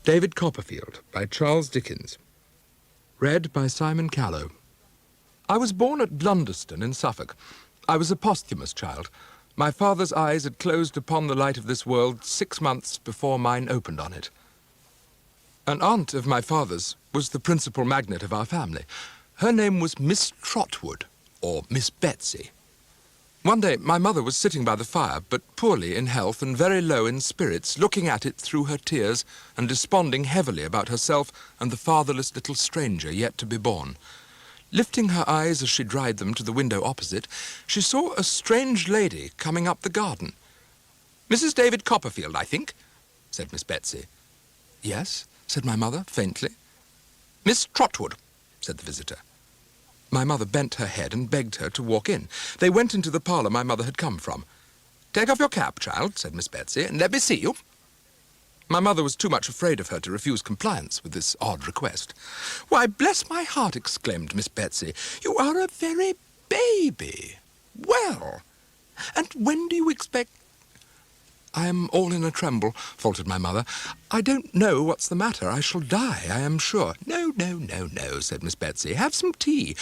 David Copperfield by Charles Dickens. Read by Simon Callow. I was born at Blunderston in Suffolk. I was a posthumous child. My father's eyes had closed upon the light of this world 6 months before mine opened on it. An aunt of my father's was the principal magnate of our family. Her name was Miss Trotwood, or Miss Betsy. One day my mother was sitting by the fire, but poorly in health and very low in spirits, looking at it through her tears and desponding heavily about herself and the fatherless little stranger yet to be born. Lifting her eyes as she dried them to the window opposite, she saw a strange lady coming up the garden. "Mrs. David Copperfield, I think," said Miss Betsy. "Yes," said my mother, faintly. "Miss Trotwood," said the visitor. My mother bent her head and begged her to walk in. They went into the parlour my mother had come from. "Take off your cap, child," said Miss Betsy, "and let me see you." My mother was too much afraid of her to refuse compliance with this odd request. "Why, bless my heart," exclaimed Miss Betsy, "you are a very baby. Well, and when do you expect—" "I am all in a tremble," faltered my mother. "I don't know what's the matter. I shall die, I am sure." "No, no, no, no," said Miss Betsy. "Have some tea."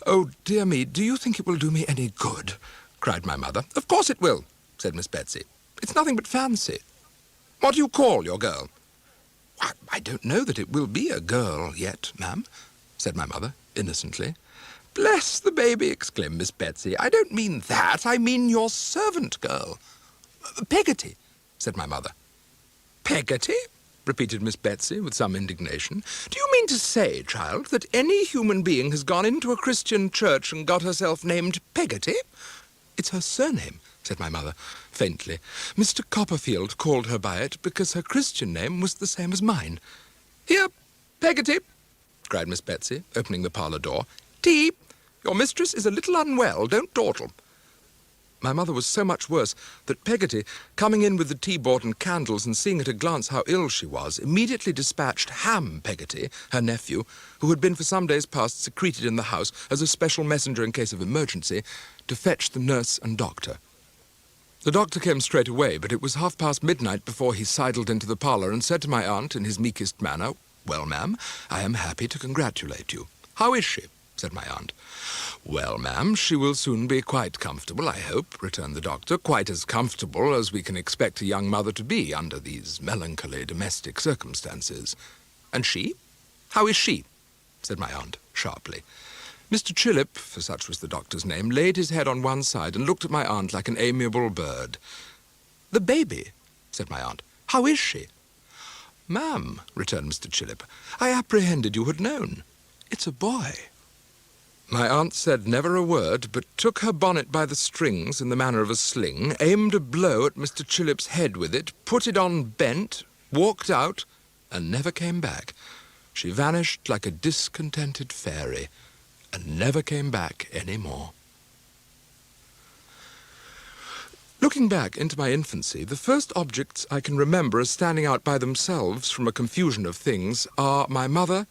"Oh, dear me, do you think it will do me any good?" cried my mother. "Of course it will," said Miss Betsy. "It's nothing but fancy. What do you call your girl?" "Why, I don't know that it will be a girl yet, ma'am," said my mother, innocently. "Bless the baby," exclaimed Miss Betsy. "I don't mean that. I mean your servant girl." "Peggotty," said my mother. "Peggotty?" repeated Miss Betsy with some indignation. "Do you mean to say, child, that any human being has gone into a Christian church and got herself named Peggotty?" "It's her surname," said my mother, faintly. "Mr. Copperfield called her by it because her Christian name was the same as mine." "Here, Peggotty," cried Miss Betsy, opening the parlour door. "Tea. Your mistress is a little unwell. Don't dawdle." My mother was so much worse that Peggotty, coming in with the tea bought and candles and seeing at a glance how ill she was, immediately dispatched Ham Peggotty, her nephew, who had been for some days past secreted in the house as a special messenger in case of emergency, to fetch the nurse and doctor. The doctor came straight away, but it was midnight before he sidled into the parlour and said to my aunt in his meekest manner, "Well, ma'am, I am happy to congratulate you." "How is she?" said my aunt. "Well, ma'am, she will soon be quite comfortable, I hope," returned the doctor, "quite as comfortable as we can expect a young mother to be under these melancholy domestic circumstances." "And she? How is she?" said my aunt, sharply. Mr. Chillip, for such was the doctor's name, laid his head on one side and looked at my aunt like an amiable bird. "The baby?" said my aunt. "How is she?" "Ma'am," returned Mr. Chillip, "I apprehended you had known. It's a boy." My aunt said never a word, but took her bonnet by the strings in the manner of a sling, aimed a blow at Mr. Chillip's head with it, put it on bent, walked out, and never came back. She vanished like a discontented fairy, and never came back any more. Looking back into my infancy, the first objects I can remember as standing out by themselves from a confusion of things are my mother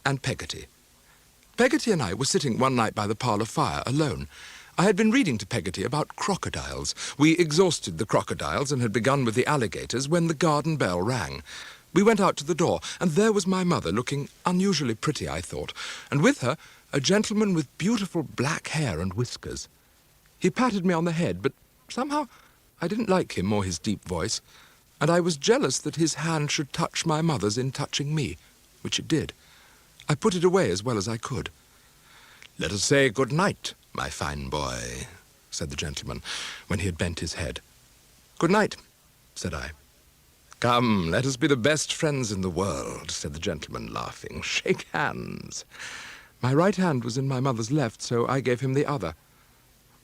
and Peggotty. Peggotty and I were sitting one night by the parlour fire, alone. I had been reading to Peggotty about crocodiles. We exhausted the crocodiles and had begun with the alligators when the garden bell rang. We went out to the door, and there was my mother, looking unusually pretty, I thought, and with her a gentleman with beautiful black hair and whiskers. He patted me on the head, but somehow I didn't like him or his deep voice, and I was jealous that his hand should touch my mother's in touching me, which it did. I put it away as well as I could. "Let us say good night, my fine boy," said the gentleman, when he had bent his head. "Good night," said I. "Come, let us be the best friends in the world," said the gentleman, laughing. "Shake hands." My right hand was in my mother's left, so I gave him the other.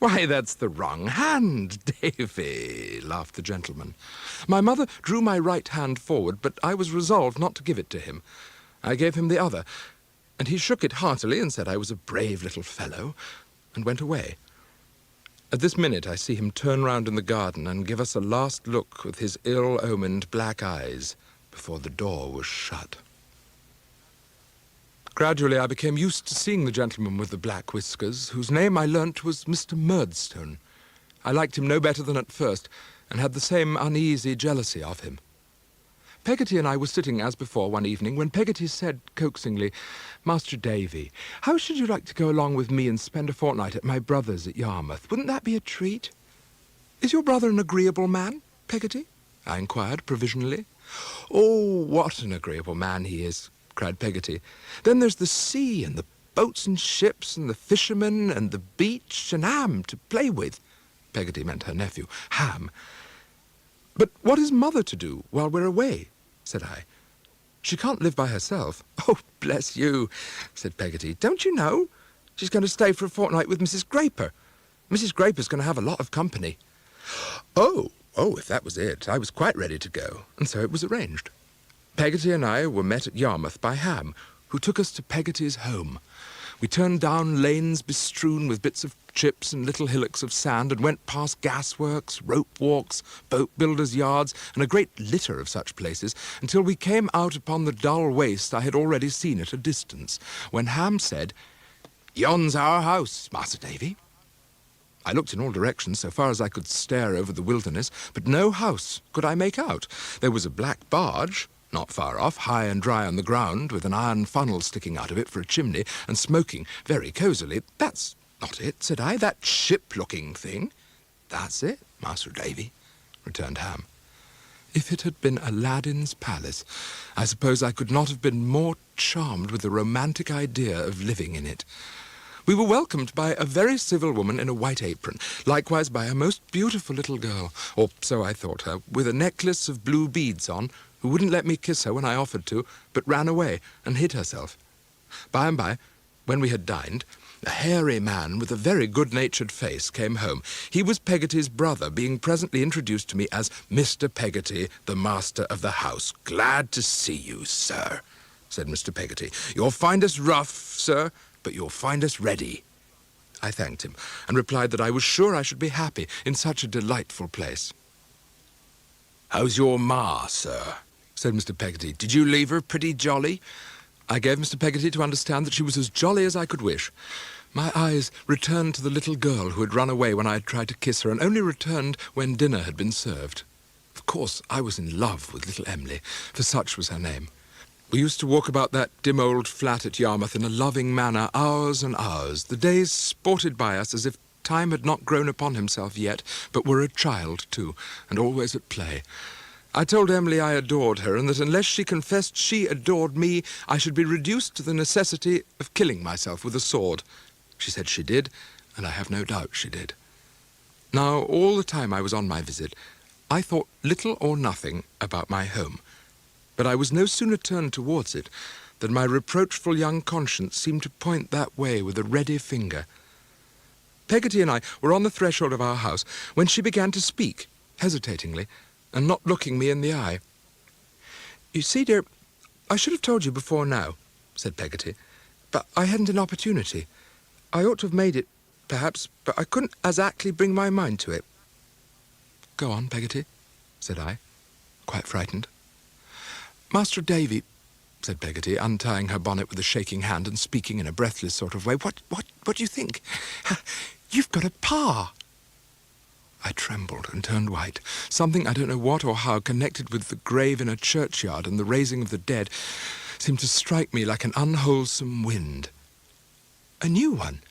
"Why, that's the wrong hand, Davy," laughed the gentleman. My mother drew my right hand forward, but I was resolved not to give it to him. I gave him the other, and he shook it heartily and said I was a brave little fellow, and went away. At this minute I see him turn round in the garden and give us a last look with his ill-omened black eyes before the door was shut. Gradually I became used to seeing the gentleman with the black whiskers, whose name I learnt was Mr. Murdstone. I liked him no better than at first, and had the same uneasy jealousy of him. Peggotty and I were sitting as before one evening when Peggotty said coaxingly, "Master Davy, how should you like to go along with me and spend a fortnight at my brother's at Yarmouth? Wouldn't that be a treat?" "Is your brother an agreeable man, Peggotty?" I inquired provisionally. "Oh, what an agreeable man he is," cried Peggotty. "Then there's the sea and the boats and ships and the fishermen and the beach and Ham to play with." Peggotty meant her nephew, Ham. "But what is Mother to do while we're away?" said I. "She can't live by herself." "Oh, bless you," said Peggotty. "Don't you know? She's going to stay for a fortnight with Mrs. Graper. Mrs. Graper's going to have a lot of company." Oh, if that was it, I was quite ready to go, and so it was arranged. Peggotty and I were met at Yarmouth by Ham, who took us to Peggotty's home. We turned down lanes bestrewn with bits of chips and little hillocks of sand, and went past gasworks, rope walks, boat builders' yards, and a great litter of such places, until we came out upon the dull waste I had already seen at a distance, when Ham said, "Yon's our house, Master Davy." I looked in all directions so far as I could stare over the wilderness, but no house could I make out. There was a black barge, not far off, high and dry on the ground, with an iron funnel sticking out of it for a chimney, and smoking very cosily. "That's not it," said I, "that ship-looking thing." "That's it, Master Davy," returned Ham. If it had been Aladdin's palace, I suppose I could not have been more charmed with the romantic idea of living in it. We were welcomed by a very civil woman in a white apron, likewise by a most beautiful little girl, or so I thought her, with a necklace of blue beads on, who wouldn't let me kiss her when I offered to, but ran away and hid herself. By and by, when we had dined, a hairy man with a very good-natured face came home. He was Peggotty's brother, being presently introduced to me as Mr. Peggotty, the master of the house. "Glad to see you, sir," said Mr. Peggotty. "You'll find us rough, sir, but you'll find us ready." I thanked him, and replied that I was sure I should be happy in such a delightful place. "How's your ma, sir?" said Mr. Peggotty. "Did you leave her pretty jolly?" I gave Mr. Peggotty to understand that she was as jolly as I could wish. My eyes returned to the little girl who had run away when I had tried to kiss her, and only returned when dinner had been served. Of course, I was in love with little Emily, for such was her name. We used to walk about that dim old flat at Yarmouth in a loving manner, hours and hours. The days sported by us as if time had not grown upon himself yet, but were a child too, and always at play. I told Emily I adored her, and that unless she confessed she adored me, I should be reduced to the necessity of killing myself with a sword. She said she did, and I have no doubt she did. Now, all the time I was on my visit, I thought little or nothing about my home. But I was no sooner turned towards it than my reproachful young conscience seemed to point that way with a ready finger. Peggotty and I were on the threshold of our house when she began to speak, hesitatingly, and not looking me in the eye. "You see, dear, I should have told you before now," said Peggotty, "but I hadn't an opportunity. I ought to have made it, perhaps, but I couldn't exactly bring my mind to it." "Go on, Peggotty," said I, quite frightened. "Master Davy," said Peggotty, untying her bonnet with a shaking hand and speaking in a breathless sort of way, What do you think? You've got a pa." I trembled and turned white. Something, I don't know what or how, connected with the grave in a churchyard and the raising of the dead, seemed to strike me like an unwholesome wind. "A new one,"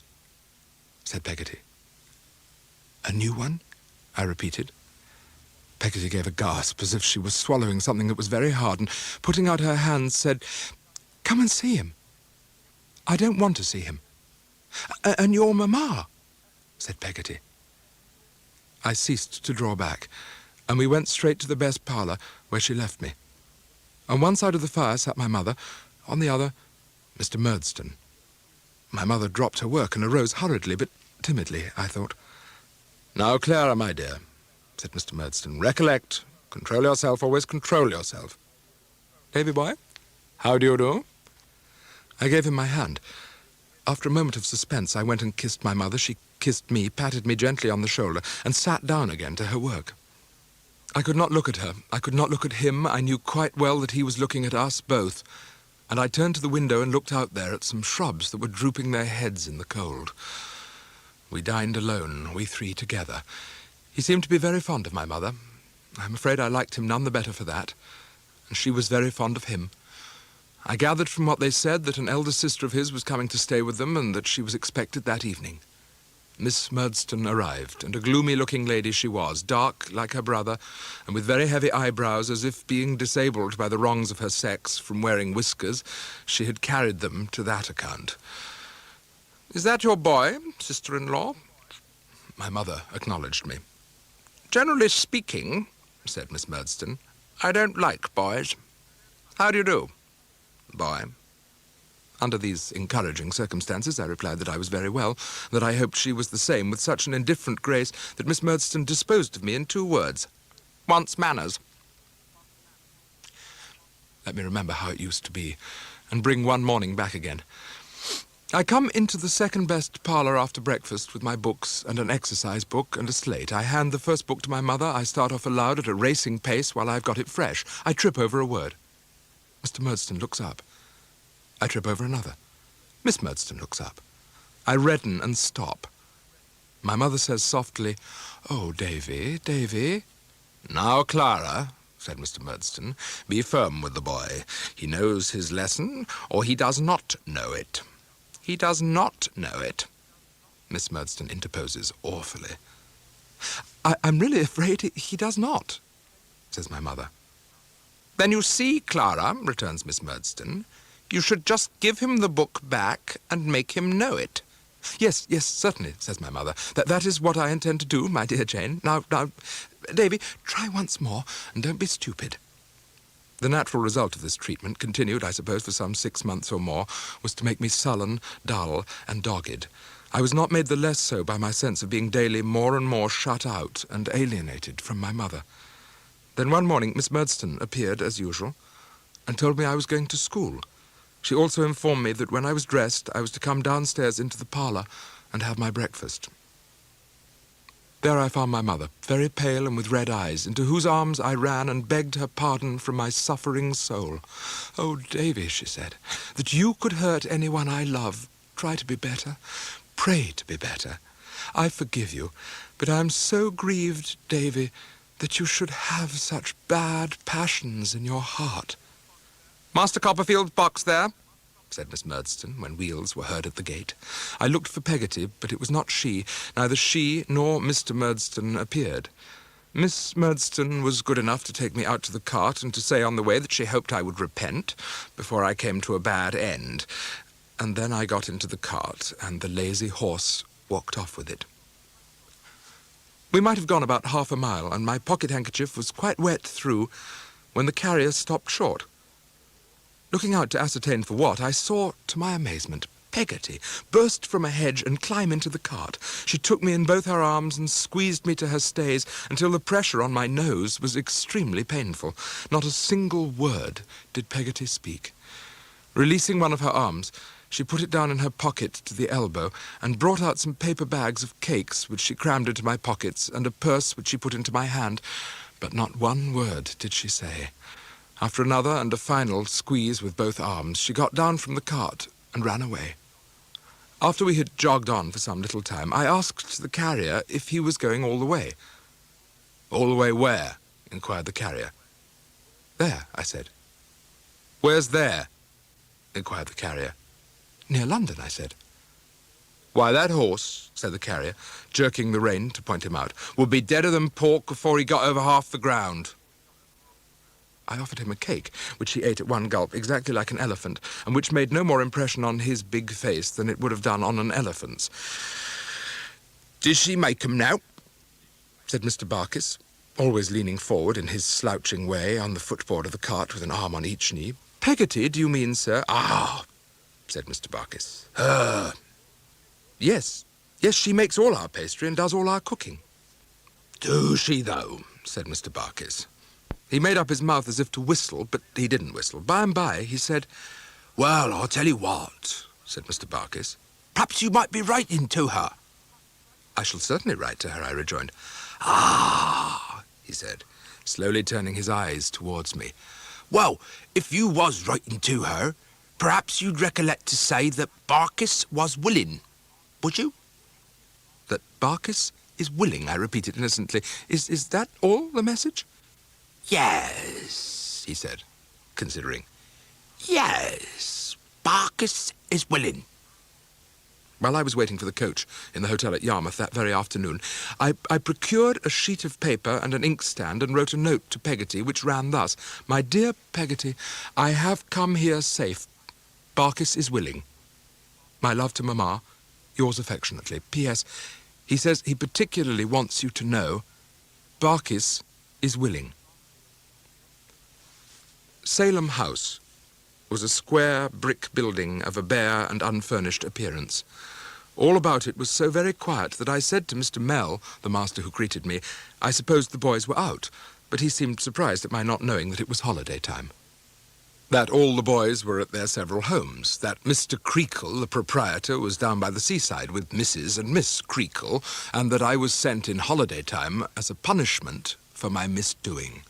said Peggotty. "A new one?" I repeated. Peggotty gave a gasp, as if she was swallowing something that was very hard, and, putting out her hands, said, "Come and see him." "I don't want to see him." "And your mamma?" said Peggotty. I ceased to draw back, and we went straight to the best parlour, where she left me. On one side of the fire sat my mother, on the other, Mr. Murdstone. My mother dropped her work and arose hurriedly, but timidly, I thought. "Now, Clara, my dear," said Mr. Murdstone, "recollect, control yourself, always control yourself. Davy boy, how do you do?" I gave him my hand. After a moment of suspense, I went and kissed my mother. She kissed me, patted me gently on the shoulder, and sat down again to her work. I could not look at her. I could not look at him. I knew quite well that he was looking at us both, and I turned to the window and looked out there at some shrubs that were drooping their heads in the cold. We dined alone, we three together. He seemed to be very fond of my mother. I'm afraid I liked him none the better for that. and she was very fond of him. I gathered from what they said that an elder sister of his was coming to stay with them, and that she was expected that evening. Miss Murdstone arrived, and a gloomy-looking lady she was, dark like her brother, and with very heavy eyebrows, as if being disabled by the wrongs of her sex from wearing whiskers, she had carried them to that account. "Is that your boy, sister-in-law?" My mother acknowledged me. "Generally speaking," said Miss Murdstone, "I don't like boys. How do you do, boy?" Under these encouraging circumstances, I replied that I was very well, that I hoped she was the same, with such an indifferent grace that Miss Murdstone disposed of me in 2 words. "Wants manners." Let me remember how it used to be, and bring one morning back again. I come into the second-best parlour after breakfast with my books and an exercise book and a slate. I hand the first book to my mother. I start off aloud at a racing pace while I've got it fresh. I trip over a word. Mr. Murdstone looks up. I trip over another. Miss Murdstone looks up. I redden and stop. My mother says softly, "Oh, Davy, Davy." "Now, Clara," said Mr. Murdstone, "be firm with the boy. He knows his lesson, or he does not know it." "He does not know it," Miss Murdstone interposes awfully. I'm really afraid he does not," says my mother. "Then you see, Clara," returns Miss Murdstone, "you should just give him the book back and make him know it." Yes, certainly," says my mother. That is what I intend to do, my dear Jane. Now, Davy, try once more, and don't be stupid." The natural result of this treatment, continued, I suppose, for some 6 months or more, was to make me sullen, dull, and dogged. I was not made the less so by my sense of being daily more and more shut out and alienated from my mother. Then one morning Miss Murdstone appeared, as usual, and told me I was going to school. She also informed me that when I was dressed, I was to come downstairs into the parlour and have my breakfast. There I found my mother, very pale and with red eyes, into whose arms I ran and begged her pardon from my suffering soul. "Oh, Davy," she said, "that you could hurt anyone I love. Try to be better. Pray to be better. I forgive you, but I am so grieved, Davy, that you should have such bad passions in your heart." "Master Copperfield's box there," said Miss Murdstone, when wheels were heard at the gate. I looked for Peggotty, but it was not she. Neither she nor Mr. Murdstone appeared. Miss Murdstone was good enough to take me out to the cart and to say on the way that she hoped I would repent before I came to a bad end. And then I got into the cart, and the lazy horse walked off with it. We might have gone about half a mile, and my pocket-handkerchief was quite wet through when the carrier stopped short. Looking out to ascertain for what, I saw, to my amazement, Peggotty burst from a hedge and climb into the cart. She took me in both her arms and squeezed me to her stays until the pressure on my nose was extremely painful. Not a single word did Peggotty speak. Releasing one of her arms, she put it down in her pocket to the elbow and brought out some paper bags of cakes which she crammed into my pockets and a purse which she put into my hand, but not one word did she say. After another and a final squeeze with both arms, she got down from the cart and ran away. After we had jogged on for some little time, I asked the carrier if he was going all the way. "All the way where?" inquired the carrier. "There," I said. "Where's there?" inquired the carrier. "Near London," I said. "Why, that horse," said the carrier, jerking the rein to point him out, "would be deader than pork before he got over half the ground." I offered him a cake, which he ate at one gulp, exactly like an elephant, and which made no more impression on his big face than it would have done on an elephant's. "Does she make 'em now?" said Mr. Barkis, always leaning forward in his slouching way on the footboard of the cart with an arm on each knee. "Peggotty, do you mean, sir?" "Ah," said Mr. Barkis. "Her." Yes, she makes all our pastry and does all our cooking." "Do she, though?" said Mr. Barkis. He made up his mouth as if to whistle, but he didn't whistle. By and by, he said, "Well, I'll tell you what," said Mr. Barkis. "Perhaps you might be writing to her." "I shall certainly write to her," I rejoined. "Ah," he said, slowly turning his eyes towards me. "Well, if you was writing to her, perhaps you'd recollect to say that Barkis was willing, would you?" "That Barkis is willing," I repeated innocently. Is that all the message?" "Yes," he said. considering. Yes, Barkis is willing. While I was waiting for the coach in the hotel at Yarmouth that very afternoon, I procured a sheet of paper and an inkstand and wrote a note to Peggotty, which ran thus: "My dear Peggotty, I have come here safe. Barkis is willing. My love to Mamma, yours affectionately. P.S. He says he particularly wants you to know Barkis is willing." Salem House was a square brick building of a bare and unfurnished appearance. All about it was so very quiet that I said to Mr. Mell, the master who greeted me, I supposed the boys were out, but he seemed surprised at my not knowing that it was holiday time. That all the boys were at their several homes, that Mr. Creakle, the proprietor, was down by the seaside with Mrs. and Miss Creakle, and that I was sent in holiday time as a punishment for my misdoing.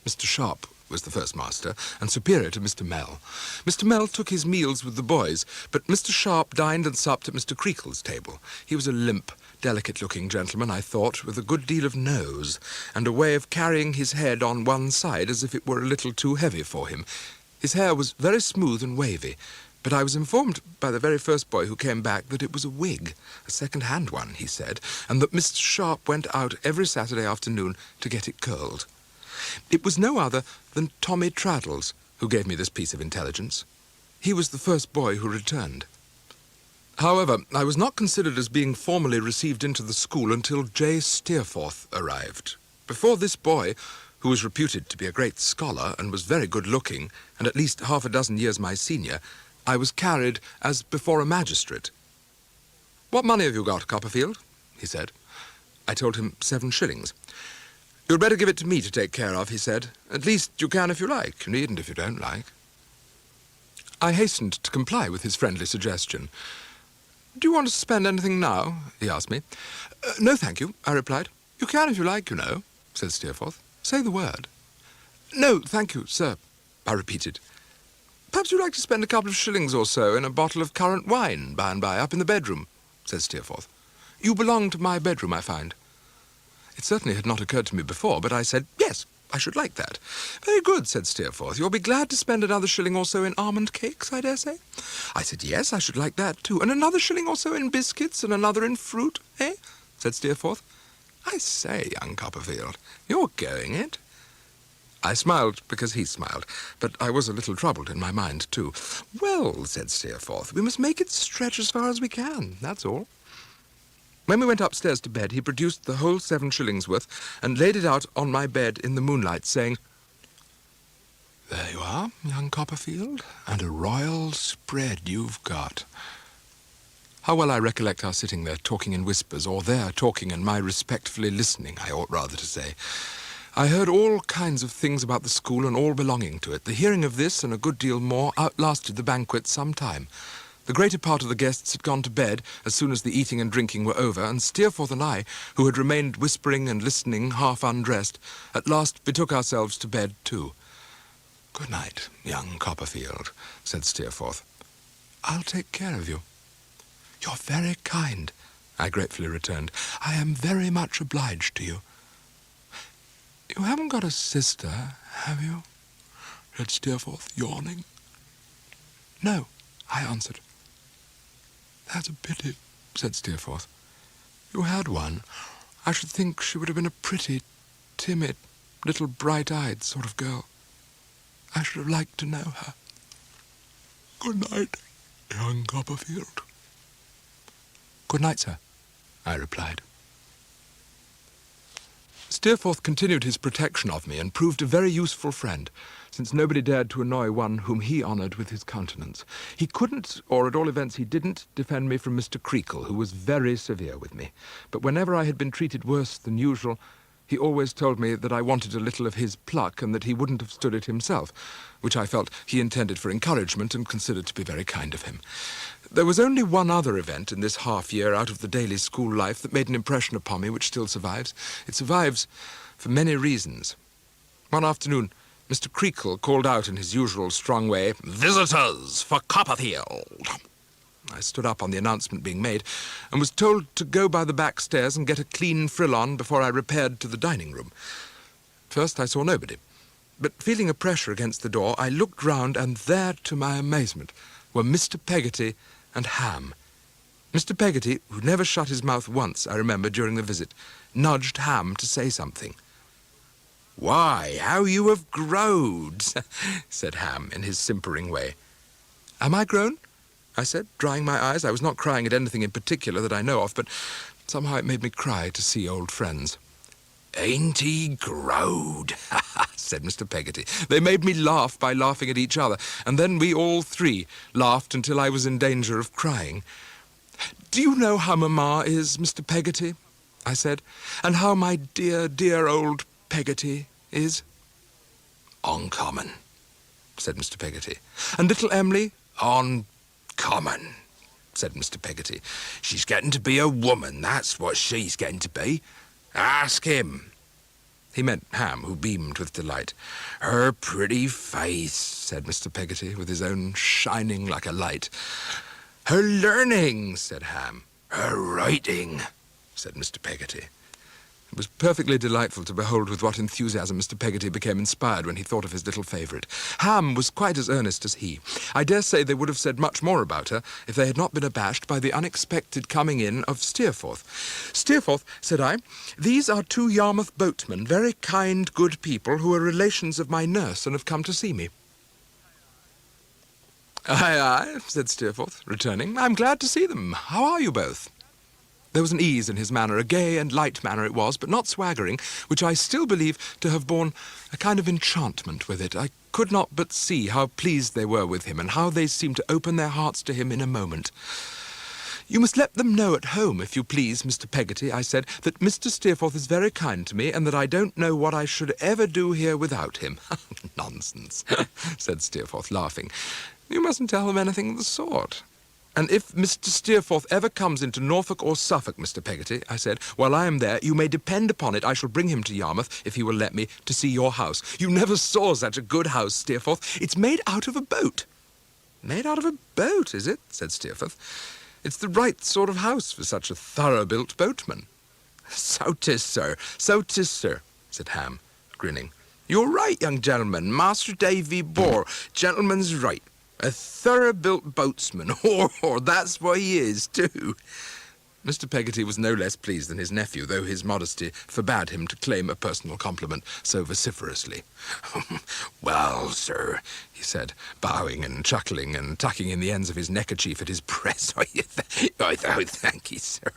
Mr. Sharp was the first master, and superior to Mr. Mell. Mr. Mell took his meals with the boys, but Mr. Sharp dined and supped at Mr. Creakle's table. He was a limp, delicate-looking gentleman, I thought, with a good deal of nose, and a way of carrying his head on one side as if it were a little too heavy for him. His hair was very smooth and wavy, but I was informed by the very first boy who came back that it was a wig, a second-hand one, he said, and that Mr. Sharp went out every Saturday afternoon to get it curled. It was no other than Tommy Traddles who gave me this piece of intelligence. He was the first boy who returned. However, I was not considered as being formally received into the school until J. Steerforth arrived. Before this boy, who was reputed to be a great scholar and was very good-looking, and at least half a dozen years my senior, I was carried as before a magistrate. "What money have you got, Copperfield?" he said. I told him 7 shillings. "You'd better give it to me to take care of," he said. "At least you can if you like. You needn't if you don't like." I hastened to comply with his friendly suggestion. "Do you want to spend anything now?" he asked me. "No, thank you," I replied. "You can if you like, you know," said Steerforth. "Say the word." "No, thank you, sir," I repeated. "Perhaps you'd like to spend a couple of shillings or so in a bottle of currant wine by and by up in the bedroom," said Steerforth. "You belong to my bedroom, I find." It certainly had not occurred to me before, but I said, "Yes, I should like that." "Very good," said Steerforth. "You'll be glad to spend another shilling or so in almond cakes, I dare say?" I said, "Yes, I should like that too. And another shilling or so in biscuits and another in fruit, eh?" said Steerforth. "I say, young Copperfield, you're going it." I smiled because he smiled, but I was a little troubled in my mind too. "Well," said Steerforth, "we must make it stretch as far as we can, that's all." When we went upstairs to bed, he produced the whole 7 shillings worth and laid it out on my bed in the moonlight, saying, "There you are, young Copperfield, and a royal spread you've got." How well I recollect our sitting there talking in whispers, or their talking and my respectfully listening, I ought rather to say. I heard all kinds of things about the school and all belonging to it. The hearing of this and a good deal more outlasted the banquet some time. The greater part of the guests had gone to bed as soon as the eating and drinking were over, and Steerforth and I, who had remained whispering and listening, half undressed, at last betook ourselves to bed too. "Good night, young Copperfield," said Steerforth. "I'll take care of you." "You're very kind," I gratefully returned. "I am very much obliged to you." "You haven't got a sister, have you?" said Steerforth, yawning. "No," I answered. "That's a pity," said Steerforth. "You had one. I should think she would have been a pretty, timid, little bright-eyed sort of girl. I should have liked to know her. Good night, young Copperfield." "Good night, sir," I replied. Steerforth continued his protection of me and proved a very useful friend, since nobody dared to annoy one whom he honoured with his countenance. He couldn't, or at all events he didn't, defend me from Mr. Creakle, who was very severe with me. But whenever I had been treated worse than usual, he always told me that I wanted a little of his pluck and that he wouldn't have stood it himself, which I felt he intended for encouragement and considered to be very kind of him. There was only one other event in this half-year out of the daily school life that made an impression upon me which still survives. It survives for many reasons. One afternoon, Mr. Creakle called out in his usual strong way, "Visitors for Copperfield." I stood up on the announcement being made and was told to go by the back stairs and get a clean frill on before I repaired to the dining room. First I saw nobody. But feeling a pressure against the door, I looked round, and there, to my amazement, were Mr. Peggotty and Ham. Mr. Peggotty, who never shut his mouth once, I remember, during the visit, nudged Ham to say something. "Why, how you have growed," said Ham in his simpering way. "Am I grown?" I said, drying my eyes. I was not crying at anything in particular that I know of, but somehow it made me cry to see old friends. "Ain't he growed?" said Mr. Peggotty. They made me laugh by laughing at each other, and then we all three laughed until I was in danger of crying. "Do you know how Mamma is, Mr. Peggotty?" I said, "and how my dear, dear old Peggotty is?" "Uncommon," said Mr. Peggotty. "And little Em'ly?" "Uncommon," said Mr. Peggotty. "She's getting to be a woman, that's what she's getting to be. Ask him." He meant Ham, who beamed with delight. "Her pretty face," said Mr. Peggotty, with his own shining like a light. "Her learning," said Ham. "Her writing," said Mr. Peggotty. It was perfectly delightful to behold with what enthusiasm Mr. Peggotty became inspired when he thought of his little favourite. Ham was quite as earnest as he. I dare say they would have said much more about her if they had not been abashed by the unexpected coming in of Steerforth. "Steerforth," said I, "these are 2 Yarmouth boatmen, very kind, good people, who are relations of my nurse and have come to see me." "Aye, aye," said Steerforth, returning. "I'm glad to see them. How are you both?" There was an ease in his manner, a gay and light manner it was, but not swaggering, which I still believe to have borne a kind of enchantment with it. I could not but see how pleased they were with him, and how they seemed to open their hearts to him in a moment. "You must let them know at home, if you please, Mr. Peggotty," I said, "that Mr. Steerforth is very kind to me, and that I don't know what I should ever do here without him." "Nonsense," said Steerforth, laughing. "You mustn't tell them anything of the sort. And if Mr. Steerforth ever comes into Norfolk or Suffolk, Mr. Peggotty," I said, "while I am there, you may depend upon it I shall bring him to Yarmouth, if he will let me, to see your house. You never saw such a good house, Steerforth. It's made out of a boat." "Made out of a boat, is it?" said Steerforth. "It's the right sort of house for such a thorough-built boatman." "So 'tis, sir, so 'tis, sir," said Ham, grinning. "You're right, young gentleman. Master Davy Bore, gentleman's right. A thorough-built boatsman, or that's what he is, too." Mr. Peggotty was no less pleased than his nephew, though his modesty forbade him to claim a personal compliment so vociferously. "Well, sir," he said, bowing and chuckling and tucking in the ends of his neckerchief at his breast. "Oh, thank ye, sir.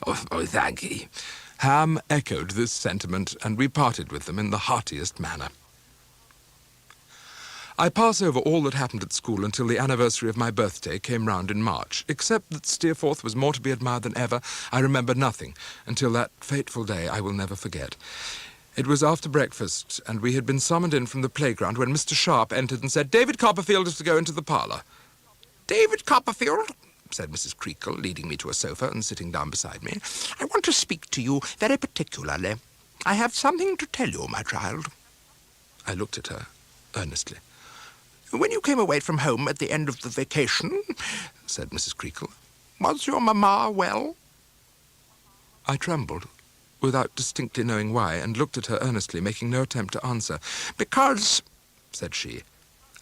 Oh, thank ye." Ham echoed this sentiment, and we parted with them in the heartiest manner. I pass over all that happened at school until the anniversary of my birthday came round in March. Except that Steerforth was more to be admired than ever, I remember nothing until that fateful day I will never forget. It was after breakfast, and we had been summoned in from the playground when Mr. Sharp entered and said, "David Copperfield is to go into the parlour." "David Copperfield," said Mrs. Creakle, leading me to a sofa and sitting down beside me, "I want to speak to you very particularly. I have something to tell you, my child." I looked at her earnestly. "When you came away from home at the end of the vacation," said Mrs. Creakle, "was your mamma well?" I trembled, without distinctly knowing why, and looked at her earnestly, making no attempt to answer. "Because," said she,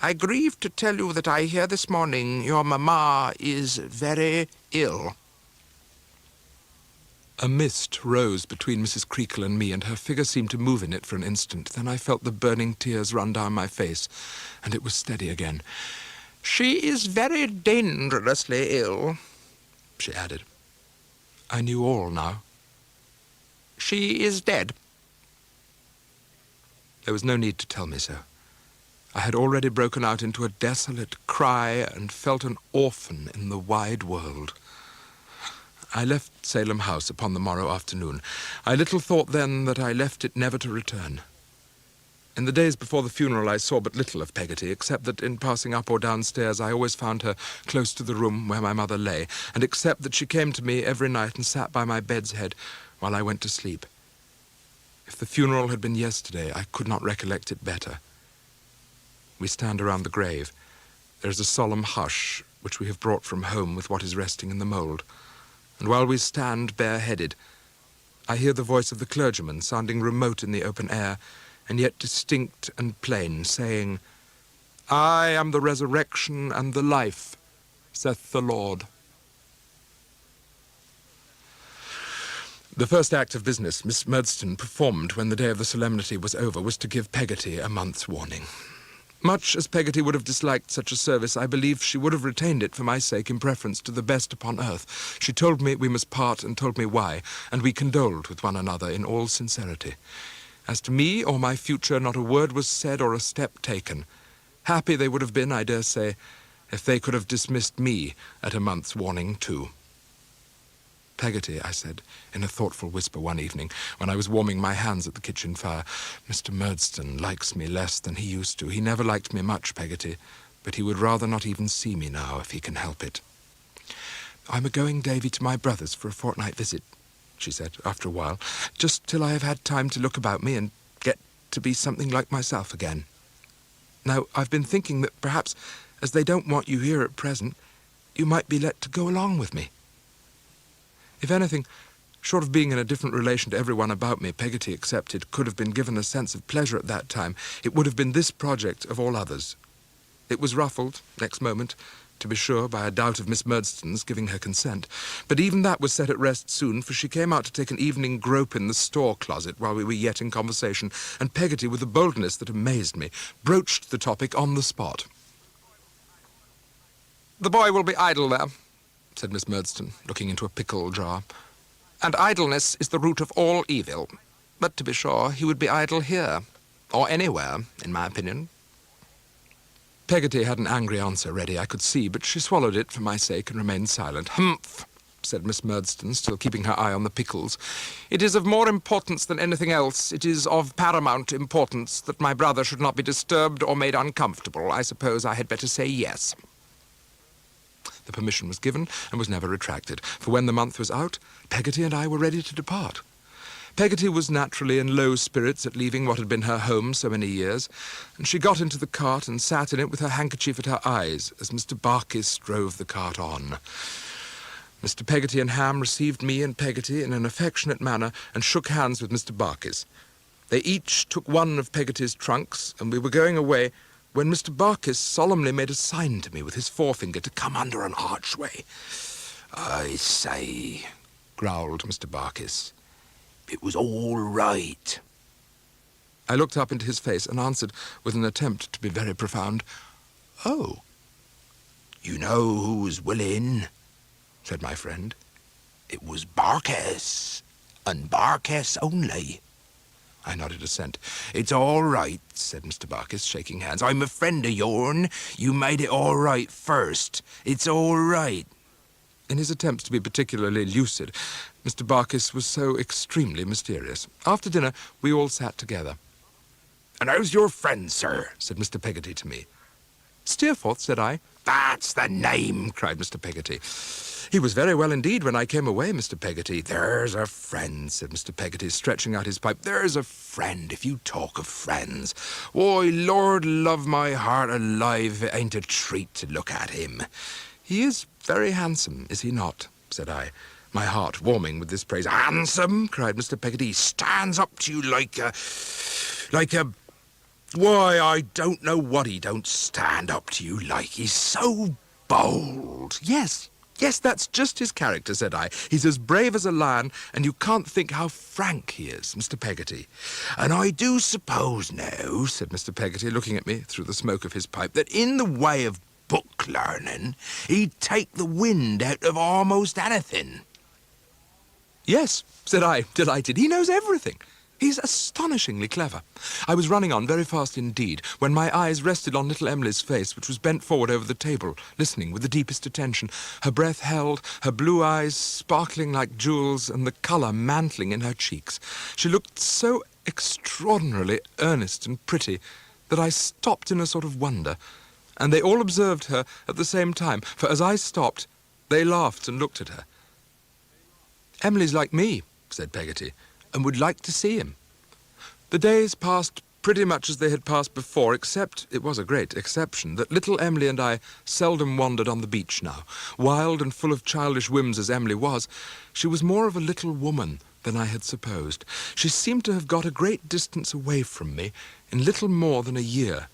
"I grieve to tell you that I hear this morning your mamma is very ill." A mist rose between Mrs. Creakle and me, and her figure seemed to move in it for an instant. Then I felt the burning tears run down my face, and it was steady again. "She is very dangerously ill," she added. I knew all now. "She is dead." There was no need to tell me so. I had already broken out into a desolate cry and felt an orphan in the wide world. I left Salem House upon the morrow afternoon. I little thought then that I left it never to return. In the days before the funeral I saw but little of Peggotty, except that in passing up or downstairs I always found her close to the room where my mother lay, and except that she came to me every night and sat by my bed's head while I went to sleep. If the funeral had been yesterday, I could not recollect it better. We stand around the grave. There is a solemn hush, which we have brought from home with what is resting in the mould. And while we stand bareheaded, I hear the voice of the clergyman sounding remote in the open air, and yet distinct and plain, saying, I am the resurrection and the life, saith the Lord. The first act of business Miss Murdstone performed when the day of the solemnity was over was to give Peggotty a month's warning. Much as Peggotty would have disliked such a service, I believe she would have retained it for my sake in preference to the best upon earth. She told me we must part and told me why, and we condoled with one another in all sincerity. As to me or my future, not a word was said or a step taken. Happy they would have been, I dare say, if they could have dismissed me at a month's warning too. Peggotty, I said, in a thoughtful whisper one evening, when I was warming my hands at the kitchen fire, Mr. Murdstone likes me less than he used to. He never liked me much, Peggotty, but he would rather not even see me now, if he can help it. I'm a-going, Davy, to my brother's for a fortnight visit, she said, after a while, just till I have had time to look about me and get to be something like myself again. Now, I've been thinking that perhaps, as they don't want you here at present, you might be let to go along with me. If anything, short of being in a different relation to everyone about me, Peggotty excepted, could have been given a sense of pleasure at that time, it would have been this project of all others. It was ruffled, next moment, to be sure, by a doubt of Miss Murdstone's giving her consent, but even that was set at rest soon, for she came out to take an evening grope in the store closet while we were yet in conversation, and Peggotty, with a boldness that amazed me, broached the topic on the spot. The boy will be idle there, said Miss Murdstone, looking into a pickle jar. And idleness is the root of all evil. But to be sure, he would be idle here, or anywhere, in my opinion. Peggotty had an angry answer ready, I could see, but she swallowed it for my sake and remained silent. Humph, said Miss Murdstone, still keeping her eye on the pickles. It is of more importance than anything else. It is of paramount importance that my brother should not be disturbed or made uncomfortable. I suppose I had better say yes. The permission was given and was never retracted, for when the month was out, Peggotty and I were ready to depart. Peggotty was naturally in low spirits at leaving what had been her home so many years, and she got into the cart and sat in it with her handkerchief at her eyes as Mr. Barkis drove the cart on. Mr. Peggotty and Ham received me and Peggotty in an affectionate manner and shook hands with Mr. Barkis. They each took one of Peggotty's trunks, and we were going away when Mr. Barkis solemnly made a sign to me with his forefinger to come under an archway. I say, growled Mr. Barkis. It was all right. I looked up into his face and answered with an attempt to be very profound, Oh. You know who was willing? Said my friend. It was Barkis, and Barkis only. I nodded assent. It's all right, said Mr. Barkis, shaking hands. I'm a friend of yourn. You made it all right first. It's all right. In his attempts to be particularly lucid, Mr. Barkis was so extremely mysterious. After dinner, we all sat together. And how's your friend, sir? Said Mr. Peggotty to me. Steerforth, said I. That's the name, cried Mr. Peggotty. He was very well indeed when I came away, Mr. Peggotty. There's a friend, said Mr. Peggotty, stretching out his pipe. There's a friend, if you talk of friends. Why, Lord love my heart alive, it ain't a treat to look at him. He is very handsome, is he not? Said I, my heart warming with this praise. Handsome, cried Mr. Peggotty. He stands up to you like a... Why, I don't know what he don't stand up to you like. He's so bold. Yes, that's just his character, said I. He's as brave as a lion, and you can't think how frank he is, Mr. Peggotty. And I do suppose now, said Mr. Peggotty, looking at me through the smoke of his pipe, that in the way of book learning, he'd take the wind out of almost anything. Yes, said I, delighted. He knows everything. He's astonishingly clever. I was running on very fast indeed, when my eyes rested on little Emily's face, which was bent forward over the table, listening with the deepest attention, her breath held, her blue eyes sparkling like jewels, and the colour mantling in her cheeks. She looked so extraordinarily earnest and pretty that I stopped in a sort of wonder, and they all observed her at the same time, for as I stopped, they laughed and looked at her. Emily's like me, said Peggotty, and would like to see him. The days passed pretty much as they had passed before, except, it was a great exception, that little Emily and I seldom wandered on the beach now. Wild and full of childish whims as Emily was, she was more of a little woman than I had supposed. She seemed to have got a great distance away from me in little more than a year.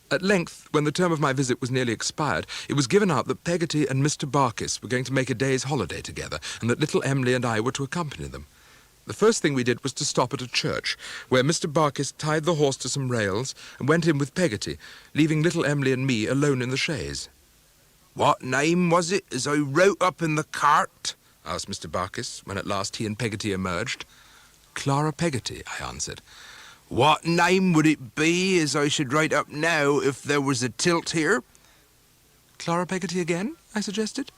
At length, when the term of my visit was nearly expired, it was given out that Peggotty and Mr. Barkis were going to make a day's holiday together, and that little Emily and I were to accompany them. The first thing we did was to stop at a church, where Mr. Barkis tied the horse to some rails and went in with Peggotty, leaving little Emily and me alone in the chaise. What name was it as I wrote up in the cart? Asked Mr. Barkis, when at last he and Peggotty emerged. Clara Peggotty, I answered. What name would it be as I should write up now if there was a tilt here? Clara Peggotty again, I suggested.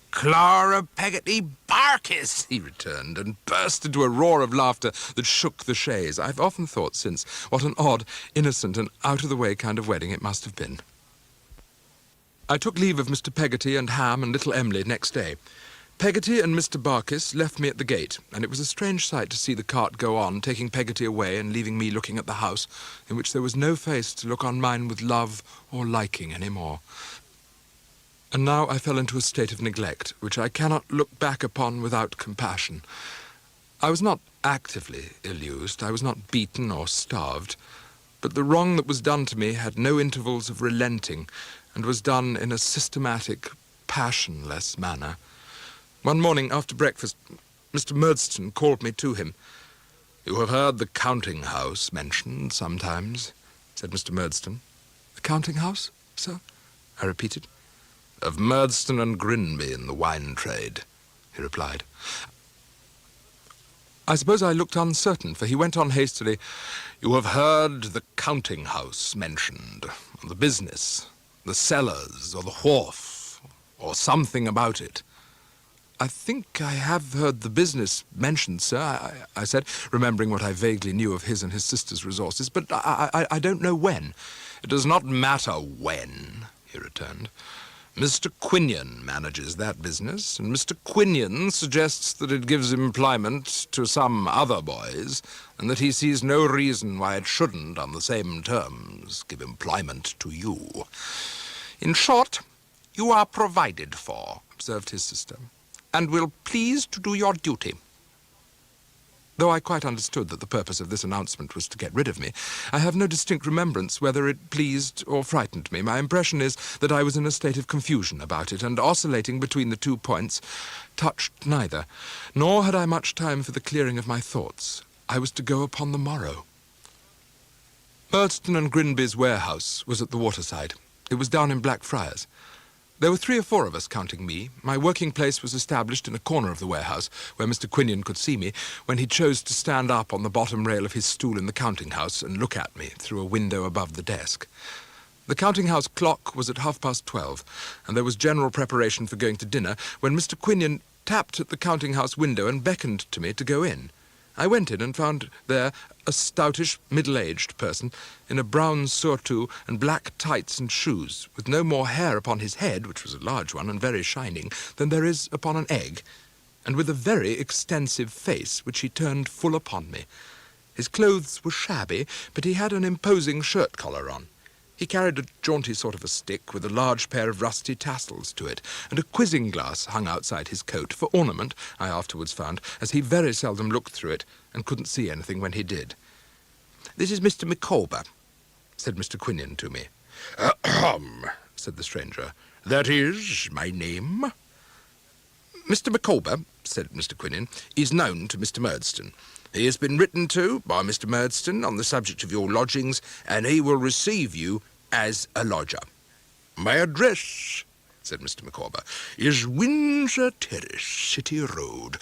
Clara Peggotty Barkis, he returned, and burst into a roar of laughter that shook the chaise. I've often thought since what an odd, innocent, and out-of-the-way kind of wedding it must have been. I took leave of Mr. Peggotty and Ham and little Emily next day. Peggotty and Mr. Barkis left me at the gate, and it was a strange sight to see the cart go on, taking Peggotty away and leaving me looking at the house, in which there was no face to look on mine with love or liking any more. And now I fell into a state of neglect, which I cannot look back upon without compassion. I was not actively ill-used, I was not beaten or starved, but the wrong that was done to me had no intervals of relenting, and was done in a systematic, passionless manner. One morning after breakfast, Mr. Murdstone called me to him. "You have heard the counting-house mentioned sometimes," said Mr. Murdstone. "The counting-house, sir?" I repeated. "Of Murdstone and Grinby in the wine trade," he replied. I suppose I looked uncertain, for he went on hastily, "You have heard the counting-house mentioned, the business, the cellars, or the wharf, or something about it." "I think I have heard the business mentioned, sir," I said, remembering what I vaguely knew of his and his sister's resources, "but I don't know when." "It does not matter when," he returned. "Mr. Quinion manages that business, and Mr. Quinion suggests that it gives employment to some other boys, and that he sees no reason why it shouldn't, on the same terms, give employment to you. In short, you are provided for," observed his sister, "and will please to do your duty." Though I quite understood that the purpose of this announcement was to get rid of me, I have no distinct remembrance whether it pleased or frightened me. My impression is that I was in a state of confusion about it, and oscillating between the 2 points, touched neither. Nor had I much time for the clearing of my thoughts. I was to go upon the morrow. Murdstone and Grinby's warehouse was at the waterside. It was down in Blackfriars. There were 3 or 4 of us, counting me. My working place was established in a corner of the warehouse, where Mr. Quinion could see me, when he chose to stand up on the bottom rail of his stool in the counting-house and look at me through a window above the desk. The counting-house clock was at 12:30, and there was general preparation for going to dinner, when Mr. Quinion tapped at the counting-house window and beckoned to me to go in. I went in and found there a stoutish, middle-aged person in a brown surtout and black tights and shoes, with no more hair upon his head, which was a large one and very shining, than there is upon an egg, and with a very extensive face, which he turned full upon me. His clothes were shabby, but he had an imposing shirt-collar on. He carried a jaunty sort of a stick with a large pair of rusty tassels to it, and a quizzing glass hung outside his coat, for ornament, I afterwards found, as he very seldom looked through it, and couldn't see anything when he did. "This is Mr. Micawber," said Mr. Quinion to me. "Ahem," said the stranger. "That is my name." "Mr. Micawber," said Mr. Quinion, "is known to Mr. Murdstone. He has been written to by Mr. Murdstone on the subject of your lodgings, and he will receive you as a lodger." "My address," said Mr. Micawber, "is Windsor Terrace, City Road.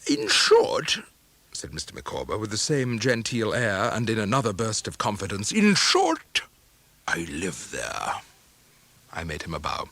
In short," said Mr. Micawber, with the same genteel air, and in another burst of confidence, "in short, I live there." I made him a bow.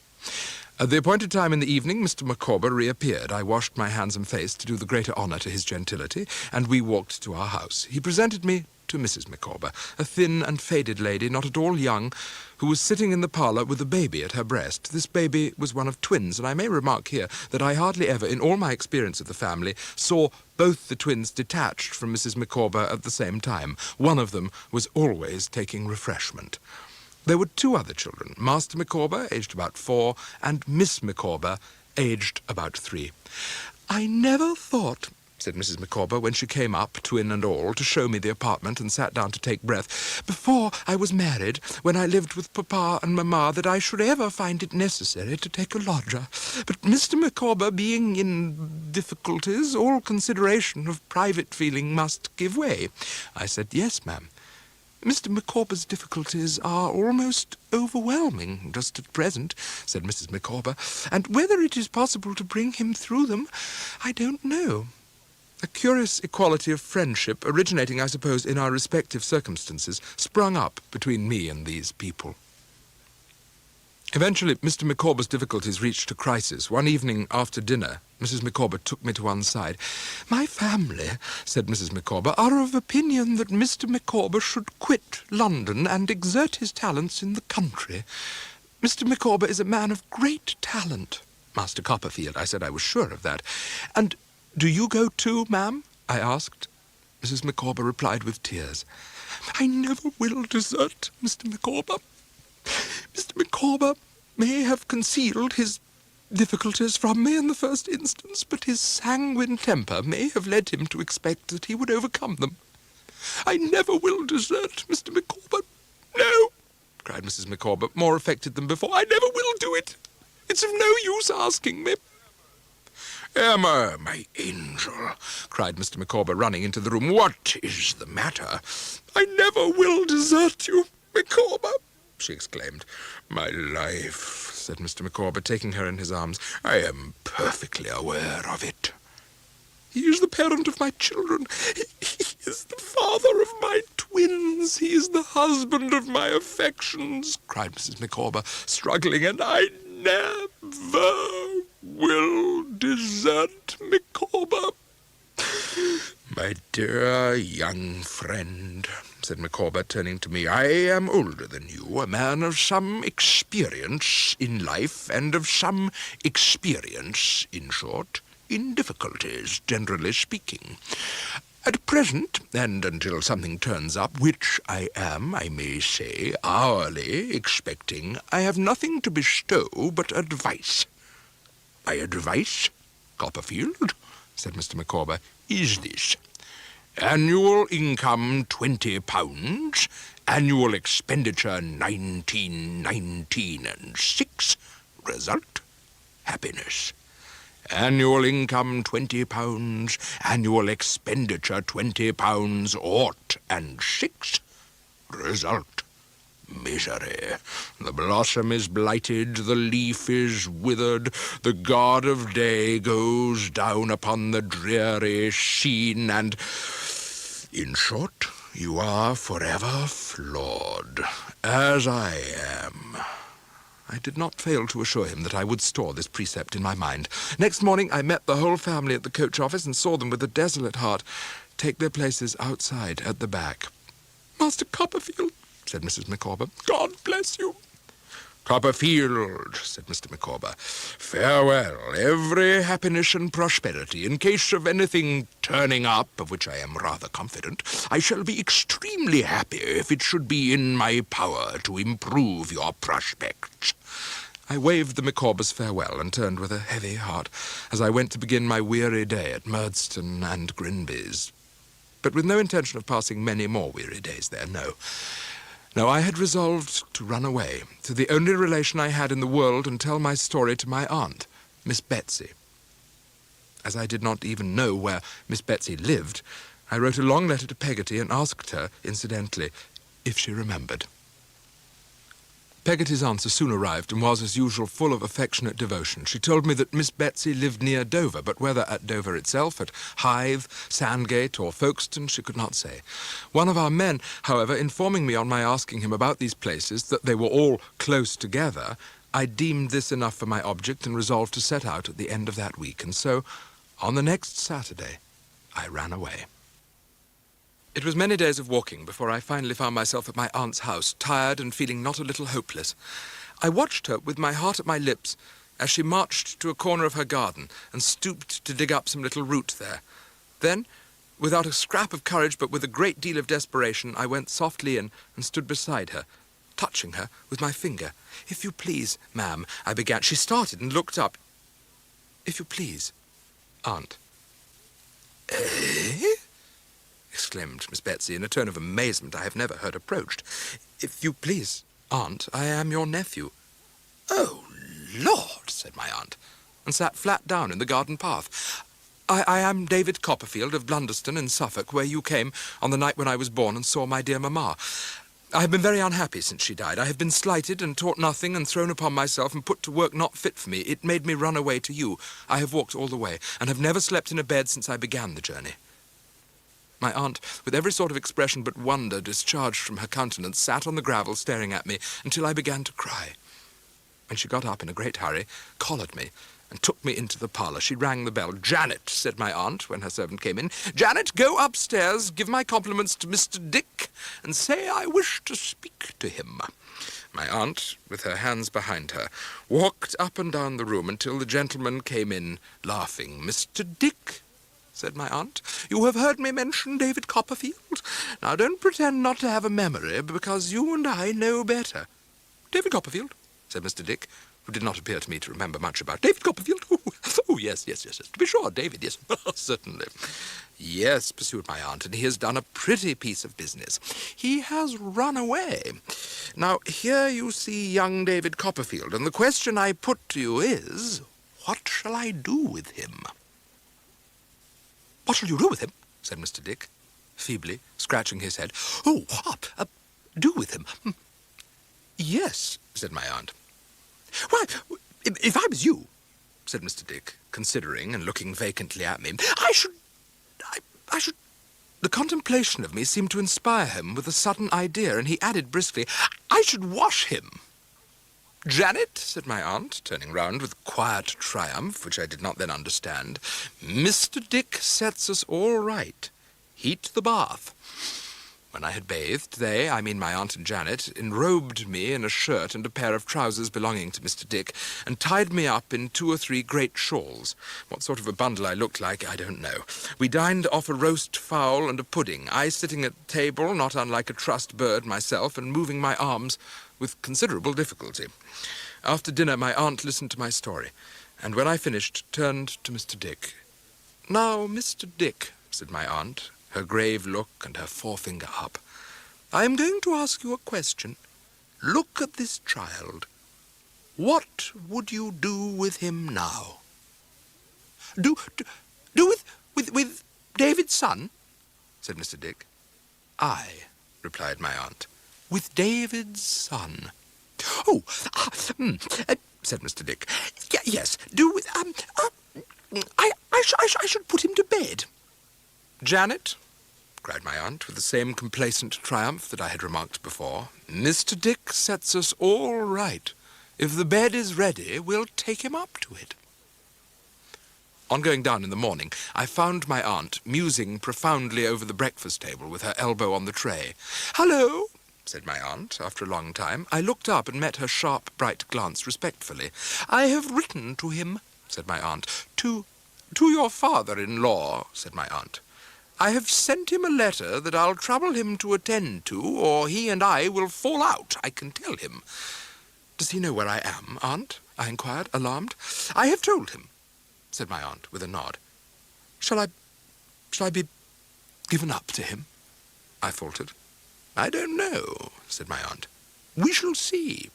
At the appointed time in the evening, Mr. Micawber reappeared. I washed my hands and face to do the greater honour to his gentility, and we walked to our house. He presented me to Mrs. Micawber, a thin and faded lady, not at all young, who was sitting in the parlour with a baby at her breast. This baby was one of twins, and I may remark here that I hardly ever, in all my experience of the family, saw both the twins detached from Mrs. Micawber at the same time. One of them was always taking refreshment. There were 2 other children, Master Micawber, aged about 4, and Miss Micawber, aged about 3. I never thought, said Mrs. Micawber when she came up, twin and all, to show me the apartment and sat down to take breath, before I was married, when I lived with Papa and Mamma, that I should ever find it necessary to take a lodger. But Mr. Micawber being in difficulties, all consideration of private feeling must give way. I said, yes, ma'am. Mr. Micawber's difficulties are almost overwhelming just at present, said Mrs. Micawber, and whether it is possible to bring him through them, I don't know. A curious equality of friendship, originating, I suppose, in our respective circumstances, sprung up between me and these people. Eventually, Mr. Micawber's difficulties reached a crisis. One evening after dinner, Mrs. Micawber took me to one side. My family, said Mrs. Micawber, are of opinion that Mr. Micawber should quit London and exert his talents in the country. Mr. Micawber is a man of great talent. Master Copperfield, I said I was sure of that. And do you go too, ma'am? I asked. Mrs. Micawber replied with tears. I never will desert Mr. Micawber. Mr. Micawber may have concealed his difficulties from me in the first instance, but his sanguine temper may have led him to expect that he would overcome them. I never will desert Mr. Micawber. No, cried Mrs. Micawber, more affected than before. I never will do it. It's of no use asking me. Emma, my angel, cried Mr. Micawber, running into the room. What is the matter? I never will desert you, Micawber, she exclaimed. My life, said Mr. Micawber, taking her in his arms. I am perfectly aware of it. He is the parent of my children. He is the father of my twins. He is the husband of my affections, cried Mrs. Micawber, struggling, and I never will desert Micawber. My dear young friend, said Micawber, turning to me, I am older than you, a man of some experience in life, and of some experience, in short, in difficulties, generally speaking. At present, and until something turns up, which I am, I may say, hourly expecting, I have nothing to bestow but advice. My advice, Copperfield, said Mr. Micawber, is this. Annual income £20, annual expenditure 19, 6, result, happiness. Annual income £20, annual expenditure £20, ought, and 6, result, misery. The blossom is blighted, the leaf is withered, the god of day goes down upon the dreary scene, and, in short, you are forever flawed, as I am. I did not fail to assure him that I would store this precept in my mind. Next morning I met the whole family at the coach office and saw them with a desolate heart take their places outside at the back. Master Copperfield, said Mrs. Micawber, God bless you. Copperfield, said Mr. Micawber, farewell, every happiness and prosperity. In case of anything turning up, of which I am rather confident, I shall be extremely happy if it should be in my power to improve your prospects. I waved the Micawbers farewell and turned with a heavy heart as I went to begin my weary day at Murdston and Grinby's, but with no intention of passing many more weary days there, no. No, I had resolved to run away to the only relation I had in the world and tell my story to my aunt, Miss Betsy. As I did not even know where Miss Betsy lived, I wrote a long letter to Peggotty and asked her, incidentally, if she remembered. Peggotty's answer soon arrived and was, as usual, full of affectionate devotion. She told me that Miss Betsy lived near Dover, but whether at Dover itself, at Hythe, Sandgate, or Folkestone, she could not say. One of our men, however, informing me on my asking him about these places that they were all close together, I deemed this enough for my object and resolved to set out at the end of that week, and so, on the next Saturday, I ran away. It was many days of walking before I finally found myself at my aunt's house, tired and feeling not a little hopeless. I watched her with my heart at my lips as she marched to a corner of her garden and stooped to dig up some little root there. Then, without a scrap of courage but with a great deal of desperation, I went softly in and stood beside her, touching her with my finger. "If you please, ma'am," I began. She started and looked up. "If you please," Aunt. Eh? Exclaimed Miss Betsy in a tone of amazement I have never heard approached. If you please, Aunt, I am your nephew. Oh, Lord, said my aunt, And sat flat down in the garden path. I am David Copperfield of Blunderston in Suffolk, where you came on the night when I was born and saw my dear mamma. I have been very unhappy since she died. I have been slighted and taught nothing and thrown upon myself and put to work not fit for me. It made me run away to you. I have walked all the way and have never slept in a bed since I began the journey. My aunt, with every sort of expression but wonder discharged from her countenance, sat on the gravel staring at me until I began to cry. When she got up in a great hurry, collared me, and took me into the parlour. She rang the bell. "Janet," said my aunt, when her servant came in, "Janet, go upstairs, give my compliments to Mr. Dick, and say I wish to speak to him." My aunt, with her hands behind her, walked up and down the room until the gentleman came in, laughing. "Mr. Dick," said my aunt, "you have heard me mention David Copperfield. Now don't pretend not to have a memory, because you and I know better." "David Copperfield?" said Mr. Dick, who did not appear to me to remember much about David Copperfield. Oh, yes, to be sure, David, yes, certainly. "Yes," pursued my aunt, "and he has done a pretty piece of business. He has run away. Now, here you see young David Copperfield, and the question I put to you is, what shall I do with him?" "What shall you do with him?" said Mr. Dick, feebly, scratching his head. "Oh, what? Do with him? Yes," said my aunt. "Why, if I was you," said Mr. Dick, considering and looking vacantly at me, I should... The contemplation of me seemed to inspire him with a sudden idea, and he added briskly, "I should wash him." "Janet," said my aunt, turning round with quiet triumph, which I did not then understand, "Mr. Dick sets us all right. Heat the bath." When I had bathed, they, I mean my aunt and Janet, enrobed me in a shirt and a pair of trousers belonging to Mr. Dick, and tied me up in 2 or 3 great shawls. What sort of a bundle I looked like, I don't know. We dined off a roast fowl and a pudding, I sitting at table, not unlike a trussed bird myself, and moving my arms with considerable difficulty. After dinner, my aunt listened to my story, and when I finished, turned to Mr. Dick. "Now, Mr. Dick," said my aunt, her grave look and her forefinger up, "I am going to ask you a question. Look at this child. What would you do with him now?" Do with David's son?" said Mr. Dick. "Aye," replied my aunt, "with David's son." "Oh, said Mr. Dick. Yes, do with, I should put him to bed." "Janet," cried my aunt, with the same complacent triumph that I had remarked before, "Mr. Dick sets us all right. If the bed is ready, we'll take him up to it." On going down in the morning, I found my aunt musing profoundly over the breakfast table with her elbow on the tray. "Hello," said my aunt, after a long time. I looked up and met her sharp, bright glance respectfully. "I have written to him," said my aunt. To your father-in-law," said my aunt. "I have sent him a letter that I'll trouble him to attend to, or he and I will fall out, I can tell him." "Does he know where I am, aunt?" I inquired, alarmed. "I have told him," said my aunt, with a nod. Shall I be given up to him?" I faltered. "I don't know," said my aunt. "We shall see."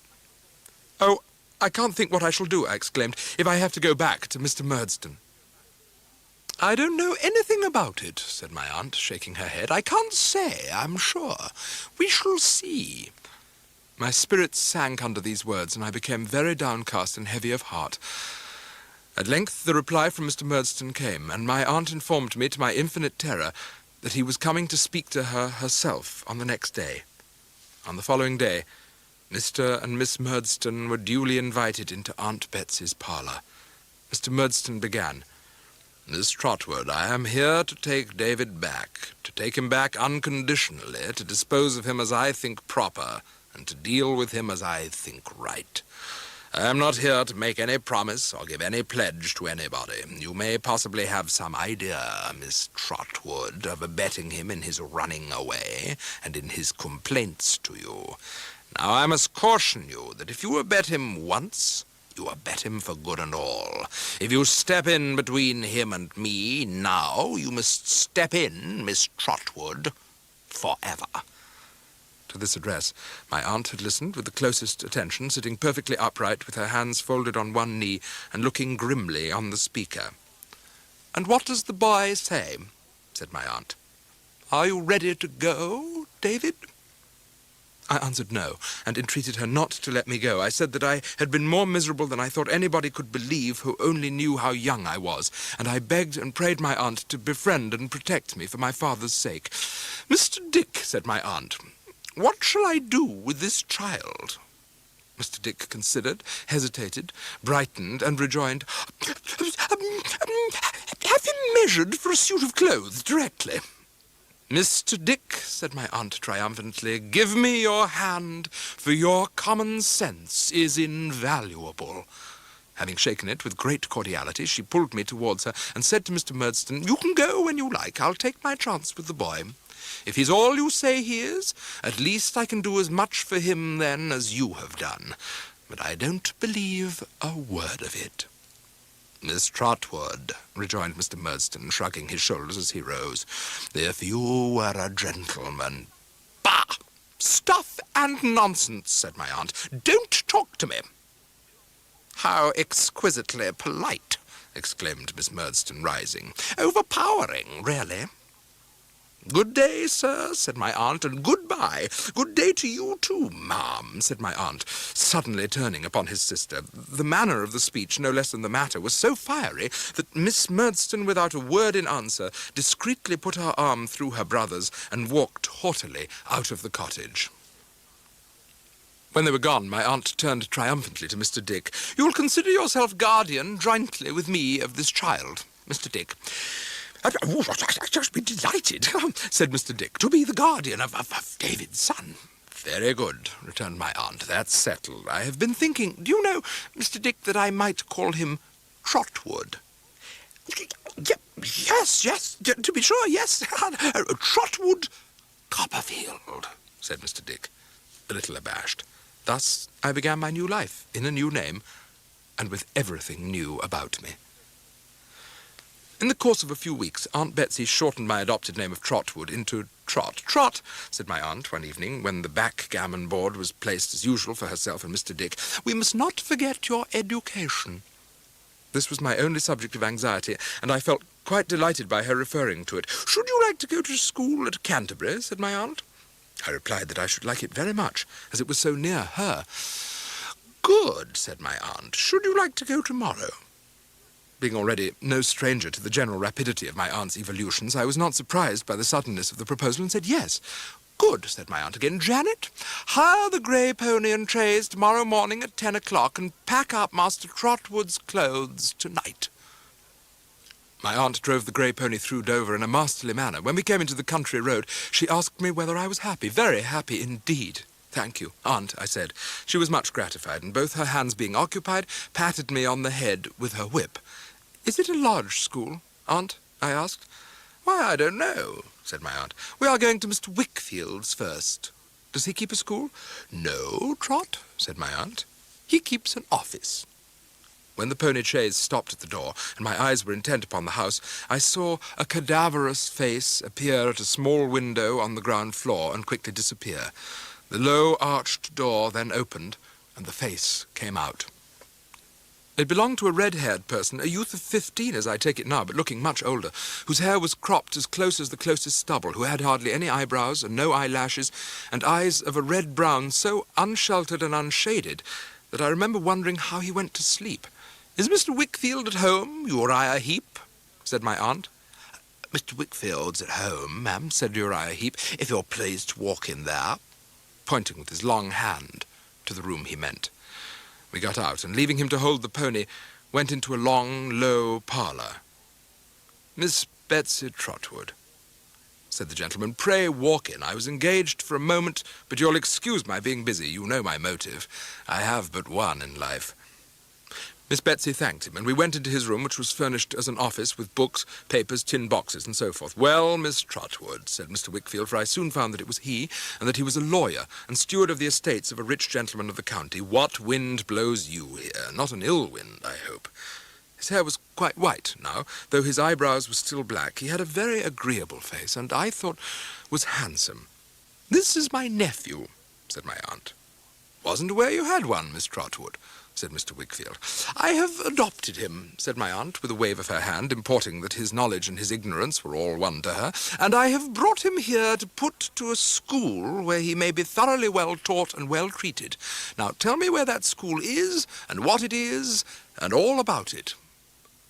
"Oh, I can't think what I shall do," I exclaimed, "if I have to go back to Mr. Murdstone." "I don't know anything about it," said my aunt, shaking her head. "I can't say, I'm sure. We shall see." My spirits sank under these words, and I became very downcast and heavy of heart. At length the reply from Mr. Murdstone came, and my aunt informed me, to my infinite terror, that he was coming to speak to her herself on the next day. On the following day, Mr. and Miss Murdstone were duly invited into Aunt Betsy's parlour. Mr. Murdstone began. "Miss Trotwood, I am here to take David back, to take him back unconditionally, to dispose of him as I think proper, and to deal with him as I think right. I am not here to make any promise or give any pledge to anybody. You may possibly have some idea, Miss Trotwood, of abetting him in his running away and in his complaints to you. Now, I must caution you that if you abet him once, You abet him for good and all. If you step in between him and me now, you must step in, Miss Trotwood, forever." To this address, my aunt had listened with the closest attention, sitting perfectly upright with her hands folded on one knee and looking grimly on the speaker. "And what does the boy say?" said my aunt. "Are you ready to go, David?" I answered no, and entreated her not to let me go. I said that I had been more miserable than I thought anybody could believe who only knew how young I was, and I begged and prayed my aunt to befriend and protect me for my father's sake. "Mr. Dick," said my aunt, "what shall I do with this child?" Mr. Dick considered, hesitated, brightened, and rejoined, "Have him measured for a suit of clothes directly." "Mr. Dick," said my aunt triumphantly, "give me your hand, for your common sense is invaluable." Having shaken it with great cordiality, she pulled me towards her and said to Mr. Murdstone, "You can go when you like. I'll take my chance with the boy. If he's all you say he is, at least I can do as much for him then as you have done. But I don't believe a word of it." "Miss Trotwood," rejoined Mr. Murdstone, shrugging his shoulders as he rose, "if you were a gentleman—" "Bah! Stuff and nonsense," said my aunt. "Don't talk to me." "How exquisitely polite," exclaimed Miss Murdstone, rising. "Overpowering, really." "Good day, sir," said my aunt, "and goodbye. Good day to you too, ma'am," said my aunt, suddenly turning upon his sister. The manner of the speech, no less than the matter, was so fiery that Miss Murdstone, without a word in answer, discreetly put her arm through her brother's and walked haughtily out of the cottage. When they were gone, my aunt turned triumphantly to Mr. Dick. "You'll consider yourself guardian, jointly with me, of this child, Mr. Dick." "I'd just be delighted," said Mr. Dick, "to be the guardian of David's son." "Very good," returned my aunt. "That's settled. I have been thinking, do you know, Mr. Dick, that I might call him Trotwood?" Yes, to be sure, yes. Trotwood Copperfield," said Mr. Dick, a little abashed. Thus I began my new life, in a new name, and with everything new about me. In the course of a few weeks, Aunt Betsy shortened my adopted name of Trotwood into Trot. "Trot," said my aunt one evening, when the backgammon board was placed as usual for herself and Mr. Dick, "we must not forget your education." This was my only subject of anxiety, and I felt quite delighted by her referring to it. "Should you like to go to school at Canterbury?" said my aunt. I replied that I should like it very much, as it was so near her. "Good," said my aunt. "Should you like to go tomorrow?" Being already no stranger to the general rapidity of my aunt's evolutions, I was not surprised by the suddenness of the proposal and said yes. "Good," said my aunt again. "Janet, hire the grey pony and trays tomorrow morning at 10 o'clock and pack up Master Trotwood's clothes tonight." My aunt drove the grey pony through Dover in a masterly manner. When we came into the country road, she asked me whether I was happy. "Very happy indeed. Thank you, Aunt," I said. She was much gratified, and both her hands being occupied, patted me on the head with her whip. "Is it a lodge school, Aunt?" I asked. "Why, I don't know," said my aunt. "We are going to Mr. Wickfield's first. Does he keep a school?" "No, Trot," said my aunt. "He keeps an office." When the pony chaise stopped at the door, and my eyes were intent upon the house, I saw a cadaverous face appear at a small window on the ground floor and quickly disappear. The low arched door then opened, and the face came out. It belonged to a red-haired person, a youth of 15, as I take it now, but looking much older, whose hair was cropped as close as the closest stubble, who had hardly any eyebrows and no eyelashes, and eyes of a red-brown so unsheltered and unshaded that I remember wondering how he went to sleep. "Is Mr. Wickfield at home, Uriah Heep?" said my aunt. "Mr. Wickfield's at home, ma'am," said Uriah Heep, "if you're pleased to walk in there," pointing with his long hand to the room he meant. We got out, and leaving him to hold the pony, went into a long, low parlour. "Miss Betsy Trotwood," said the gentleman, "pray walk in. I was engaged for a moment, but you'll excuse my being busy. You know my motive. I have but one in life." Miss Betsy thanked him, and we went into his room, which was furnished as an office with books, papers, tin boxes, and so forth. "Well, Miss Trotwood," said Mr. Wickfield, for I soon found that it was he, and that he was a lawyer and steward of the estates of a rich gentleman of the county, "what wind blows you here? Not an ill wind, I hope." His hair was quite white now, though his eyebrows were still black. He had a very agreeable face, and I thought was handsome. "This is my nephew," said my aunt. "Wasn't aware you had one, Miss Trotwood," said Mr. Wickfield. "I have adopted him," said my aunt, with a wave of her hand, importing that his knowledge and his ignorance were all one to her, "and I have brought him here to put to a school where he may be thoroughly well taught and well treated. Now tell me where that school is, and what it is, and all about it."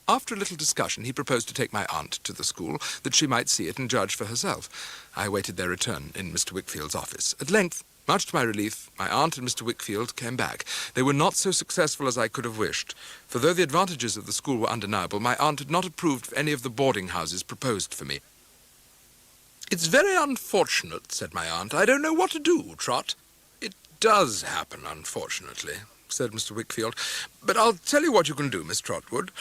After a little discussion, he proposed to take my aunt to the school, that she might see it and judge for herself. I awaited their return in Mr. Wickfield's office. At length, much to my relief, my aunt and Mr. Wickfield came back. They were not so successful as I could have wished, for though the advantages of the school were undeniable, my aunt had not approved of any of the boarding houses proposed for me. "It's very unfortunate," said my aunt. "I don't know what to do, Trot." "It does happen, unfortunately," said Mr. Wickfield. "But I'll tell you what you can do, Miss Trotwood."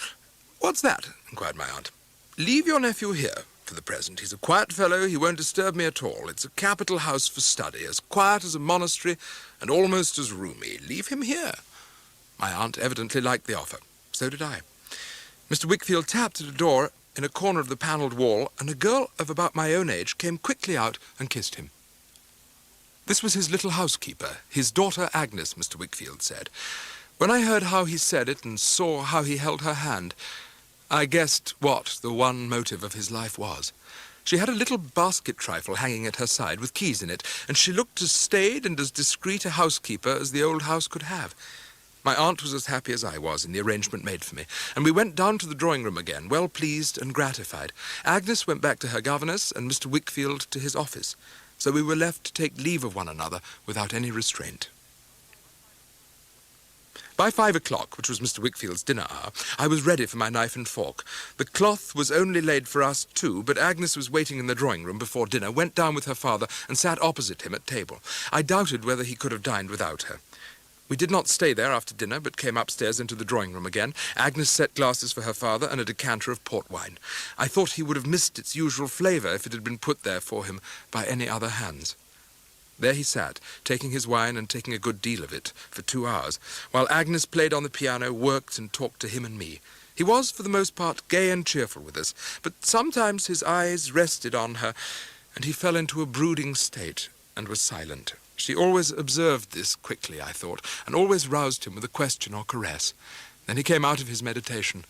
"What's that?" inquired my aunt. "Leave your nephew here for the present. He's a quiet fellow. He won't disturb me at all. It's a capital house for study, as quiet as a monastery and almost as roomy. Leave him here." My aunt evidently liked the offer. So did I. Mr. Wickfield tapped at a door in a corner of the panelled wall, and a girl of about my own age came quickly out and kissed him. This was his little housekeeper, his daughter Agnes, Mr. Wickfield said. When I heard how he said it and saw how he held her hand, I guessed what the one motive of his life was. She had a little basket trifle hanging at her side with keys in it, and she looked as staid and as discreet a housekeeper as the old house could have. My aunt was as happy as I was in the arrangement made for me, and we went down to the drawing-room again, well pleased and gratified. Agnes went back to her governess, and Mr. Wickfield to his office, so we were left to take leave of one another without any restraint. By 5 o'clock, which was Mr. Wickfield's dinner hour, I was ready for my knife and fork. The cloth was only laid for us two, but Agnes was waiting in the drawing-room before dinner, went down with her father, and sat opposite him at table. I doubted whether he could have dined without her. We did not stay there after dinner, but came upstairs into the drawing-room again. Agnes set glasses for her father and a decanter of port wine. I thought he would have missed its usual flavour if it had been put there for him by any other hands. There he sat, taking his wine and taking a good deal of it, for 2 hours, while Agnes played on the piano, worked and talked to him and me. He was, for the most part, gay and cheerful with us, but sometimes his eyes rested on her, and he fell into a brooding state and was silent. She always observed this quickly, I thought, and always roused him with a question or caress. Then he came out of his meditation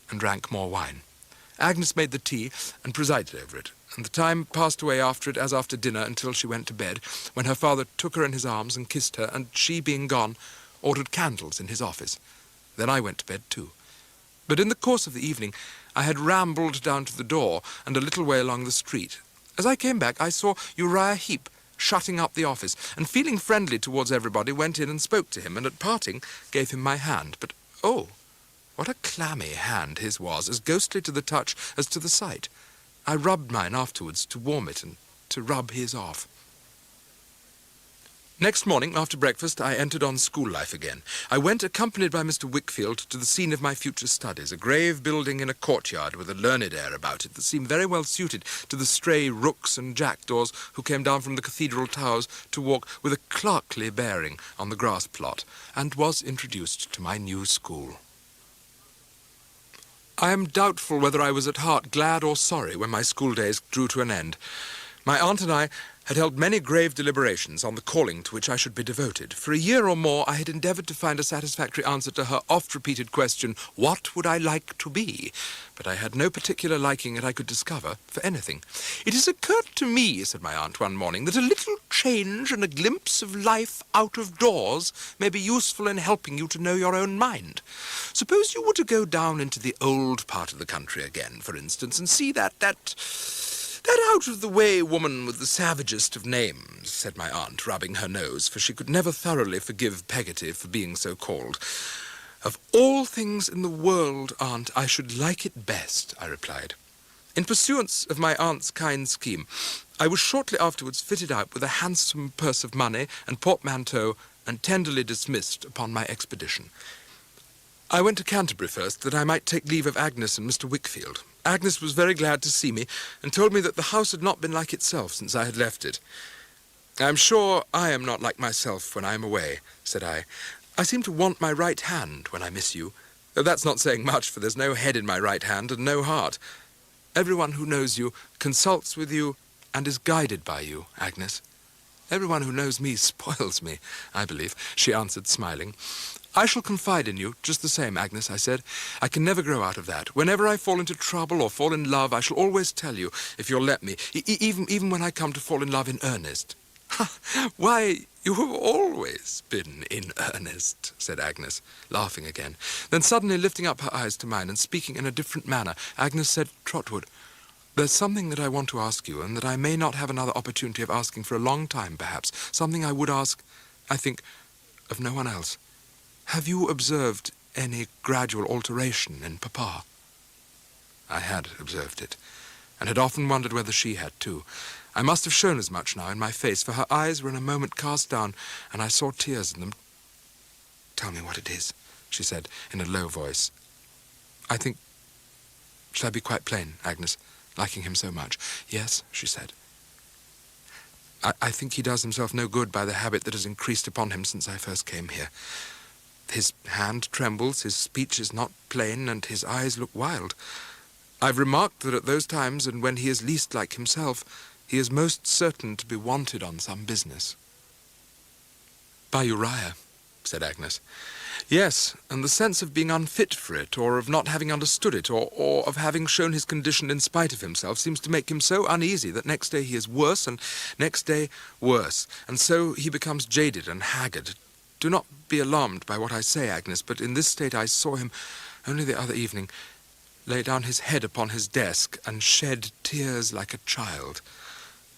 and drank more wine. Agnes made the tea and presided over it, and the time passed away after it as after dinner until she went to bed, when her father took her in his arms and kissed her, and she, being gone, ordered candles in his office. Then I went to bed too. But in the course of the evening I had rambled down to the door and a little way along the street. As I came back I saw Uriah Heep shutting up the office, and feeling friendly towards everybody, went in and spoke to him, and at parting gave him my hand. But, oh, what a clammy hand his was, as ghostly to the touch as to the sight. I rubbed mine afterwards to warm it and to rub his off. Next morning, after breakfast, I entered on school life again. I went, accompanied by Mr. Wickfield, to the scene of my future studies, a grave building in a courtyard with a learned air about it that seemed very well suited to the stray rooks and jackdaws who came down from the cathedral towers to walk with a clerkly bearing on the grass plot, and was introduced to my new school. I am doubtful whether I was at heart glad or sorry when my school days drew to an end. My aunt and I had held many grave deliberations on the calling to which I should be devoted. For a year or more I had endeavoured to find a satisfactory answer to her oft-repeated question, what would I like to be? But I had no particular liking that I could discover for anything. It has occurred to me, said my aunt one morning, that a little change and a glimpse of life out of doors may be useful in helping you to know your own mind. Suppose you were to go down into the old part of the country again, for instance, and see that out-of-the-way woman with the savagest of names, said my aunt, rubbing her nose, for she could never thoroughly forgive Peggotty for being so called. Of all things in the world, aunt, I should like it best, I replied. In pursuance of my aunt's kind scheme, I was shortly afterwards fitted out with a handsome purse of money and portmanteau, and tenderly dismissed upon my expedition. I went to Canterbury first, that I might take leave of Agnes and Mr. Wickfield. Agnes was very glad to see me, and told me that the house had not been like itself since I had left it. "I am sure I am not like myself when I am away," said I. "I seem to want my right hand when I miss you. Though that's not saying much, for there's no head in my right hand and no heart. Everyone who knows you consults with you and is guided by you, Agnes." "Everyone who knows me spoils me, I believe," she answered, smiling. "I shall confide in you just the same, Agnes," I said. "I can never grow out of that. Whenever I fall into trouble or fall in love, I shall always tell you, if you'll let me, even when I come to fall in love in earnest." "Why, you have always been in earnest," said Agnes, laughing again. Then suddenly lifting up her eyes to mine and speaking in a different manner, Agnes said, "Trotwood, there's something that I want to ask you, and that I may not have another opportunity of asking for a long time, perhaps. Something I would ask, I think, of no one else. Have you observed any gradual alteration in Papa?" I had observed it, and had often wondered whether she had too. I must have shown as much now in my face, for her eyes were in a moment cast down, and I saw tears in them. "Tell me what it is," she said in a low voice. "I think... Shall I be quite plain, Agnes, liking him so much?" "Yes," she said. I think he does himself no good by the habit that has increased upon him since I first came here. His hand trembles, his speech is not plain, and his eyes look wild. I've remarked that at those times, and when he is least like himself, he is most certain to be wanted on some business." "By Uriah," said Agnes. "Yes, and the sense of being unfit for it, or of not having understood it, or of having shown his condition in spite of himself, seems to make him so uneasy that next day he is worse, and next day worse, and so he becomes jaded and haggard. Do not be alarmed by what I say, Agnes, but in this state I saw him only the other evening lay down his head upon his desk and shed tears like a child."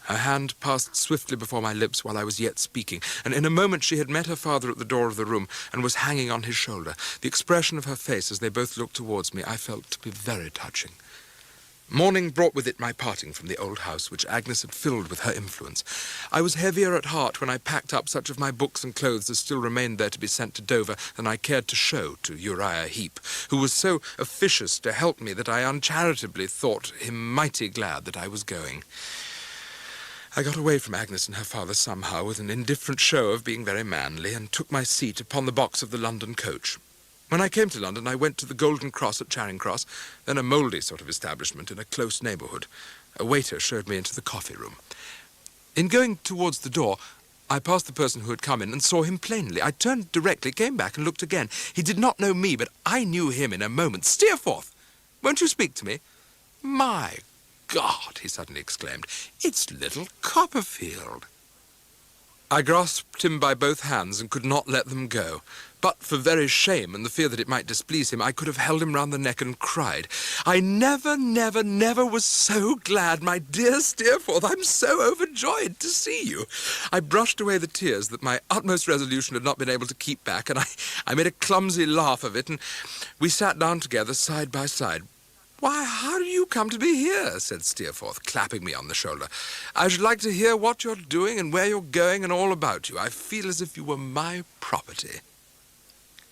Her hand passed swiftly before my lips while I was yet speaking, and in a moment she had met her father at the door of the room and was hanging on his shoulder. The expression of her face as they both looked towards me I felt to be very touching. Morning brought with it my parting from the old house, which Agnes had filled with her influence. I was heavier at heart when I packed up such of my books and clothes as still remained there to be sent to Dover than I cared to show to Uriah Heep, who was so officious to help me that I uncharitably thought him mighty glad that I was going. I got away from Agnes and her father somehow with an indifferent show of being very manly, and took my seat upon the box of the London coach. When I came to London, I went to the Golden Cross at Charing Cross, then a mouldy sort of establishment in a close neighbourhood. A waiter showed me into the coffee-room. In going towards the door, I passed the person who had come in and saw him plainly. I turned directly, came back and looked again. He did not know me, but I knew him in a moment. "Steerforth, won't you speak to me?" "My God!" he suddenly exclaimed. "It's little Copperfield." I grasped him by both hands and could not let them go. But for very shame and the fear that it might displease him, I could have held him round the neck and cried. "I never, never, never was so glad, my dear Steerforth. I'm so overjoyed to see you." I brushed away the tears that my utmost resolution had not been able to keep back, and I made a clumsy laugh of it, and we sat down together side by side. "Why, how do you come to be here?" said Steerforth, clapping me on the shoulder. "I should like to hear what you're doing and where you're going and all about you. I feel as if you were my property."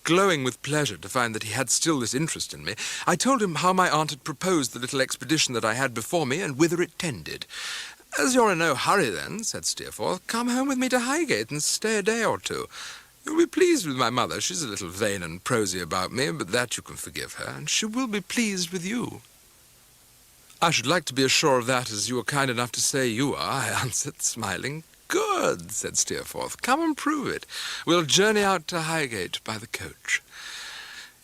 Glowing with pleasure to find that he had still this interest in me, I told him how my aunt had proposed the little expedition that I had before me and whither it tended. "As you're in no hurry, then," said Steerforth, "come home with me to Highgate and stay a day or two. You'll be pleased with my mother. She's a little vain and prosy about me, but that you can forgive her, and she will be pleased with you." "I should like to be as sure of that as you are kind enough to say you are," I answered, smiling. "Good," said Steerforth. "Come and prove it. We'll journey out to Highgate by the coach."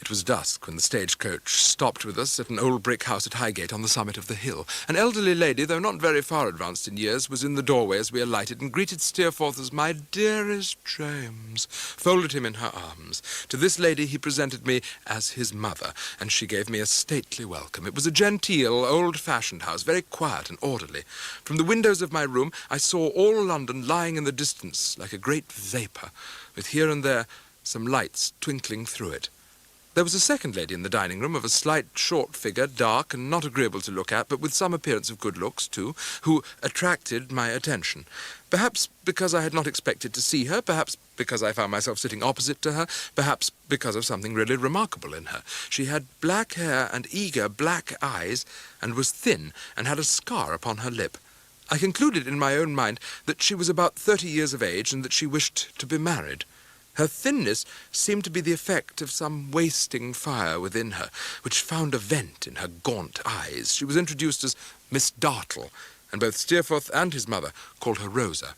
It was dusk when the stagecoach stopped with us at an old brick house at Highgate on the summit of the hill. An elderly lady, though not very far advanced in years, was in the doorway as we alighted and greeted Steerforth as "my dearest James," folded him in her arms. To this lady he presented me as his mother, and she gave me a stately welcome. It was a genteel, old-fashioned house, very quiet and orderly. From the windows of my room I saw all London lying in the distance like a great vapour, with here and there some lights twinkling through it. There was a second lady in the dining room of a slight, short figure, dark and not agreeable to look at, but with some appearance of good looks, too, who attracted my attention. Perhaps because I had not expected to see her, perhaps because I found myself sitting opposite to her, perhaps because of something really remarkable in her. She had black hair and eager black eyes, and was thin, and had a scar upon her lip. I concluded in my own mind that she was about 30 years of age, and that she wished to be married. Her thinness seemed to be the effect of some wasting fire within her, which found a vent in her gaunt eyes. She was introduced as Miss Dartle, and both Steerforth and his mother called her Rosa.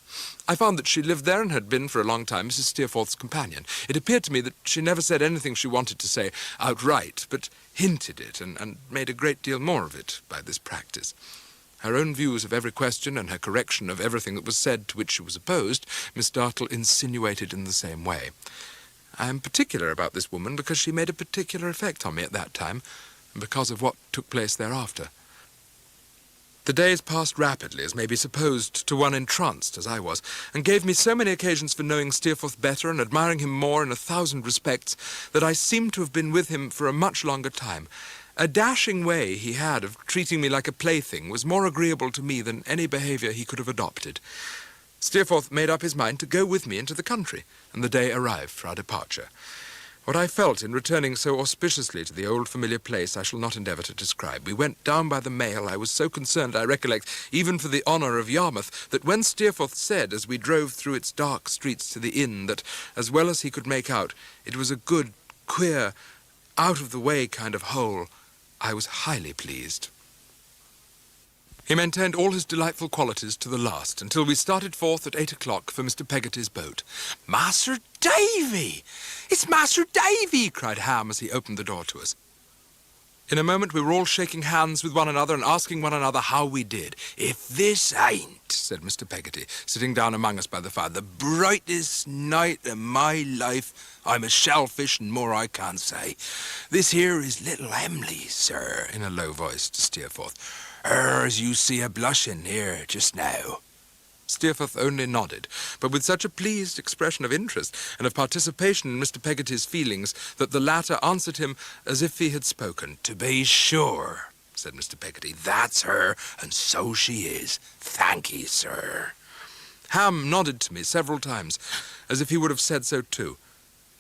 I found that she lived there and had been for a long time Mrs. Steerforth's companion. It appeared to me that she never said anything she wanted to say outright, but hinted it and made a great deal more of it by this practice. Her own views of every question and her correction of everything that was said to which she was opposed, Miss Dartle insinuated in the same way. I am particular about this woman because she made a particular effect on me at that time, and because of what took place thereafter. The days passed rapidly, as may be supposed to one entranced, as I was, and gave me so many occasions for knowing Steerforth better and admiring him more in 1,000 respects that I seemed to have been with him for a much longer time. A dashing way he had of treating me like a plaything was more agreeable to me than any behaviour he could have adopted. Steerforth made up his mind to go with me into the country, and the day arrived for our departure. What I felt in returning so auspiciously to the old familiar place I shall not endeavour to describe. We went down by the mail. I was so concerned, I recollect, even for the honour of Yarmouth, that when Steerforth said, as we drove through its dark streets to the inn, that, as well as he could make out, it was a good, queer, out-of-the-way kind of hole, I was highly pleased. He maintained all his delightful qualities to the last, until we started forth at 8 o'clock for Mr. Peggotty's boat. "Master Davy! It's Master Davy!" cried Ham as he opened the door to us. In a moment we were all shaking hands with one another and asking one another how we did. "If this ain't," said Mr. Peggotty, sitting down among us by the fire, "the brightest night of my life, I'm a shellfish and more I can't say. This here is little Emily, sir," in a low voice to Steerforth. "Her as you see a blushing here just now." Steerforth only nodded, but with such a pleased expression of interest and of participation in Mr. Peggotty's feelings that the latter answered him as if he had spoken. "To be sure," said Mr. Peggotty, "that's her, and so she is. Thank ye, sir." Ham nodded to me several times, as if he would have said so too.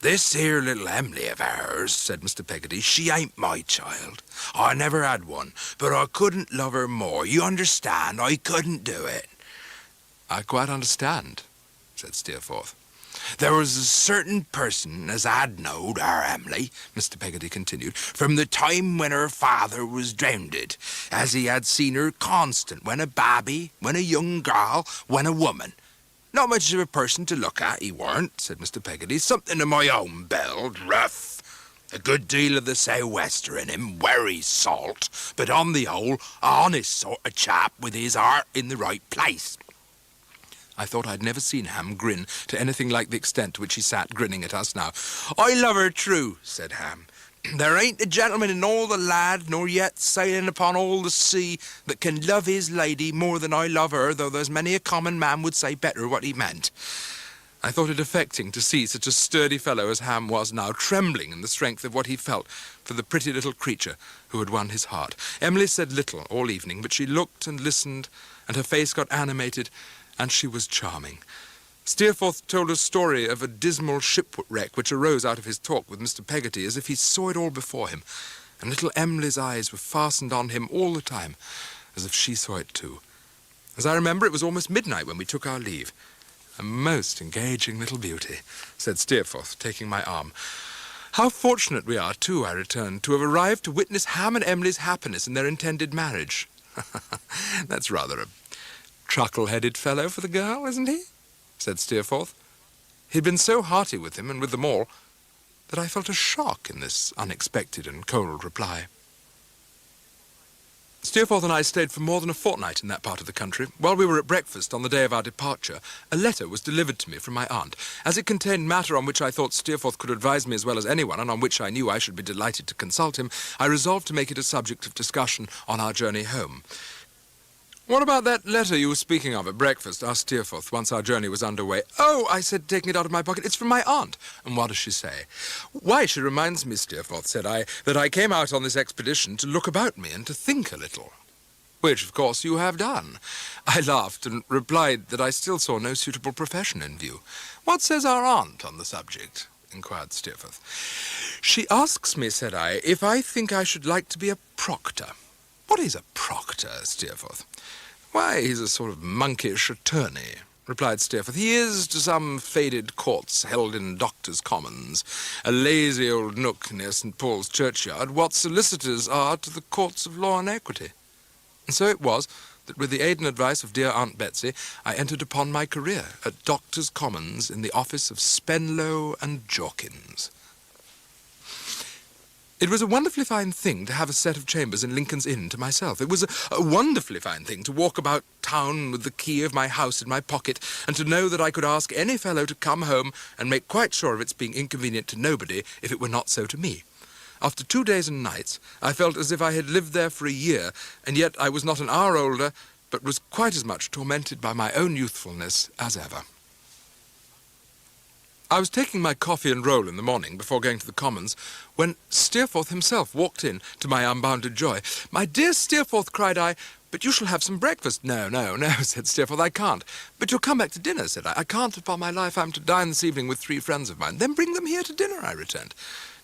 "This here little Emily of ours," said Mr. Peggotty, "she ain't my child. I never had one, but I couldn't love her more. You understand, I couldn't do it." "I quite understand," said Steerforth. "There was a certain person as had knowed our Emily," Mr. Peggotty continued, "from the time when her father was drownded, as he had seen her constant, when a babby, when a young girl, when a woman. Not much of a person to look at, he weren't," said Mr. Peggotty. "Something of my own build, rough. A good deal of the sou'wester in him, werry salt, but on the whole, a honest sort of chap with his heart in the right place." I thought I'd never seen Ham grin to anything like the extent to which he sat grinning at us now. "I love her true," said Ham. "There ain't a gentleman in all the land, nor yet sailing upon all the sea, that can love his lady more than I love her, though there's many a common man would say better what he meant." I thought it affecting to see such a sturdy fellow as Ham was now trembling in the strength of what he felt for the pretty little creature who had won his heart. Emily said little all evening, but she looked and listened, and her face got animated, and she was charming. Steerforth told a story of a dismal shipwreck which arose out of his talk with Mr. Peggotty, as if he saw it all before him, and little Emily's eyes were fastened on him all the time, as if she saw it too. As I remember, it was almost midnight when we took our leave. "A most engaging little beauty," said Steerforth, taking my arm. "How fortunate we are, too," I returned, "to have arrived to witness Ham and Emily's happiness in their intended marriage." "That's rather a truckle-headed fellow for the girl, isn't he?" said Steerforth. He'd been so hearty with him and with them all that I felt a shock in this unexpected and cold reply. Steerforth and I stayed for more than a fortnight in that part of the country. While we were at breakfast on the day of our departure, a letter was delivered to me from my aunt. As it contained matter on which I thought Steerforth could advise me as well as anyone, and on which I knew I should be delighted to consult him, I resolved to make it a subject of discussion on our journey home. What about that letter you were speaking of at breakfast? Asked Steerforth, once our journey was underway. Oh, I said, taking it out of my pocket, it's from my aunt. And what does she say? Why, she reminds me, Steerforth, said I, that I came out on this expedition to look about me and to think a little. Which, of course, you have done. I laughed and replied that I still saw no suitable profession in view. What says our aunt on the subject? Inquired Steerforth. She asks me, said I, if I think I should like to be a proctor. What is a proctor, Steerforth? Why, he's a sort of monkish attorney, replied Steerforth. He is to some faded courts held in Doctors' Commons, a lazy old nook near St. Paul's churchyard, what solicitors are to the courts of law and equity. And so it was that with the aid and advice of dear Aunt Betsy, I entered upon my career at Doctors' Commons in the office of Spenlow and Jorkins. It was a wonderfully fine thing to have a set of chambers in Lincoln's Inn to myself. It was a wonderfully fine thing to walk about town with the key of my house in my pocket and to know that I could ask any fellow to come home and make quite sure of its being inconvenient to nobody if it were not so to me. After 2 days and nights, I felt as if I had lived there for a year, and yet I was not an hour older, but was quite as much tormented by my own youthfulness as ever. I was taking my coffee and roll in the morning before going to the Commons when Steerforth himself walked in, to my unbounded joy. "My dear Steerforth," cried I, "but you shall have some breakfast." "No, no, no," said Steerforth, "I can't." "But you'll come back to dinner," said I. "I can't, upon my life. I'm to dine this evening with 3 friends of mine." "Then bring them here to dinner," I returned.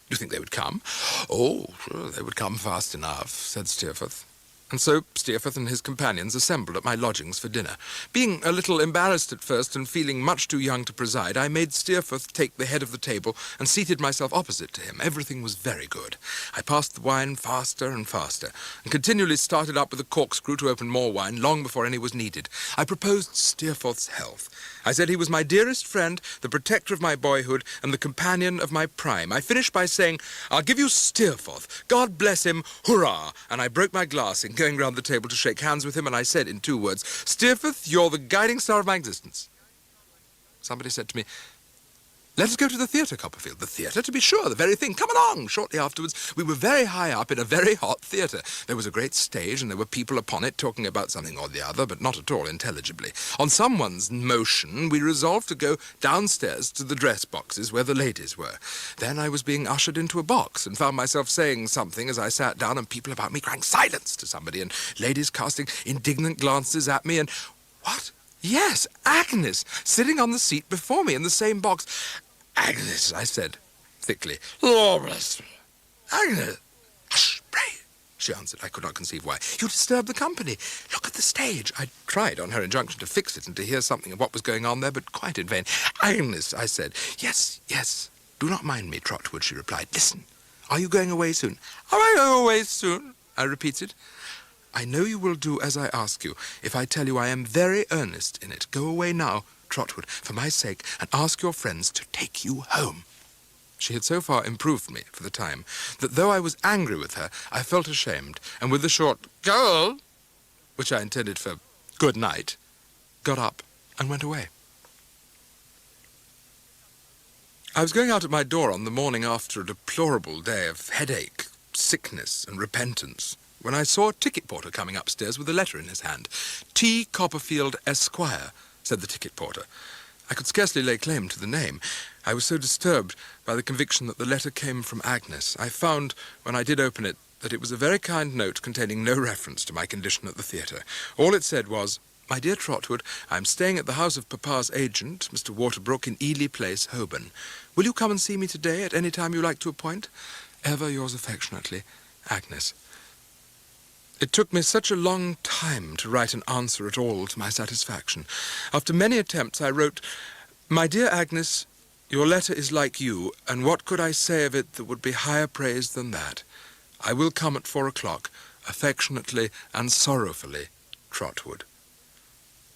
"Do you think they would come?" "Oh, sure, they would come fast enough," said Steerforth. And so Steerforth and his companions assembled at my lodgings for dinner. Being a little embarrassed at first and feeling much too young to preside, I made Steerforth take the head of the table and seated myself opposite to him. Everything was very good. I passed the wine faster and faster, and continually started up with a corkscrew to open more wine long before any was needed. I proposed Steerforth's health. I said he was my dearest friend, the protector of my boyhood, and the companion of my prime. I finished by saying, "I'll give you Steerforth. God bless him, hurrah!" And I broke my glass in going round the table to shake hands with him, and I said in 2 words, "Steerforth, you're the guiding star of my existence." Somebody said to me, "Let us go to the theatre, Copperfield." "The theatre, to be sure, the very thing. Come along." Shortly afterwards, we were very high up in a very hot theatre. There was a great stage, and there were people upon it talking about something or the other, but not at all intelligibly. On someone's motion, we resolved to go downstairs to the dress boxes where the ladies were. Then I was being ushered into a box, and found myself saying something as I sat down, and people about me crying "Silence" to somebody, and ladies casting indignant glances at me, and what? Yes, Agnes, sitting on the seat before me in the same box. "Agnes," I said, thickly. "Lord bless me. Agnes." "Hush, pray," she answered. I could not conceive why. "You disturb the company. Look at the stage." I tried, on her injunction, to fix it and to hear something of what was going on there, but quite in vain. "Agnes," I said. "Yes, yes. Do not mind me, Trotwood," she replied. "Listen. Are you going away soon?" "Am I going away soon?" I repeated. "I know you will do as I ask you, if I tell you I am very earnest in it. Go away now, Trotwood, for my sake, and ask your friends to take you home." She had so far improved me, for the time, that though I was angry with her, I felt ashamed, and with the short "Go," which I intended for "good night," got up and went away. I was going out at my door on the morning after a deplorable day of headache, sickness, and repentance, when I saw a ticket porter coming upstairs with a letter in his hand. "T. Copperfield, Esquire," said the ticket porter. I could scarcely lay claim to the name. I was so disturbed by the conviction that the letter came from Agnes. I found, when I did open it, that it was a very kind note containing no reference to my condition at the theatre. All it said was, "My dear Trotwood, I am staying at the house of Papa's agent, Mr. Waterbrook, in Ely Place, Holborn. Will you come and see me today at any time you like to appoint? Ever yours affectionately, Agnes." It took me such a long time to write an answer at all to my satisfaction. After many attempts, I wrote, "My dear Agnes, your letter is like you, and what could I say of it that would be higher praise than that? I will come at 4 o'clock, affectionately and sorrowfully, Trotwood."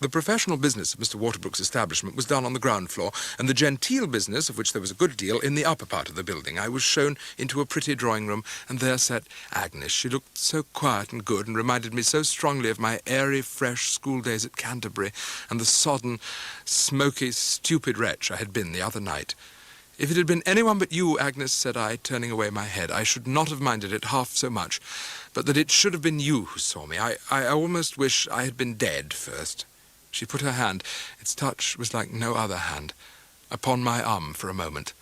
The professional business of Mr. Waterbrook's establishment was done on the ground floor, and the genteel business, of which there was a good deal, in the upper part of the building. I was shown into a pretty drawing-room, and there sat Agnes. She looked so quiet and good, and reminded me so strongly of my airy, fresh school days at Canterbury, and the sodden, smoky, stupid wretch I had been the other night. If it had been anyone but you, Agnes, said I, turning away my head, I should not have minded it half so much. But that it should have been you who saw me. I almost wish I had been dead first. She put her hand, its touch was like no other hand, upon my arm for a moment.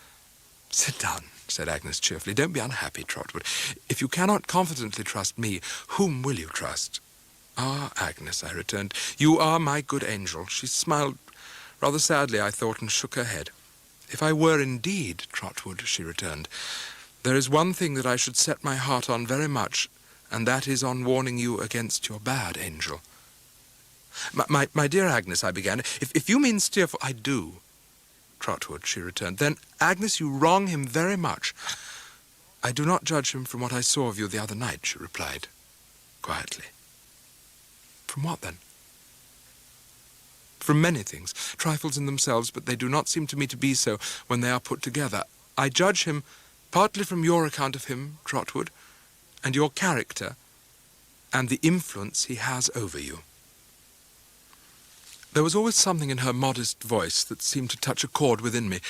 Sit down, said Agnes cheerfully. Don't be unhappy, Trotwood. If you cannot confidently trust me, whom will you trust? Ah, Agnes, I returned, you are my good angel. She smiled rather sadly, I thought, and shook her head. If I were indeed, Trotwood, she returned, there is one thing that I should set my heart on very much, and that is on warning you against your bad angel. My dear Agnes, I began, if you mean Steerforth, I do, Trotwood, she returned. Then, Agnes, you wrong him very much. I do not judge him from what I saw of you the other night, she replied, quietly. From what, then? From many things, trifles in themselves, but they do not seem to me to be so when they are put together. I judge him partly from your account of him, Trotwood, and your character, and the influence he has over you. There was always something in her modest voice that seemed to touch a chord within me.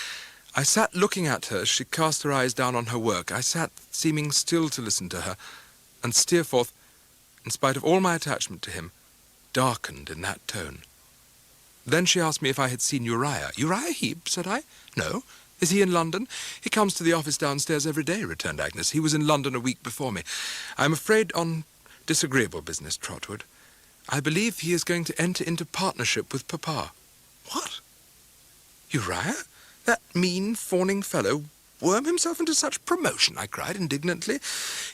I sat looking at her as she cast her eyes down on her work. I sat seeming still to listen to her, and Steerforth, in spite of all my attachment to him, darkened in that tone. Then she asked me if I had seen Uriah. Uriah Heep, said I. No. Is he in London? He comes to the office downstairs every day, returned Agnes. He was in London a week before me. I am afraid on disagreeable business, Trotwood. I believe he is going to enter into partnership with Papa. What? Uriah? That mean, fawning fellow worm himself into such promotion, I cried indignantly.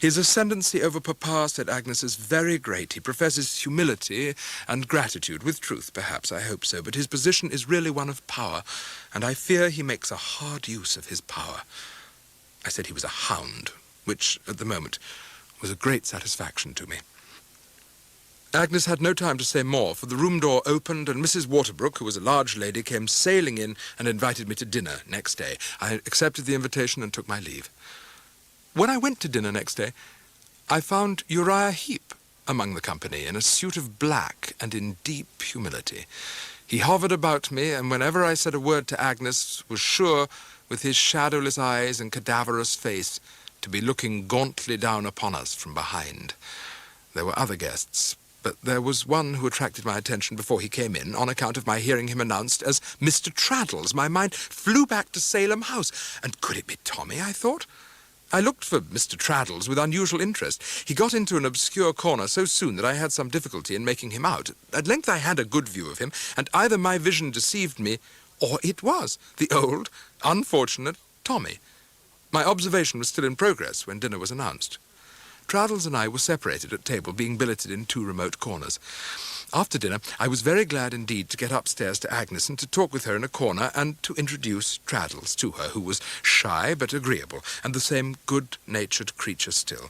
His ascendancy over Papa, said Agnes, is very great. He professes humility and gratitude, with truth, perhaps, I hope so, but his position is really one of power, and I fear he makes a hard use of his power. I said he was a hound, which, at the moment, was a great satisfaction to me. Agnes had no time to say more, for the room door opened, and Mrs. Waterbrook, who was a large lady, came sailing in and invited me to dinner next day. I accepted the invitation and took my leave. When I went to dinner next day, I found Uriah Heep among the company in a suit of black and in deep humility. He hovered about me, and whenever I said a word to Agnes, was sure, with his shadowless eyes and cadaverous face, to be looking gauntly down upon us from behind. There were other guests, but there was one who attracted my attention before he came in, on account of my hearing him announced as Mr. Traddles. My mind flew back to Salem House, and could it be Tommy, I thought? I looked for Mr. Traddles with unusual interest. He got into an obscure corner so soon that I had some difficulty in making him out. At length I had a good view of him, and either my vision deceived me, or it was the old, unfortunate Tommy. My observation was still in progress when dinner was announced. Traddles and I were separated at table, being billeted in two remote corners. After dinner, I was very glad indeed to get upstairs to Agnes and to talk with her in a corner and to introduce Traddles to her, who was shy but agreeable, and the same good-natured creature still.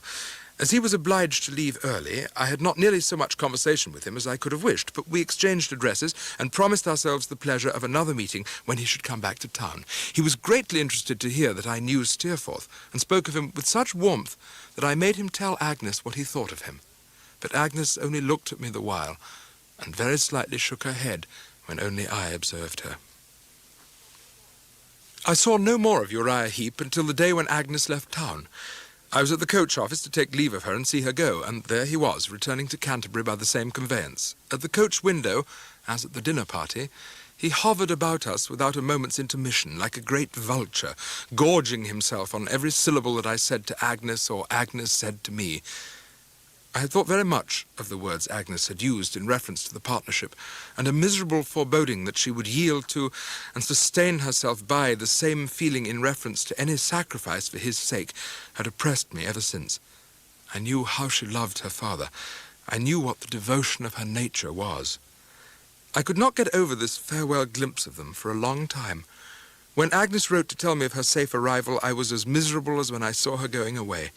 As he was obliged to leave early, I had not nearly so much conversation with him as I could have wished, but we exchanged addresses and promised ourselves the pleasure of another meeting when he should come back to town. He was greatly interested to hear that I knew Steerforth, and spoke of him with such warmth that I made him tell Agnes what he thought of him. But Agnes only looked at me the while, and very slightly shook her head when only I observed her. I saw no more of Uriah Heep until the day when Agnes left town. I was at the coach office to take leave of her and see her go, and there he was, returning to Canterbury by the same conveyance. At the coach window, as at the dinner party, he hovered about us without a moment's intermission, like a great vulture, gorging himself on every syllable that I said to Agnes or Agnes said to me. I had thought very much of the words Agnes had used in reference to the partnership, and a miserable foreboding that she would yield to and sustain herself by the same feeling in reference to any sacrifice for his sake had oppressed me ever since. I knew how she loved her father. I knew what the devotion of her nature was. I could not get over this farewell glimpse of them for a long time. When Agnes wrote to tell me of her safe arrival, I was as miserable as when I saw her going away.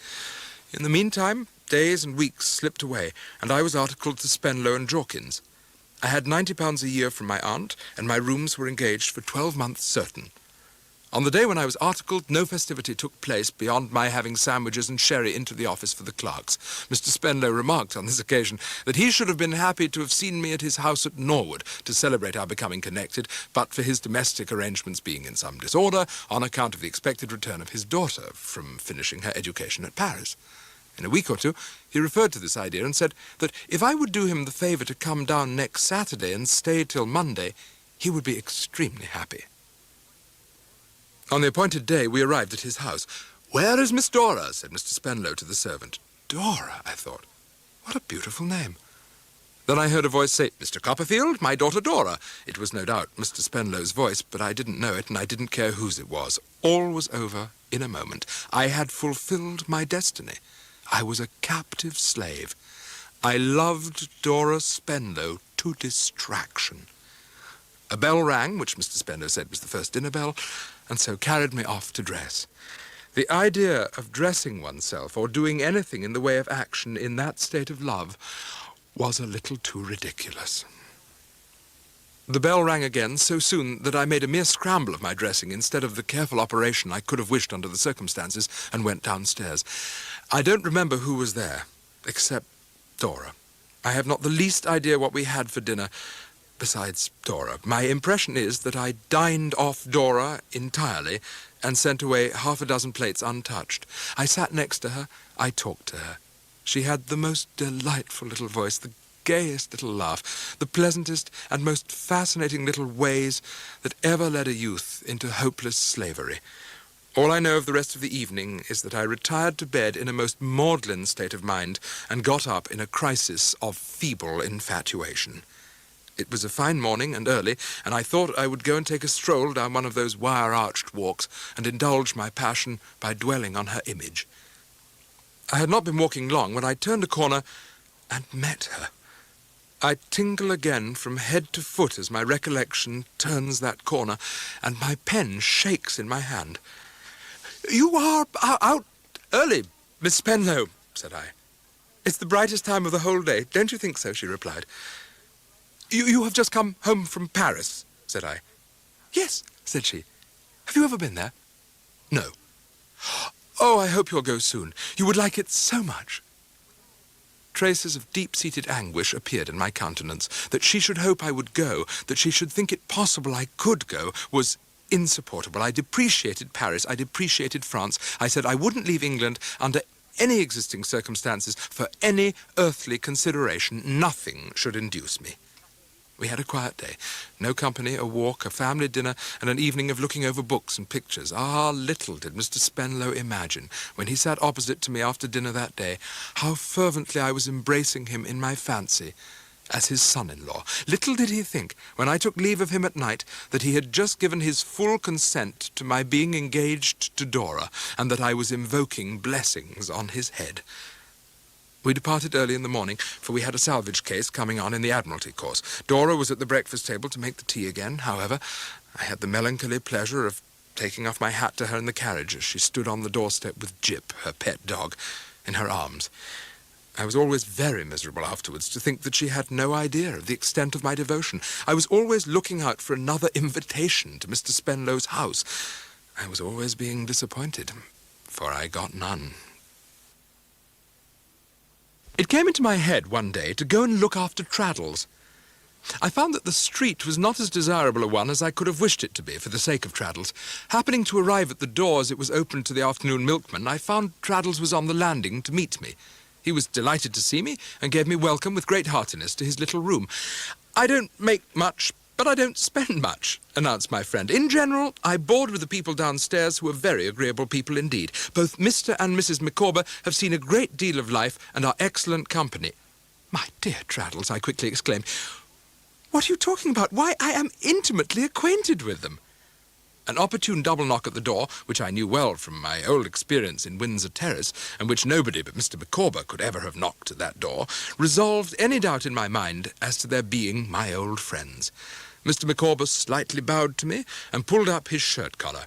In the meantime, days and weeks slipped away, and I was articled to Spenlow and Jorkins. I had £90 a year from my aunt, and my rooms were engaged for 12 months certain. On the day when I was articled, no festivity took place beyond my having sandwiches and sherry into the office for the clerks. Mr. Spenlow remarked on this occasion that he should have been happy to have seen me at his house at Norwood to celebrate our becoming connected, but for his domestic arrangements being in some disorder on account of the expected return of his daughter from finishing her education at Paris. In a week or two, he referred to this idea and said that if I would do him the favour to come down next Saturday and stay till Monday, he would be extremely happy. On the appointed day, we arrived at his house. "Where is Miss Dora?" said Mr. Spenlow to the servant. Dora, I thought. What a beautiful name. Then I heard a voice say, "Mr. Copperfield, my daughter Dora." It was no doubt Mr. Spenlow's voice, but I didn't know it, and I didn't care whose it was. All was over in a moment. I had fulfilled my destiny. I was a captive slave. I loved Dora Spenlow to distraction. A bell rang, which Mr. Spenlow said was the first dinner bell, and so carried me off to dress. The idea of dressing oneself or doing anything in the way of action in that state of love was a little too ridiculous. The bell rang again so soon that I made a mere scramble of my dressing instead of the careful operation I could have wished under the circumstances, and went downstairs. I don't remember who was there, except Dora. I have not the least idea what we had for dinner besides Dora. My impression is that I dined off Dora entirely and sent away half a dozen plates untouched. I sat next to her. I talked to her. She had the most delightful little voice, the gayest little laugh, the pleasantest and most fascinating little ways that ever led a youth into hopeless slavery. All I know of the rest of the evening is that I retired to bed in a most maudlin state of mind and got up in a crisis of feeble infatuation. It was a fine morning and early, and I thought I would go and take a stroll down one of those wire-arched walks and indulge my passion by dwelling on her image. I had not been walking long when I turned a corner and met her. I tingle again from head to foot as my recollection turns that corner, and my pen shakes in my hand. "You are out early, Miss Spenlow," said I. "It's the brightest time of the whole day, don't you think so?" she replied. You have just come home from Paris," said I. "Yes," said she. "Have you ever been there?" "No." "Oh, I hope you'll go soon. You would like it so much." Traces of deep-seated anguish appeared in my countenance. That she should hope I would go, that she should think it possible I could go, was insupportable. I depreciated Paris. I depreciated France. I said I wouldn't leave England under any existing circumstances for any earthly consideration. Nothing should induce me. We had a quiet day. No company, a walk, a family dinner, and an evening of looking over books and pictures. Ah, little did Mr. Spenlow imagine, when he sat opposite to me after dinner that day, how fervently I was embracing him in my fancy as his son-in-law. Little did he think, when I took leave of him at night, that he had just given his full consent to my being engaged to Dora, and that I was invoking blessings on his head. We departed early in the morning, for we had a salvage case coming on in the Admiralty course. Dora was at the breakfast table to make the tea again. However, I had the melancholy pleasure of taking off my hat to her in the carriage as she stood on the doorstep with Jip, her pet dog, in her arms. I was always very miserable afterwards to think that she had no idea of the extent of my devotion. I was always looking out for another invitation to Mr. Spenlow's house. I was always being disappointed, for I got none. It came into my head one day to go and look after Traddles. I found that the street was not as desirable a one as I could have wished it to be for the sake of Traddles. Happening to arrive at the door as it was opened to the afternoon milkman, I found Traddles was on the landing to meet me. He was delighted to see me and gave me welcome with great heartiness to his little room. "I don't make much, but I don't spend much," announced my friend. "In general, I board with the people downstairs, who are very agreeable people indeed. Both Mr. and Mrs. Micawber have seen a great deal of life and are excellent company." "My dear Traddles," I quickly exclaimed, "what are you talking about? Why, I am intimately acquainted with them." An opportune double knock at the door, which I knew well from my old experience in Windsor Terrace, and which nobody but Mr. Micawber could ever have knocked at that door, resolved any doubt in my mind as to their being my old friends. Mr. Micawber slightly bowed to me and pulled up his shirt collar.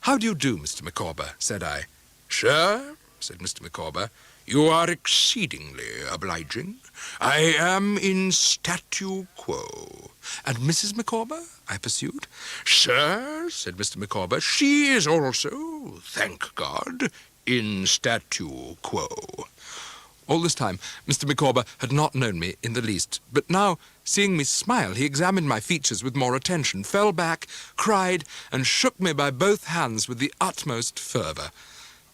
"How do you do, Mr. Micawber?" said I. "Sure," said Mr. Micawber. You are exceedingly obliging. I am in statu quo. And Mrs. Micawber? I pursued. Sir, said Mr. Micawber, she is also, thank God, in statu quo. All this time, Mr. Micawber had not known me in the least, but now, seeing me smile, he examined my features with more attention, fell back, cried, and shook me by both hands with the utmost fervour.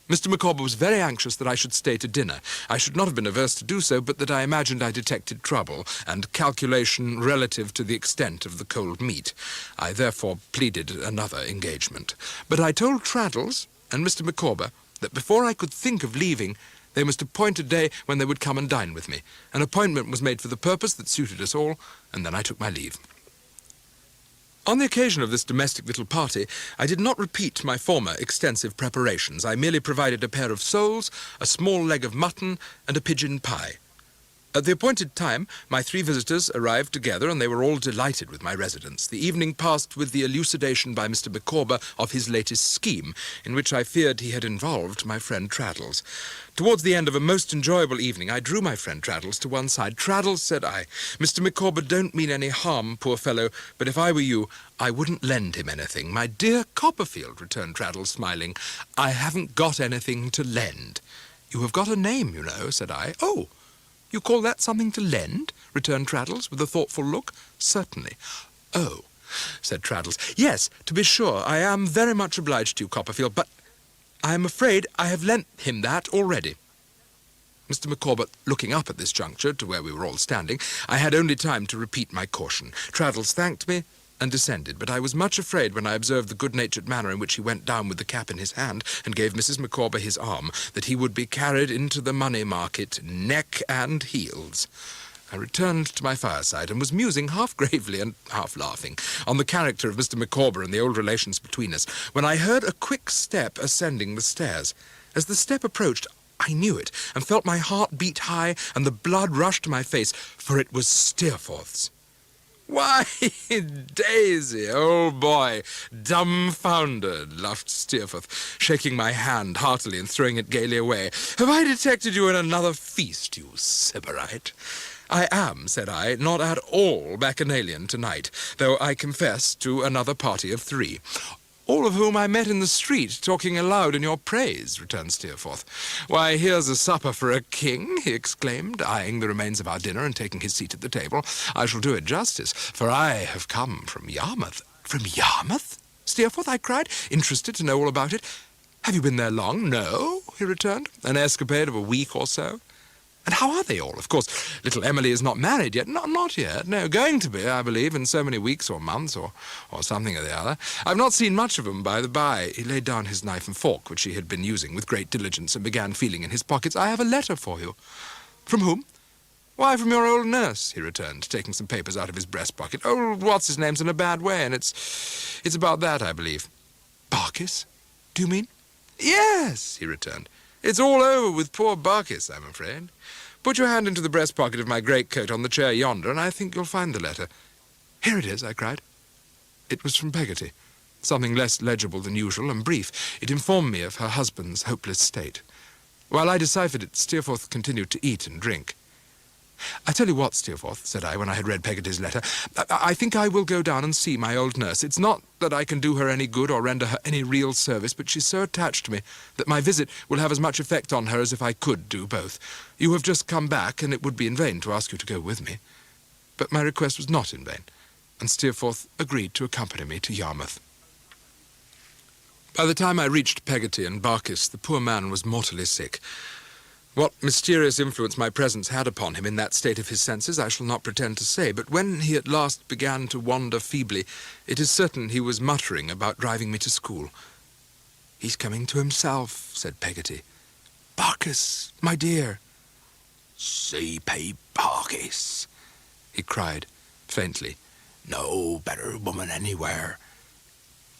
Mr. Micawber was very anxious that I should stay to dinner. I should not have been averse to do so, but that I imagined I detected trouble, and calculation relative to the extent of the cold meat. I therefore pleaded another engagement. But I told Traddles and Mr. Micawber that before I could think of leaving, they must appoint a day when they would come and dine with me. An appointment was made for the purpose that suited us all, and then I took my leave. On the occasion of this domestic little party, I did not repeat my former extensive preparations. I merely provided a pair of soles, a small leg of mutton, and a pigeon pie. At the appointed time, my 3 visitors arrived together, and they were all delighted with my residence. The evening passed with the elucidation by Mr. Micawber of his latest scheme, in which I feared he had involved my friend Traddles. Towards the end of a most enjoyable evening, I drew my friend Traddles to one side. "Traddles," said I, "Mr. Micawber don't mean any harm, poor fellow, but if I were you, I wouldn't lend him anything." "My dear Copperfield," returned Traddles, smiling, "I haven't got anything to lend." "You have got a name, you know," said I. "Oh, you call that something to lend?" returned Traddles, with a thoughtful look. "Certainly." "Oh," said Traddles, "yes, to be sure, I am very much obliged to you, Copperfield, but I am afraid I have lent him that already." Mr. Micawber looking up at this juncture to where we were all standing, I had only time to repeat my caution. Traddles thanked me and descended, but I was much afraid when I observed the good-natured manner in which he went down with the cap in his hand and gave Mrs. Micawber his arm, that he would be carried into the money market neck and heels. I returned to my fireside and was musing, half gravely and half laughing, on the character of Mr. Micawber and the old relations between us, when I heard a quick step ascending the stairs. As the step approached, I knew it, and felt my heart beat high and the blood rush to my face, for it was Steerforth's. "Why, Daisy, old boy, dumbfoundered," laughed Steerforth, shaking my hand heartily and throwing it gaily away. "Have I detected you in another feast, you sybarite?" "I am," said I, "not at all bacchanalian tonight, though I confess to another party of 3. "All of whom I met in the street, talking aloud in your praise," returned Steerforth. "Why, here's a supper for a king," he exclaimed, eyeing the remains of our dinner and taking his seat at the table. "I shall do it justice, for I have come from Yarmouth." "From Yarmouth, Steerforth?" I cried, interested to know all about it. "Have you been there long?" "No," he returned, "an escapade of a week or so." "And how are they all? Of course, little Emily is not married yet." Not yet. No, going to be, I believe, in so many weeks or months or something or the other. I've not seen much of 'em, by the by." He laid down his knife and fork, which he had been using with great diligence, and began feeling in his pockets. "I have a letter for you." "From whom?" "Why, from your old nurse," he returned, taking some papers out of his breast pocket. "Old what's-his-name's in a bad way, and it's about that, I believe." "Barkis, do you mean?" "Yes," he returned. "It's all over with poor Barkis, I'm afraid. Put your hand into the breast pocket of my greatcoat on the chair yonder, and I think you'll find the letter." "Here it is," I cried. It was from Peggotty, something less legible than usual and brief. It informed me of her husband's hopeless state. While I deciphered it, Steerforth continued to eat and drink. "I tell you what, Steerforth," said I, when I had read Peggotty's letter, I think I will go down and see my old nurse. It's not that I can do her any good or render her any real service, but she's so attached to me that my visit will have as much effect on her as if I could do both. You have just come back, and it would be in vain to ask you to go with me." But my request was not in vain, and Steerforth agreed to accompany me to Yarmouth. By the time I reached Peggotty and Barkis, the poor man was mortally sick. What mysterious influence my presence had upon him in that state of his senses I shall not pretend to say, but when he at last began to wander feebly, it is certain he was muttering about driving me to school. "He's coming to himself," said Peggotty. "Barkis, my dear." "C.P. Barkis," he cried, faintly. "No better woman anywhere."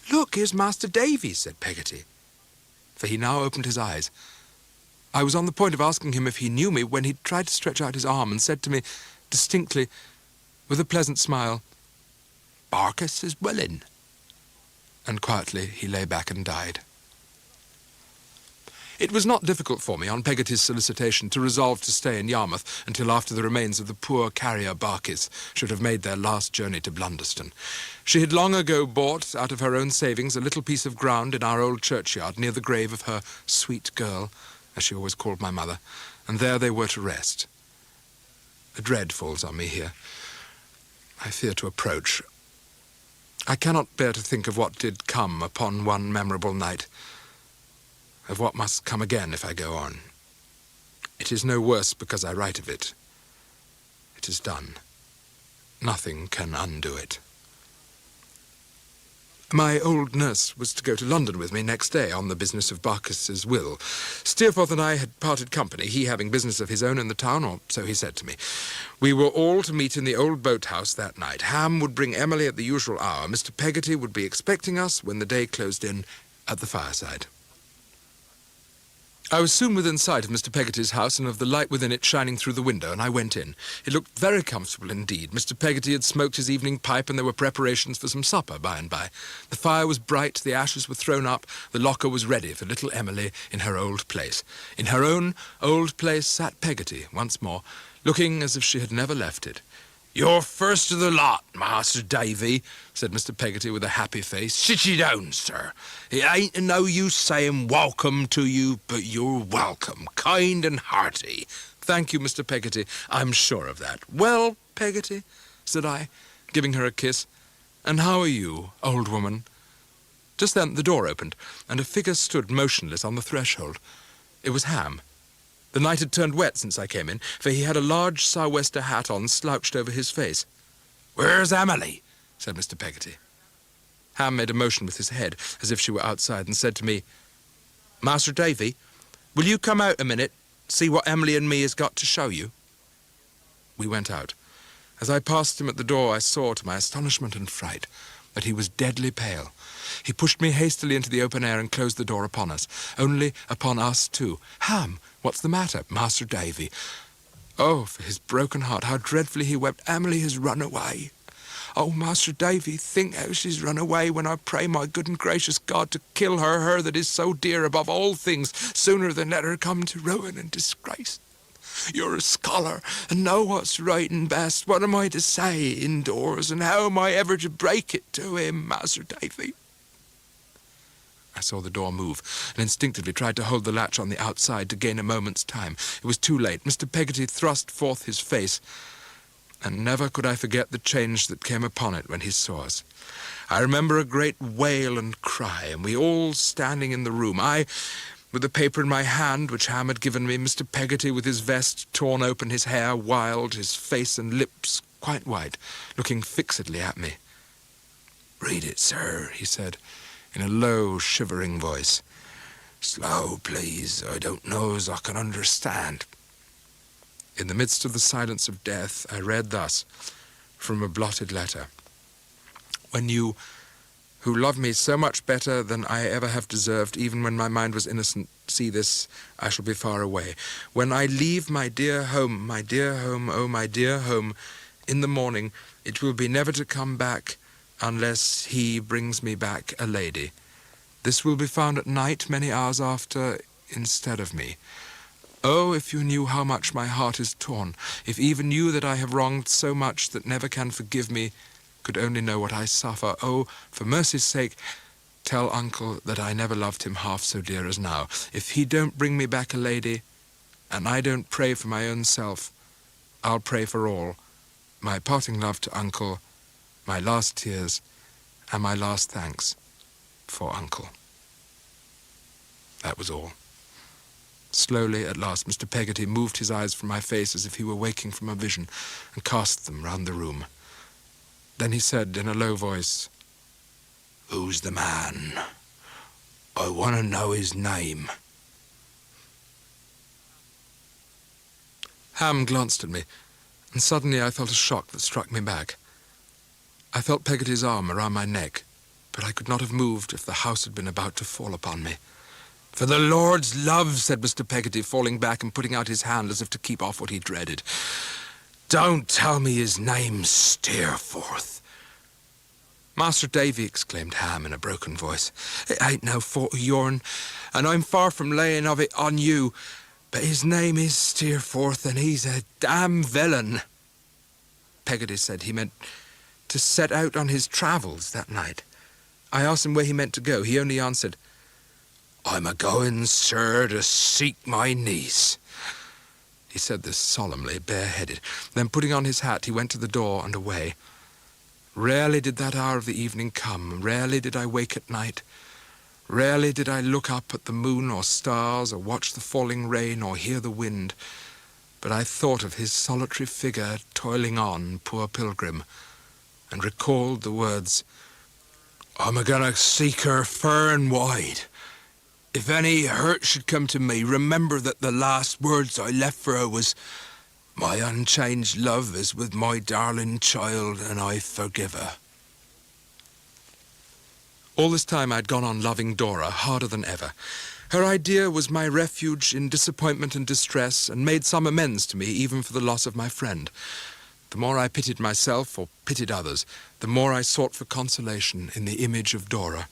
"Look, here's Master Davy," said Peggotty. For he now opened his eyes. I was on the point of asking him if he knew me when he tried to stretch out his arm and said to me, distinctly, with a pleasant smile, "Barkis is willing." And quietly he lay back and died. It was not difficult for me, on Peggotty's solicitation, to resolve to stay in Yarmouth until after the remains of the poor carrier Barkis should have made their last journey to Blunderston. She had long ago bought, out of her own savings, a little piece of ground in our old churchyard near the grave of her sweet girl, as she always called my mother, and there they were to rest. A dread falls on me here. I fear to approach. I cannot bear to think of what did come upon one memorable night, of what must come again if I go on. It is no worse because I write of it. It is done. Nothing can undo it. My old nurse was to go to London with me next day on the business of Barkis's will. Steerforth and I had parted company, he having business of his own in the town, or so he said to me. We were all to meet in the old boathouse that night. Ham would bring Emily at the usual hour. Mr. Peggotty would be expecting us when the day closed in at the fireside. I was soon within sight of Mr. Peggotty's house and of the light within it shining through the window, and I went in. It looked very comfortable indeed. Mr. Peggotty had smoked his evening pipe, and there were preparations for some supper by and by. The fire was bright, the ashes were thrown up, the locker was ready for little Emily in her old place. In her own old place sat Peggotty once more, looking as if she had never left it. "You're first of the lot, Master Davy," said Mr. Peggotty with a happy face. "Sit ye down, sir. It ain't no use saying welcome to you, but you're welcome, kind and hearty." "Thank you, Mr. Peggotty. I'm sure of that." "Well, Peggotty," said I, giving her a kiss, "and how are you, old woman?" Just then the door opened, and a figure stood motionless on the threshold. It was Ham. The night had turned wet since I came in, for he had a large sou'wester hat on slouched over his face. "Where's Emily?" said Mr. Peggotty. Ham made a motion with his head, as if she were outside, and said to me, "Master Davy, will you come out a minute, see what Emily and me has got to show you?" We went out. As I passed him at the door, I saw, to my astonishment and fright, that he was deadly pale. He pushed me hastily into the open air and closed the door upon us. Only upon us two. "Ham, what's the matter?" "Master Davy." Oh, for his broken heart, how dreadfully he wept. "Emily has run away. Oh, Master Davy, think how she's run away, when I pray my good and gracious God to kill her, her that is so dear above all things, sooner than let her come to ruin and disgrace. You're a scholar, and know what's right and best. What am I to say indoors, and how am I ever to break it to him, Master Davy?" I saw the door move, and instinctively tried to hold the latch on the outside to gain a moment's time. It was too late. Mr. Peggotty thrust forth his face, and never could I forget the change that came upon it when he saw us. I remember a great wail and cry, and we all standing in the room, I with the paper in my hand which Ham had given me, Mr. Peggotty with his vest torn open, his hair wild, his face and lips quite white, looking fixedly at me. "Read it, sir," he said, in a low, shivering voice. "Slow, please. I don't know as I can understand." In the midst of the silence of death, I read thus, from a blotted letter. "When you, who love me so much better than I ever have deserved, even when my mind was innocent, see this, I shall be far away. When I leave my dear home, oh, my dear home, in the morning, it will be never to come back unless he brings me back a lady. This will be found at night, many hours after, instead of me. Oh, if you knew how much my heart is torn, if even you that I have wronged so much that never can forgive me, could only know what I suffer. Oh, for mercy's sake, tell Uncle that I never loved him half so dear as now. If he don't bring me back a lady, and I don't pray for my own self, I'll pray for all. My parting love to Uncle, my last tears, and my last thanks for Uncle." That was all. Slowly, at last, Mr. Peggotty moved his eyes from my face as if he were waking from a vision, and cast them round the room. Then he said in a low voice, "Who's the man? I want to know his name." Ham glanced at me, and suddenly I felt a shock that struck me back. I felt Peggotty's arm around my neck, but I could not have moved if the house had been about to fall upon me. "For the Lord's love," said Mr. Peggotty, falling back and putting out his hand as if to keep off what he dreaded, "don't tell me his name's Steerforth." Master Davy, exclaimed Ham in a broken voice, it ain't no fault of yourn, and I'm far from laying of it on you, but his name is Steerforth, and he's a damn villain. Peggotty said he meant to set out on his travels that night. I asked him where he meant to go. He only answered, I'm a-going, sir, to seek my niece. He said this solemnly, bareheaded. Then, putting on his hat, he went to the door and away. Rarely did that hour of the evening come. Rarely did I wake at night. Rarely did I look up at the moon or stars, or watch the falling rain, or hear the wind. But I thought of his solitary figure toiling on, poor pilgrim, and recalled the words, I'm a-gonna seek her far and wide. If any hurt should come to me, remember that the last words I left for her was, my unchanged love is with my darling child, and I forgive her. All this time I'd gone on loving Dora harder than ever. Her idea was my refuge in disappointment and distress, and made some amends to me even for the loss of my friend. The more I pitied myself or pitied others, the more I sought for consolation in the image of Dora.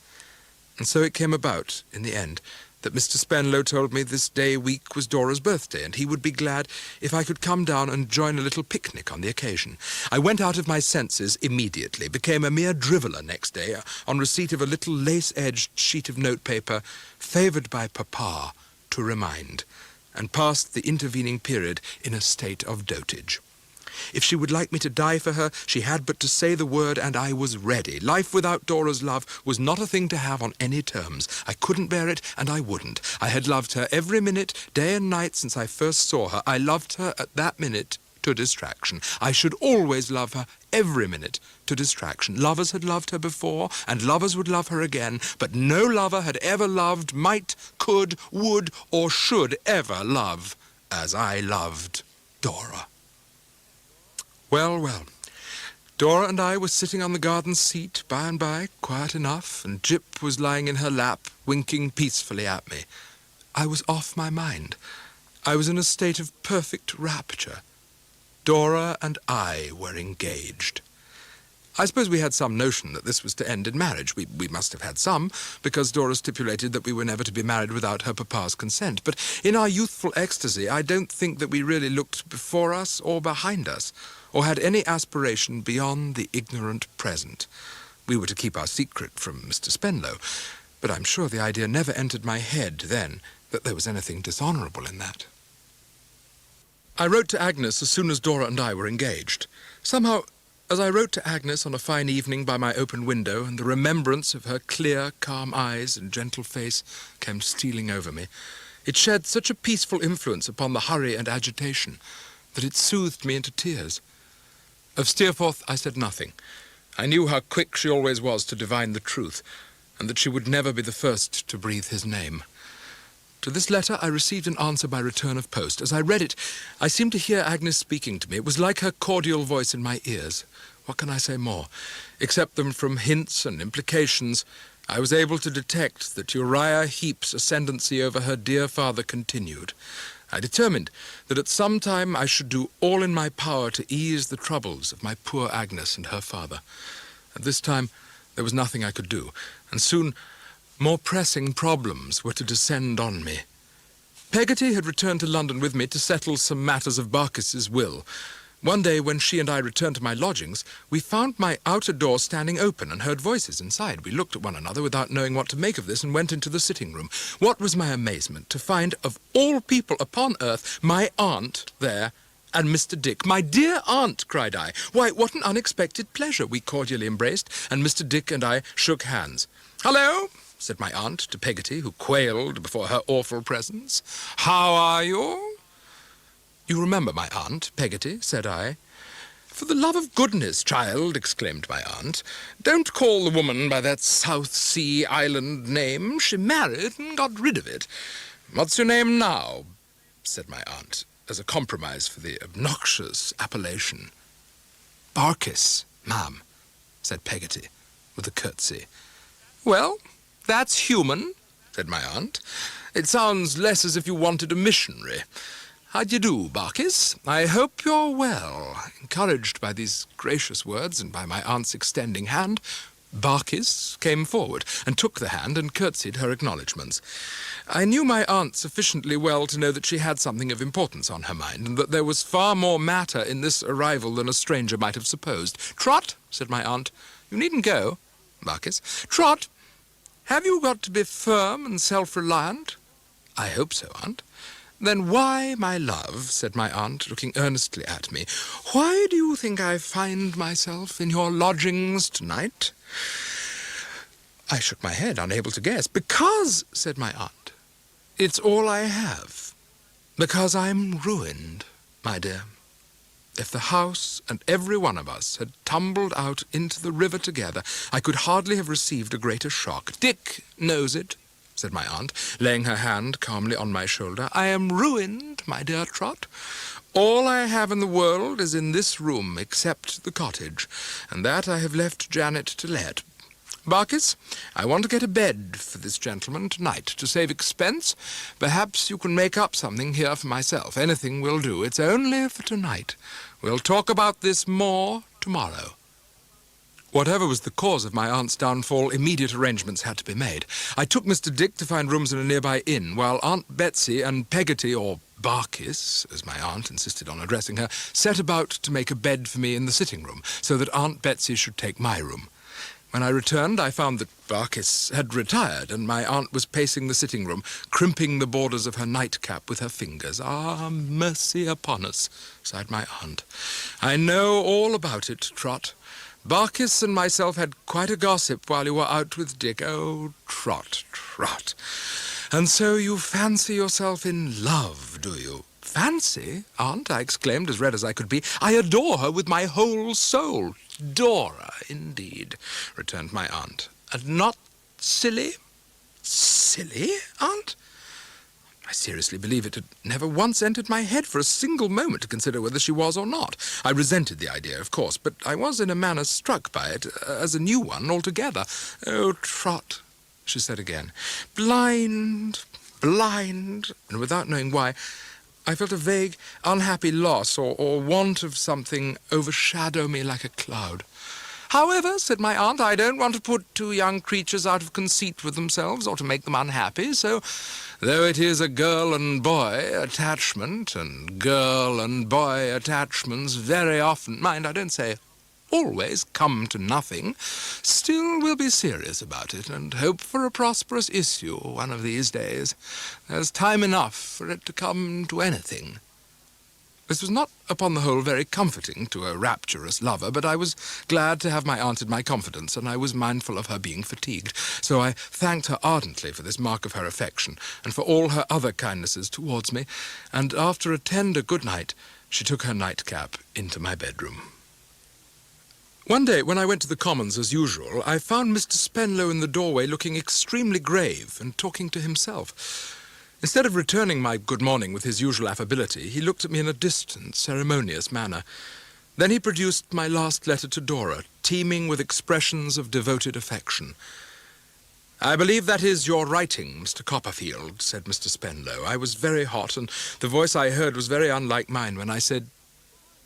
And so it came about, in the end, that Mr. Spenlow told me this day week was Dora's birthday, and he would be glad if I could come down and join a little picnic on the occasion. I went out of my senses immediately, became a mere driveller next day, on receipt of a little lace-edged sheet of notepaper, favoured by Papa to remind, and passed the intervening period in a state of dotage. If she would like me to die for her, she had but to say the word, and I was ready. Life without Dora's love was not a thing to have on any terms. I couldn't bear it, and I wouldn't. I had loved her every minute, day and night, since I first saw her. I loved her at that minute to distraction. I should always love her every minute to distraction. Lovers had loved her before, and lovers would love her again, but no lover had ever loved, might, could, would, or should ever love as I loved Dora. Well, well, Dora and I were sitting on the garden seat by and by, quiet enough, and Jip was lying in her lap, winking peacefully at me. I was off my mind. I was in a state of perfect rapture. Dora and I were engaged. I suppose we had some notion that this was to end in marriage. We must have had some, because Dora stipulated that we were never to be married without her papa's consent. But in our youthful ecstasy, I don't think that we really looked before us or behind us, or had any aspiration beyond the ignorant present. We were to keep our secret from Mr. Spenlow, but I'm sure the idea never entered my head then that there was anything dishonourable in that. I wrote to Agnes as soon as Dora and I were engaged. Somehow, as I wrote to Agnes on a fine evening by my open window, and the remembrance of her clear, calm eyes and gentle face came stealing over me, it shed such a peaceful influence upon the hurry and agitation that it soothed me into tears. Of Steerforth I said nothing. I knew how quick she always was to divine the truth, and that she would never be the first to breathe his name. To this letter I received an answer by return of post. As I read it, I seemed to hear Agnes speaking to me. It was like her cordial voice in my ears. What can I say more? Except that from hints and implications, I was able to detect that Uriah Heep's ascendancy over her dear father continued. I determined that at some time I should do all in my power to ease the troubles of my poor Agnes and her father. At this time there was nothing I could do, and soon more pressing problems were to descend on me. Peggotty had returned to London with me to settle some matters of Barkis's will. One day, when she and I returned to my lodgings, we found my outer door standing open and heard voices inside. We looked at one another without knowing what to make of this and went into the sitting room. What was my amazement to find, of all people upon earth, my aunt there and Mr. Dick. "My dear aunt," cried I. "Why, what an unexpected pleasure." We cordially embraced, and Mr. Dick and I shook hands. "Hello," said my aunt to Peggotty, who quailed before her awful presence. "How are you?" "You remember my aunt, Peggotty?" said I. "For the love of goodness, child," exclaimed my aunt, "don't call the woman by that South Sea Island name. She married and got rid of it. What's your name now?" said my aunt, as a compromise for the obnoxious appellation. "Barkis, ma'am," said Peggotty, with a curtsy. "Well, that's human," said my aunt. "It sounds less as if you wanted a missionary. How d'ye do, Barkis? I hope you're well." Encouraged by these gracious words and by my aunt's extending hand, Barkis came forward and took the hand and curtsied her acknowledgments. I knew my aunt sufficiently well to know that she had something of importance on her mind, and that there was far more matter in this arrival than a stranger might have supposed. "Trot," said my aunt, "you needn't go." Barkis, "Trot, have you got to be firm and self-reliant?" "I hope so, aunt." "Then why, my love," said my aunt, looking earnestly at me, "why do you think I find myself in your lodgings tonight?" I shook my head, unable to guess. "Because," said my aunt, "it's all I have. Because I'm ruined, my dear. If the house and every one of us had tumbled out into the river together, I could hardly have received a greater shock. Dick knows it," said my aunt, laying her hand calmly on my shoulder. "I am ruined, my dear Trot. All I have in the world is in this room, except the cottage, and that I have left Janet to let. Barkis, I want to get a bed for this gentleman tonight. To save expense, perhaps you can make up something here for myself. Anything will do. It's only for tonight. We'll talk about this more tomorrow." Whatever was the cause of my aunt's downfall, immediate arrangements had to be made. I took Mr. Dick to find rooms in a nearby inn, while Aunt Betsy and Peggotty, or Barkis, as my aunt insisted on addressing her, set about to make a bed for me in the sitting-room, so that Aunt Betsy should take my room. When I returned, I found that Barkis had retired, and my aunt was pacing the sitting-room, crimping the borders of her nightcap with her fingers. "Ah, mercy upon us," sighed my aunt. "I know all about it, Trot. Barkis and myself had quite a gossip while you were out with Dick. Oh, Trot, Trot. And so you fancy yourself in love, do you?" "Fancy, aunt?" I exclaimed, as red as I could be. "I adore her with my whole soul." "Dora, indeed," returned my aunt. "And not silly?" "Silly, aunt?" I seriously believe it had never once entered my head for a single moment to consider whether she was or not. I resented the idea, of course, but I was in a manner struck by it, as a new one altogether. "Oh, Trot," she said again. Blind, and without knowing why, I felt a vague, unhappy loss or want of something overshadow me like a cloud. "However," said my aunt, "I don't want to put two young creatures out of conceit with themselves or to make them unhappy, so though it is a girl and boy attachment, and girl and boy attachments very often, mind, I don't say always, come to nothing, still we'll be serious about it and hope for a prosperous issue one of these days. There's time enough for it to come to anything." This was not, upon the whole, very comforting to a rapturous lover, but I was glad to have my aunt in my confidence, and I was mindful of her being fatigued. So I thanked her ardently for this mark of her affection, and for all her other kindnesses towards me, and after a tender good night, she took her nightcap into my bedroom. One day, when I went to the Commons as usual, I found Mr. Spenlow in the doorway looking extremely grave and talking to himself. Instead of returning my good morning with his usual affability, he looked at me in a distant, ceremonious manner. Then he produced my last letter to Dora, teeming with expressions of devoted affection. "I believe that is your writing, Mr. Copperfield," said Mr. Spenlow. I was very hot, and the voice I heard was very unlike mine when I said,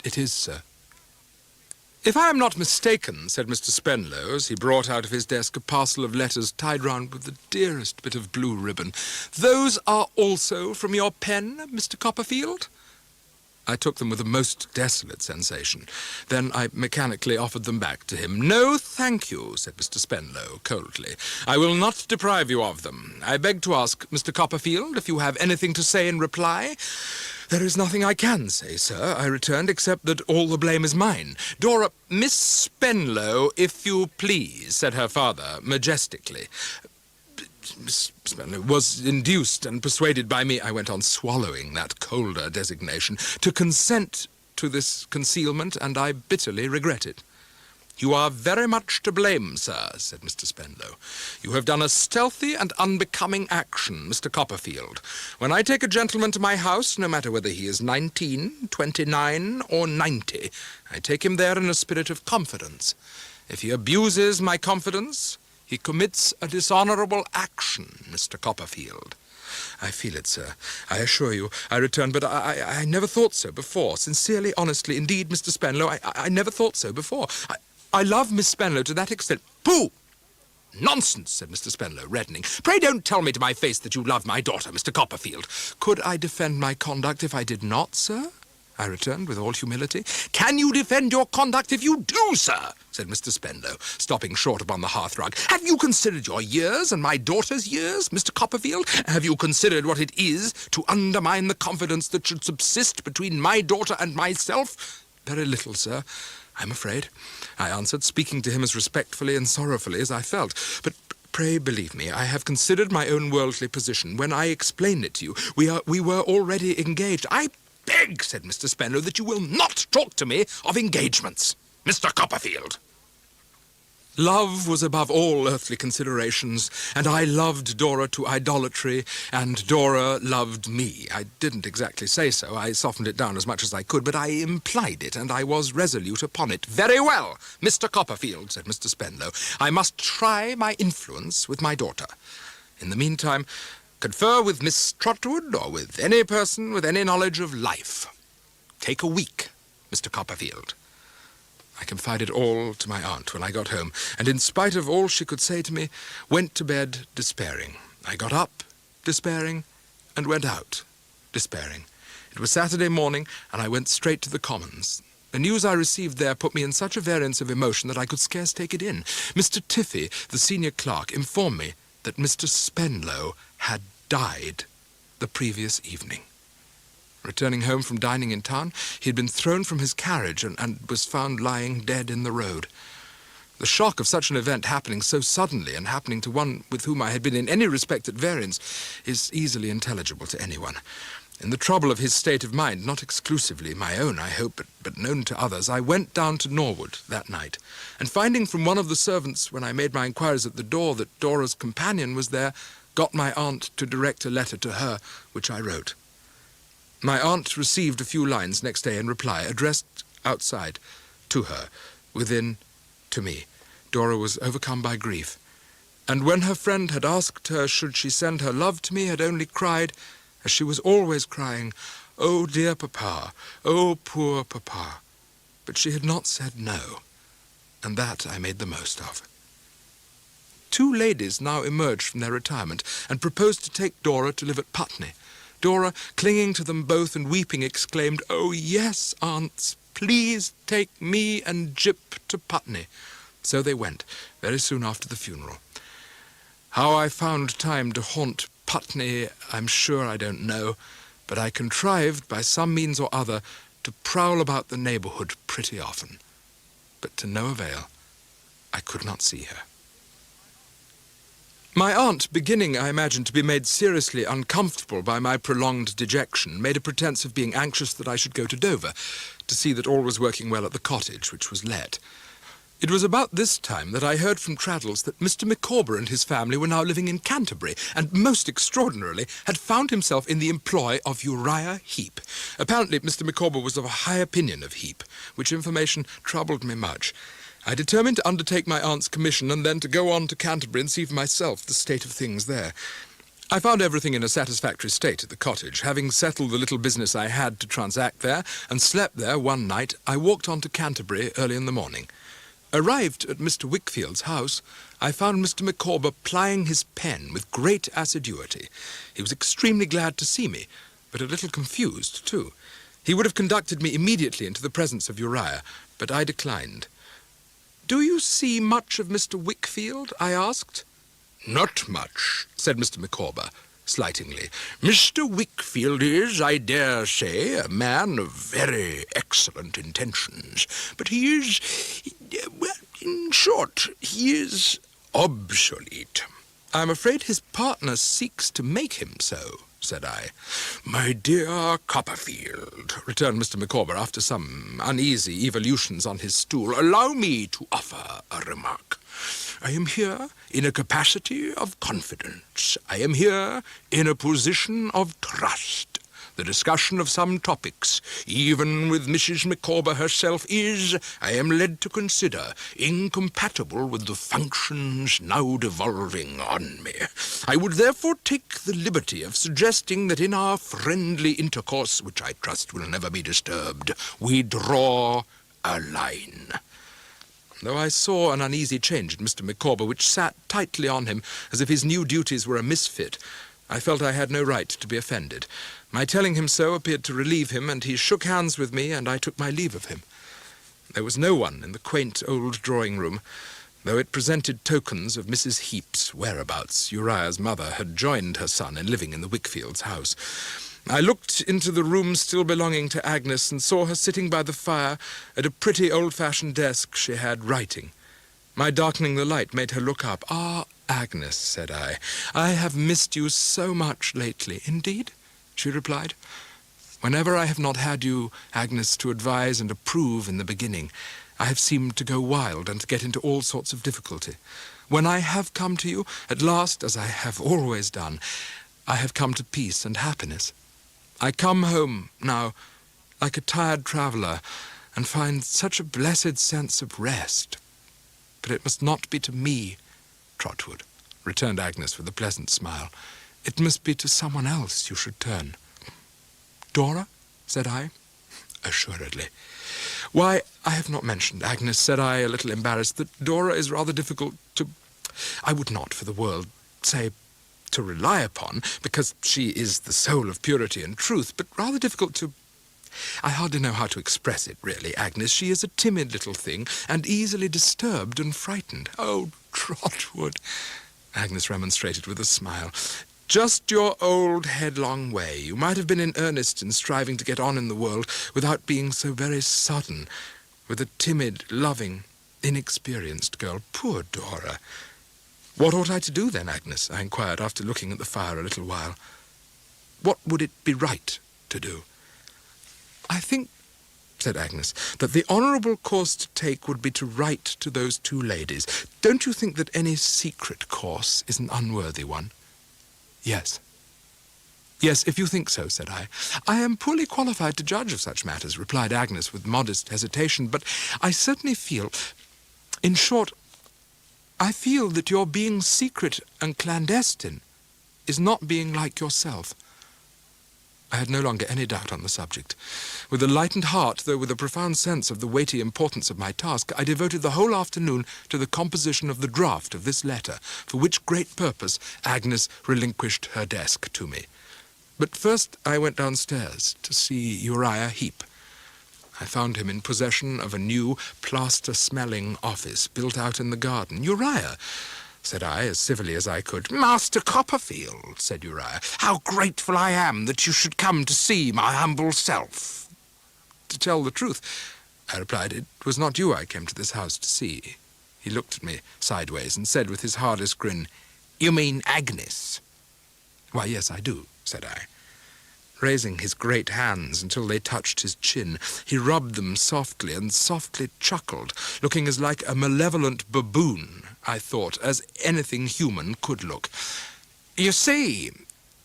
"It is, sir." "If I am not mistaken," said Mr. Spenlow, as he brought out of his desk a parcel of letters tied round with the dearest bit of blue ribbon, "those are also from your pen, Mr. Copperfield?" I took them with a most desolate sensation. Then I mechanically offered them back to him. "No, thank you," said Mr. Spenlow coldly. "I will not deprive you of them. I beg to ask, Mr. Copperfield, if you have anything to say in reply?" "There is nothing I can say, sir," I returned, "except that all the blame is mine." "Dora, Miss Spenlow, if you please," said her father majestically. Miss Spenlow was induced and persuaded by me, I went on swallowing that colder designation, to consent to this concealment, and I bitterly regret it. "You are very much to blame, sir," said Mr. Spenlow. "You have done a stealthy and unbecoming action, Mr. Copperfield. When I take a gentleman to my house, no matter whether he is 19, 29, or 90, I take him there in a spirit of confidence. If he abuses my confidence, he commits a dishonorable action, Mr. Copperfield." "I feel it, sir, I assure you," I returned, "but I never thought so before. Sincerely, honestly, indeed, Mr. Spenlow, I never thought so before. I love Miss Spenlow to that extent. Pooh! Nonsense, said Mr. Spenlow, reddening. Pray don't tell me to my face that you love my daughter, Mr. Copperfield. Could I defend my conduct if I did not, sir? I returned with all humility. Can you defend your conduct if you do, sir? Said Mr. Spenlow, stopping short upon the hearthrug. Have you considered your years and my daughter's years, Mr. Copperfield? Have you considered what it is to undermine the confidence that should subsist between my daughter and myself? Very little, sir, I'm afraid, I answered, speaking to him as respectfully and sorrowfully as I felt. But pray believe me, I have considered my own worldly position. When I explained it to you, we were already engaged. I beg, said Mr. Spenlow, that you will not talk to me of engagements, Mr. Copperfield. Love was above all earthly considerations, and I loved Dora to idolatry, and Dora loved me. I didn't exactly say so. I softened it down as much as I could, but I implied it, and I was resolute upon it. Very well, Mr. Copperfield, said Mr. Spenlow. I must try my influence with my daughter. In the meantime, confer with Miss Trotwood or with any person with any knowledge of life. Take a week, Mr. Copperfield. I confided all to my aunt when I got home, and in spite of all she could say to me, went to bed despairing. I got up despairing, and went out despairing. It was Saturday morning, and I went straight to the Commons. The news I received there put me in such a variance of emotion that I could scarce take it in. Mr. Tiffy, the senior clerk, informed me that Mr. Spenlow had died the previous evening. Returning home from dining in town, he had been thrown from his carriage and was found lying dead in the road. The shock of such an event happening so suddenly and happening to one with whom I had been in any respect at variance is easily intelligible to anyone. In the trouble of his state of mind, not exclusively my own, I hope, but known to others, I went down to Norwood that night, and finding from one of the servants, when I made my inquiries at the door, that Dora's companion was there, got my aunt to direct a letter to her, which I wrote. My aunt received a few lines next day in reply, addressed outside, to her, within, to me. Dora was overcome by grief, and when her friend had asked her should she send her love to me, had only cried, as she was always crying, "Oh, dear papa, oh, poor papa." But she had not said no, and that I made the most of. Two ladies now emerged from their retirement and proposed to take Dora to live at Putney. Dora, clinging to them both and weeping, exclaimed, "Oh, yes, aunts, please take me and Jip to Putney." So they went, very soon after the funeral. How I found time to haunt Putney, I'm sure I don't know, but I contrived, by some means or other, to prowl about the neighbourhood pretty often. But to no avail. I could not see her. My aunt, beginning, I imagine, to be made seriously uncomfortable by my prolonged dejection, made a pretence of being anxious that I should go to Dover, to see that all was working well at the cottage, which was let. It was about this time that I heard from Traddles that Mr. Micawber and his family were now living in Canterbury, and, most extraordinarily, had found himself in the employ of Uriah Heep. Apparently, Mr. Micawber was of a high opinion of Heep, which information troubled me much. I determined to undertake my aunt's commission and then to go on to Canterbury and see for myself the state of things there. I found everything in a satisfactory state at the cottage. Having settled the little business I had to transact there and slept there one night, I walked on to Canterbury early in the morning. Arrived at Mr. Wickfield's house, I found Mr. Micawber plying his pen with great assiduity. He was extremely glad to see me, but a little confused, too. He would have conducted me immediately into the presence of Uriah, but I declined. "Do you see much of Mr. Wickfield?" I asked. "Not much," said Mr. Micawber, slightingly. "Mr. Wickfield is, I dare say, a man of very excellent intentions, but he is, well, in short, he is obsolete." "I'm afraid his partner seeks to make him so," said I. "My dear Copperfield," returned Mr. Micawber, after some uneasy evolutions on his stool, "allow me to offer a remark. I am here in a capacity of confidence. I am here in a position of trust. The discussion of some topics, even with Mrs. Micawber herself, is, I am led to consider, incompatible with the functions now devolving on me. I would therefore take the liberty of suggesting that in our friendly intercourse, which I trust will never be disturbed, we draw a line." though I saw an uneasy change in Mr. Micawber, which sat tightly on him as if his new duties were a misfit. I felt I had no right to be offended. My telling him so appeared to relieve him, and he shook hands with me, and I took my leave of him. There was no one in the quaint old drawing-room, though it presented tokens of Mrs. Heap's whereabouts. Uriah's mother had joined her son in living in the Wickfields' house. I looked into the room still belonging to Agnes and saw her sitting by the fire at a pretty old-fashioned desk she had, writing. My darkening the light made her look up. "Ah, Agnes," said I have missed you so much lately." "Indeed?" she replied. "Whenever I have not had you, Agnes, to advise and approve in the beginning, I have seemed to go wild and to get into all sorts of difficulty. When I have come to you, at last, as I have always done, I have come to peace and happiness. I come home now like a tired traveller and find such a blessed sense of rest. But it must not be to me, Trotwood," returned Agnes with a pleasant smile. "It must be to someone else you should turn." "Dora?" said I. "Assuredly." "Why, I have not mentioned, Agnes," said I, a little embarrassed, "that Dora is rather difficult to... I would not for the world say to rely upon, because she is the soul of purity and truth, but rather difficult to... I hardly know how to express it, really, Agnes. She is a timid little thing, and easily disturbed and frightened." "Oh, Trotwood," Agnes remonstrated with a smile, "just your old headlong way. You might have been in earnest in striving to get on in the world without being so very sudden, with a timid, loving, inexperienced girl. Poor Dora." "What ought I to do, then, Agnes?" I inquired, after looking at the fire a little while. "What would it be right to do?" "I think," said Agnes, "that the honourable course to take would be to write to those two ladies. Don't you think that any secret course is an unworthy one?" "Yes." "Yes, if you think so," said I. "I am poorly qualified to judge of such matters," replied Agnes with modest hesitation, "but I certainly feel... In short, I feel that your being secret and clandestine is not being like yourself." I had no longer any doubt on the subject. With a lightened heart, though with a profound sense of the weighty importance of my task, I devoted the whole afternoon to the composition of the draft of this letter, for which great purpose Agnes relinquished her desk to me. But first I went downstairs to see Uriah Heap. I found him in possession of a new, plaster-smelling office built out in the garden. "Uriah," said I, as civilly as I could. "Master Copperfield," said Uriah, "how grateful I am that you should come to see my humble self." "To tell the truth," I replied, "it was not you I came to this house to see." He looked at me sideways and said with his hardest grin, "You mean Agnes?" "Why, yes, I do," said I. Raising his great hands until they touched his chin, he rubbed them softly and softly chuckled, looking as like a malevolent baboon, I thought, as anything human could look. "You see,"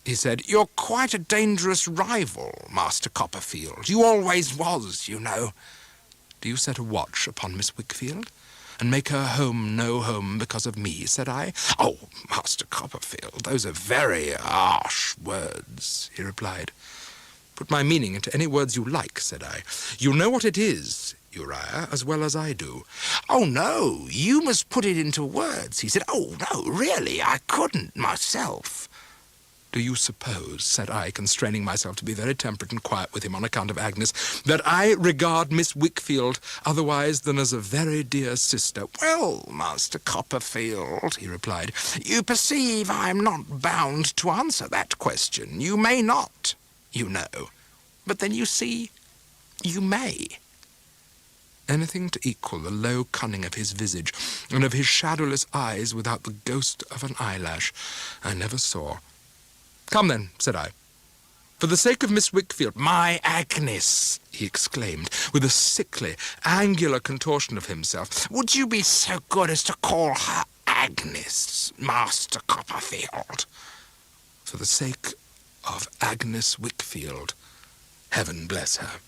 he said, "you're quite a dangerous rival, Master Copperfield. You always was, you know." "Do you set a watch upon Miss Wickfield, and make her home no home because of me?" said I. "Oh, Master Copperfield, those are very harsh words," he replied. "Put my meaning into any words you like," said I. "You know what it is, Uriah, as well as I do." "Oh, no, you must put it into words," he said. "Oh, no, really, I couldn't myself." "Do you suppose," said I, constraining myself to be very temperate and quiet with him on account of Agnes, "that I regard Miss Wickfield otherwise than as a very dear sister?" "Well, Master Copperfield," he replied, "you perceive I am not bound to answer that question. You may not, you know. But then, you see, you may." Anything to equal the low cunning of his visage, and of his shadowless eyes without the ghost of an eyelash, I never saw. "Come, then," said I. "For the sake of Miss Wickfield—" "My Agnes!" he exclaimed, with a sickly, angular contortion of himself. "Would you be so good as to call her Agnes, Master Copperfield?" "For the sake of Agnes Wickfield, heaven bless her."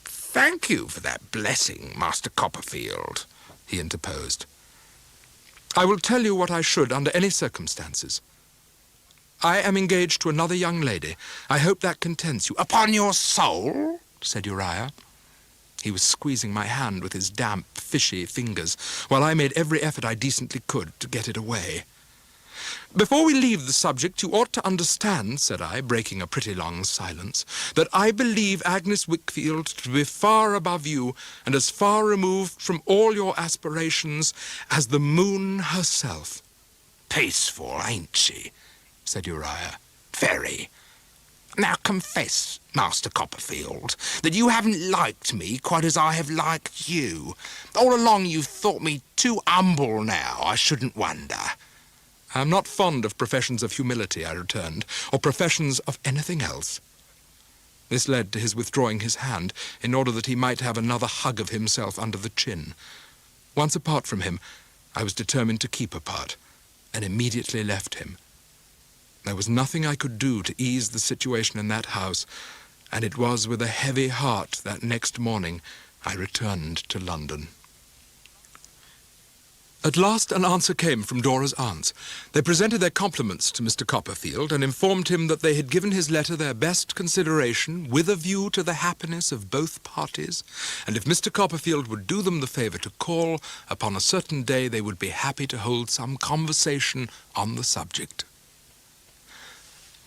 "Thank you for that blessing, Master Copperfield," he interposed. "I will tell you what I should under any circumstances. I am engaged to another young lady. I hope that contents you." "Upon your soul?" said Uriah. He was squeezing my hand with his damp, fishy fingers, while I made every effort I decently could to get it away. "Before we leave the subject, you ought to understand," said I, breaking a pretty long silence, "that I believe Agnes Wickfield to be far above you and as far removed from all your aspirations as the moon herself." Peaceful, ain't she? Said Uriah. Very. Now confess, Master Copperfield, that you haven't liked me quite as I have liked you. All along you've thought me too humble now, I shouldn't wonder. "I am not fond of professions of humility," I returned, "or professions of anything else." This led to his withdrawing his hand in order that he might have another hug of himself under the chin. Once apart from him, I was determined to keep apart, and immediately left him. There was nothing I could do to ease the situation in that house, and it was with a heavy heart that next morning I returned to London. At last an answer came from Dora's aunts. They presented their compliments to Mr. Copperfield and informed him that they had given his letter their best consideration with a view to the happiness of both parties, and if Mr. Copperfield would do them the favour to call upon a certain day, they would be happy to hold some conversation on the subject.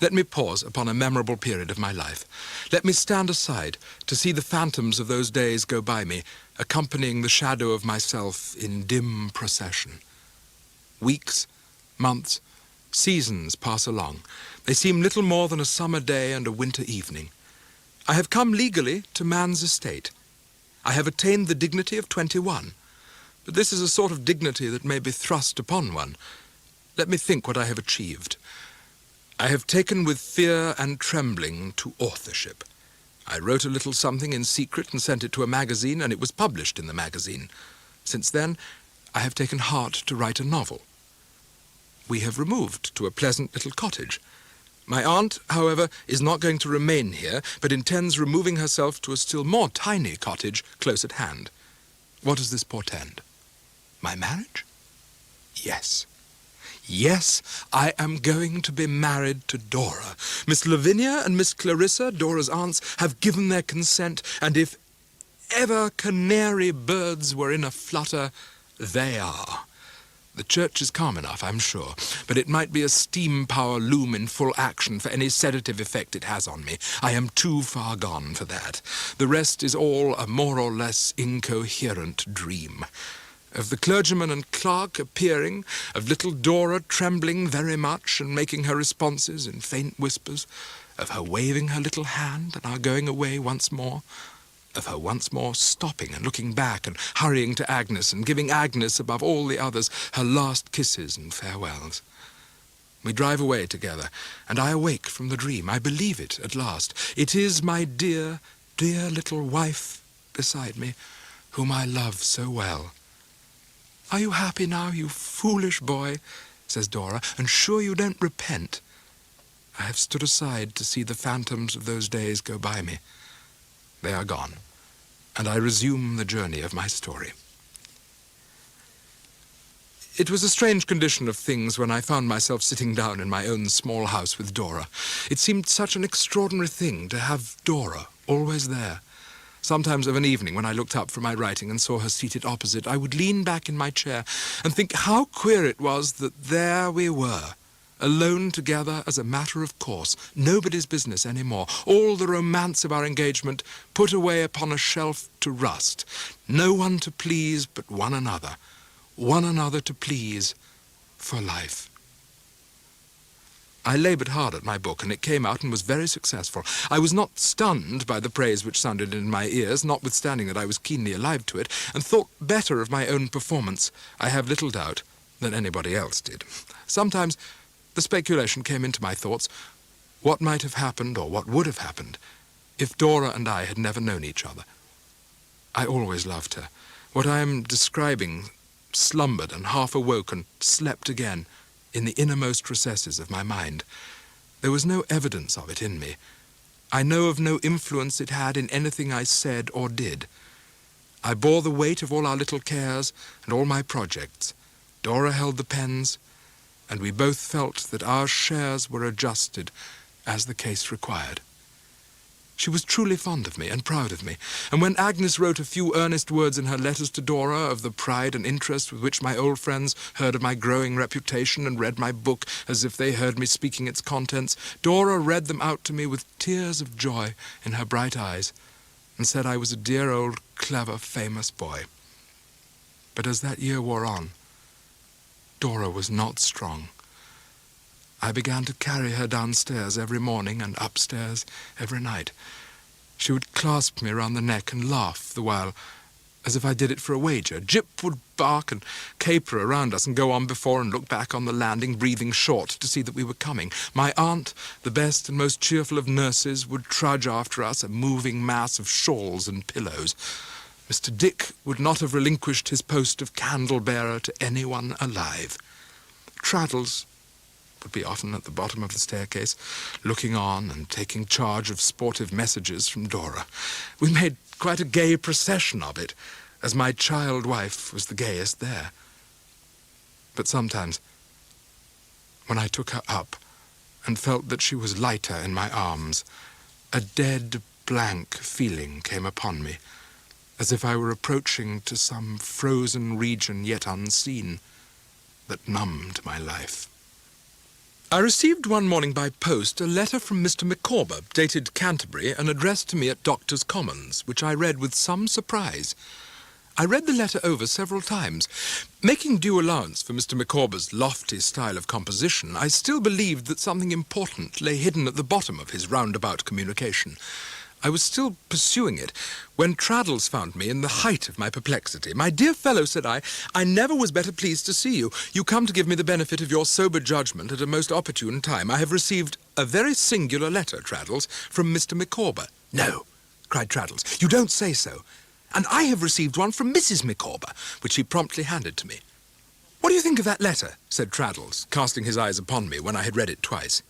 Let me pause upon a memorable period of my life. Let me stand aside to see the phantoms of those days go by me, accompanying the shadow of myself in dim procession. Weeks, months, seasons pass along. They seem little more than a summer day and a winter evening. I have come legally to man's estate. I have attained the dignity of 21. But this is a sort of dignity that may be thrust upon one. Let me think what I have achieved. I have taken with fear and trembling to authorship. I wrote a little something in secret and sent it to a magazine, and it was published in the magazine. Since then, I have taken heart to write a novel. We have removed to a pleasant little cottage. My aunt, however, is not going to remain here, but intends removing herself to a still more tiny cottage close at hand. What does this portend? My marriage? Yes. Yes, I am going to be married to Dora. Miss Lavinia and Miss Clarissa, Dora's aunts, have given their consent, and if ever canary birds were in a flutter, they are. The church is calm enough, I'm sure, but it might be a steam power loom in full action for any sedative effect it has on me. I am too far gone for that. The rest is all a more or less incoherent dream. Of the clergyman and clerk appearing, of little Dora trembling very much and making her responses in faint whispers, of her waving her little hand and our going away once more, of her once more stopping and looking back and hurrying to Agnes and giving Agnes, above all the others, her last kisses and farewells. We drive away together, and I awake from the dream. I believe it at last. It is my dear, dear little wife beside me, whom I love so well. "Are you happy now, you foolish boy?" says Dora, "and sure you don't repent?" I have stood aside to see the phantoms of those days go by me. They are gone, and I resume the journey of my story. It was a strange condition of things when I found myself sitting down in my own small house with Dora. It seemed such an extraordinary thing to have Dora always there. Sometimes of an evening, when I looked up from my writing and saw her seated opposite, I would lean back in my chair and think how queer it was that there we were, alone together as a matter of course, nobody's business any more, all the romance of our engagement put away upon a shelf to rust, no one to please but one another to please for life. I laboured hard at my book, and it came out and was very successful. I was not stunned by the praise which sounded in my ears, notwithstanding that I was keenly alive to it, and thought better of my own performance, I have little doubt, than anybody else did. Sometimes the speculation came into my thoughts, what might have happened, or what would have happened, if Dora and I had never known each other. I always loved her. What I am describing slumbered and half awoke and slept again in the innermost recesses of my mind. There was no evidence of it in me. I know of no influence it had in anything I said or did. I bore the weight of all our little cares and all my projects. Dora held the pens, and we both felt that our shares were adjusted as the case required. She was truly fond of me and proud of me, and when Agnes wrote a few earnest words in her letters to Dora of the pride and interest with which my old friends heard of my growing reputation and read my book as if they heard me speaking its contents, Dora read them out to me with tears of joy in her bright eyes, and said I was a dear old, clever, famous boy. But as that year wore on, Dora was not strong. I began to carry her downstairs every morning and upstairs every night. She would clasp me round the neck and laugh the while, as if I did it for a wager. Jip would bark and caper around us and go on before and look back on the landing, breathing short to see that we were coming. My aunt, the best and most cheerful of nurses, would trudge after us, a moving mass of shawls and pillows. Mr. Dick would not have relinquished his post of candle-bearer to anyone alive. Traddles would be often at the bottom of the staircase, looking on and taking charge of sportive messages from Dora. We made quite a gay procession of it, as my child wife was the gayest there. But sometimes, when I took her up and felt that she was lighter in my arms, a dead, blank feeling came upon me, as if I were approaching to some frozen region yet unseen that numbed my life. I received one morning by post a letter from Mr. Micawber, dated Canterbury, and addressed to me at Doctors' Commons, which I read with some surprise. I read the letter over several times. Making due allowance for Mr. Micawber's lofty style of composition, I still believed that something important lay hidden at the bottom of his roundabout communication. I was still pursuing it when Traddles found me in the height of my perplexity. "My dear fellow," said I never was better pleased to see you. You come to give me the benefit of your sober judgment at a most opportune time. I have received a very singular letter, Traddles, from Mr. Micawber." "No," cried Traddles, "you don't say so. And I have received one from Mrs. Micawber," which he promptly handed to me. "What do you think of that letter?" said Traddles, casting his eyes upon me when I had read it twice.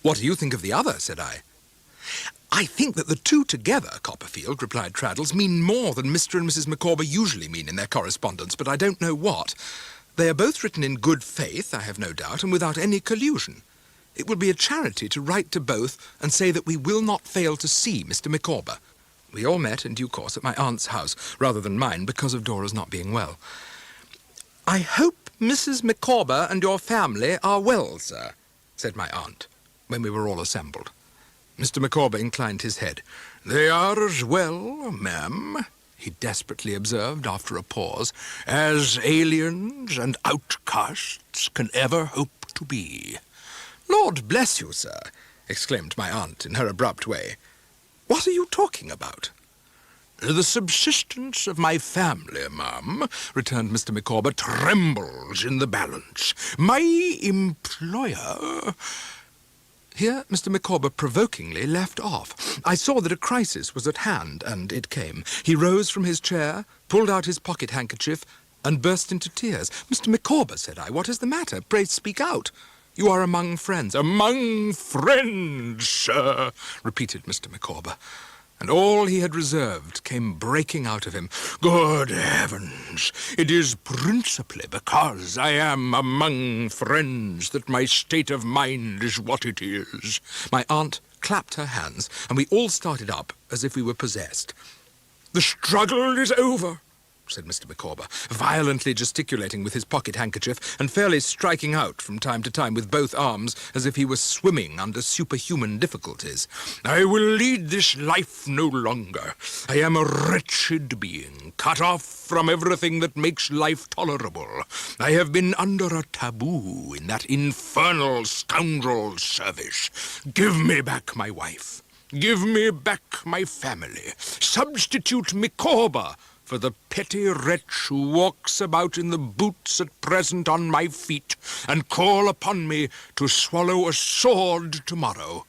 "What do you think of the other?" said I. "I think that the two together, Copperfield," replied Traddles, "mean more than Mr. and Mrs. Micawber usually mean in their correspondence, but I don't know what. They are both written in good faith, I have no doubt, and without any collusion. It would be a charity to write to both and say that we will not fail to see Mr. Micawber." We all met in due course at my aunt's house, rather than mine, because of Dora's not being well. "I hope Mrs. Micawber and your family are well, sir," said my aunt, when we were all assembled. Mr. Micawber inclined his head. "They are as well, ma'am," he desperately observed after a pause, "as aliens and outcasts can ever hope to be." "Lord bless you, sir," exclaimed my aunt in her abrupt way. "What are you talking about?" "The subsistence of my family, ma'am," returned Mr. Micawber, "trembles in the balance. My employer—" Here Mr. Micawber provokingly left off. I saw that a crisis was at hand, and it came. He rose from his chair, pulled out his pocket-handkerchief, and burst into tears. "Mr. Micawber," said I, "what is the matter? Pray speak out. You are among friends." "Among friends, sir," repeated Mr. Micawber, and all he had reserved came breaking out of him. "Good heavens! It is principally because I am among friends that my state of mind is what it is." My aunt clapped her hands, and we all started up as if we were possessed. "The struggle is over," said Mr. Micawber, violently gesticulating with his pocket-handkerchief and fairly striking out from time to time with both arms as if he were swimming under superhuman difficulties. "I will lead this life no longer. I am a wretched being, cut off from everything that makes life tolerable. I have been under a taboo in that infernal scoundrel's service. Give me back my wife. Give me back my family. Substitute Micawber for the petty wretch who walks about in the boots at present on my feet, and call upon me to swallow a sword tomorrow,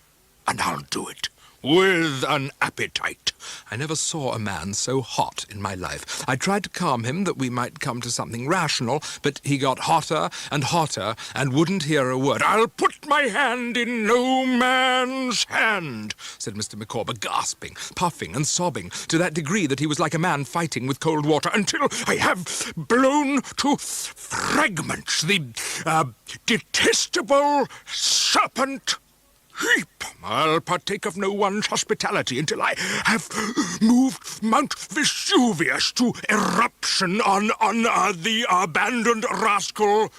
and I'll do it with an appetite." I never saw a man so hot in my life. I tried to calm him that we might come to something rational, but he got hotter and wouldn't hear a word. "I'll put my hand in no man's hand," said Mr. Micawber, gasping, puffing and sobbing to that degree that he was like a man fighting with cold water, "until I have blown to fragments the detestable serpent Heap! I'll partake of no one's hospitality until I have moved Mount Vesuvius to eruption on the abandoned rascal.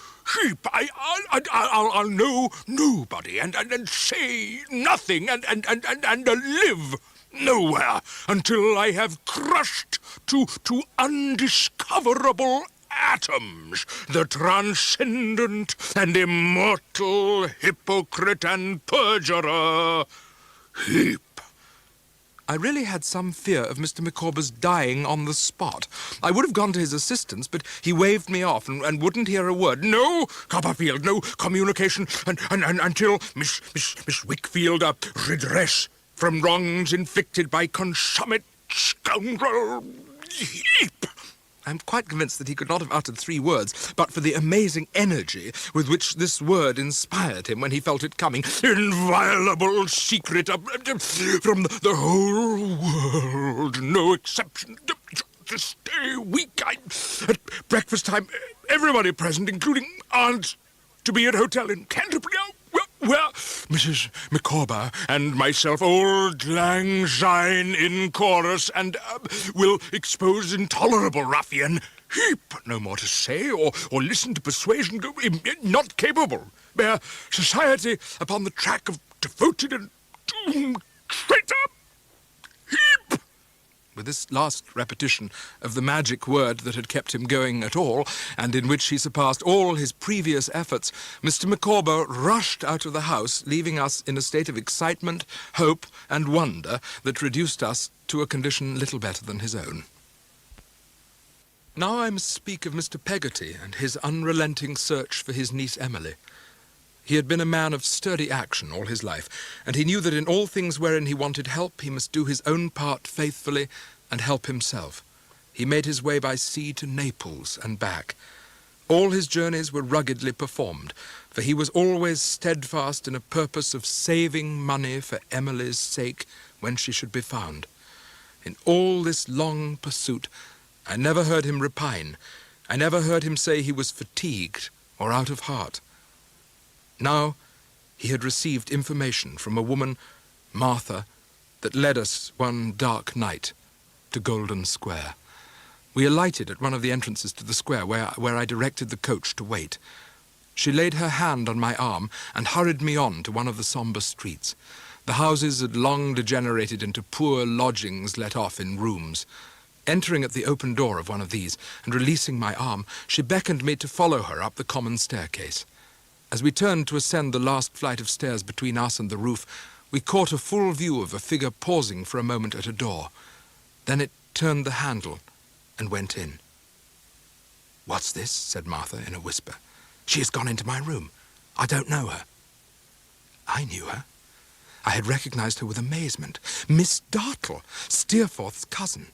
Heap! I'll know nobody and say nothing and live nowhere until I have crushed to undiscoverable atoms the transcendent and immortal hypocrite and perjurer, Heap. I really had some fear of Mr. Micawber's dying on the spot. I would have gone to his assistance, but he waved me off and wouldn't hear a word. No, Copperfield, no communication until Miss Wickfield redress from wrongs inflicted by consummate scoundrel Heap. I'm quite convinced that he could not have uttered 3 words, but for the amazing energy with which this word inspired him when he felt it coming. Inviolable secret from the whole world, no exception. To stay weak, at breakfast time, everybody present, including Aunt, to be at hotel in Canterbury, where Mrs. Micawber and myself, old lang syne in chorus, and will expose intolerable ruffian Heap. No more to say or listen to persuasion, not capable. Bear society upon the track of devoted and doomed traitor Heap. With this last repetition of the magic word that had kept him going at all, and in which he surpassed all his previous efforts, Mr. Micawber rushed out of the house, leaving us in a state of excitement, hope, and wonder that reduced us to a condition little better than his own. Now I must speak of Mr. Peggotty and his unrelenting search for his niece Emily. He had been a man of sturdy action all his life, and he knew that in all things wherein he wanted help, he must do his own part faithfully and help himself. He made his way by sea to Naples and back. All his journeys were ruggedly performed, for he was always steadfast in a purpose of saving money for Emily's sake when she should be found. In all this long pursuit, I never heard him repine. I never heard him say he was fatigued or out of heart. Now he had received information from a woman, Martha, that led us one dark night to Golden Square. We alighted at one of the entrances to the square where I directed the coach to wait. She laid her hand on my arm and hurried me on to one of the sombre streets. The houses had long degenerated into poor lodgings let off in rooms. Entering at the open door of one of these and releasing my arm, she beckoned me to follow her up the common staircase. As we turned to ascend the last flight of stairs between us and the roof, we caught a full view of a figure pausing for a moment at a door. Then it turned the handle and went in. "What's this?" said Martha in a whisper. "She has gone into my room. I don't know her." I knew her. I had recognized her with amazement. Miss Dartle, Steerforth's cousin.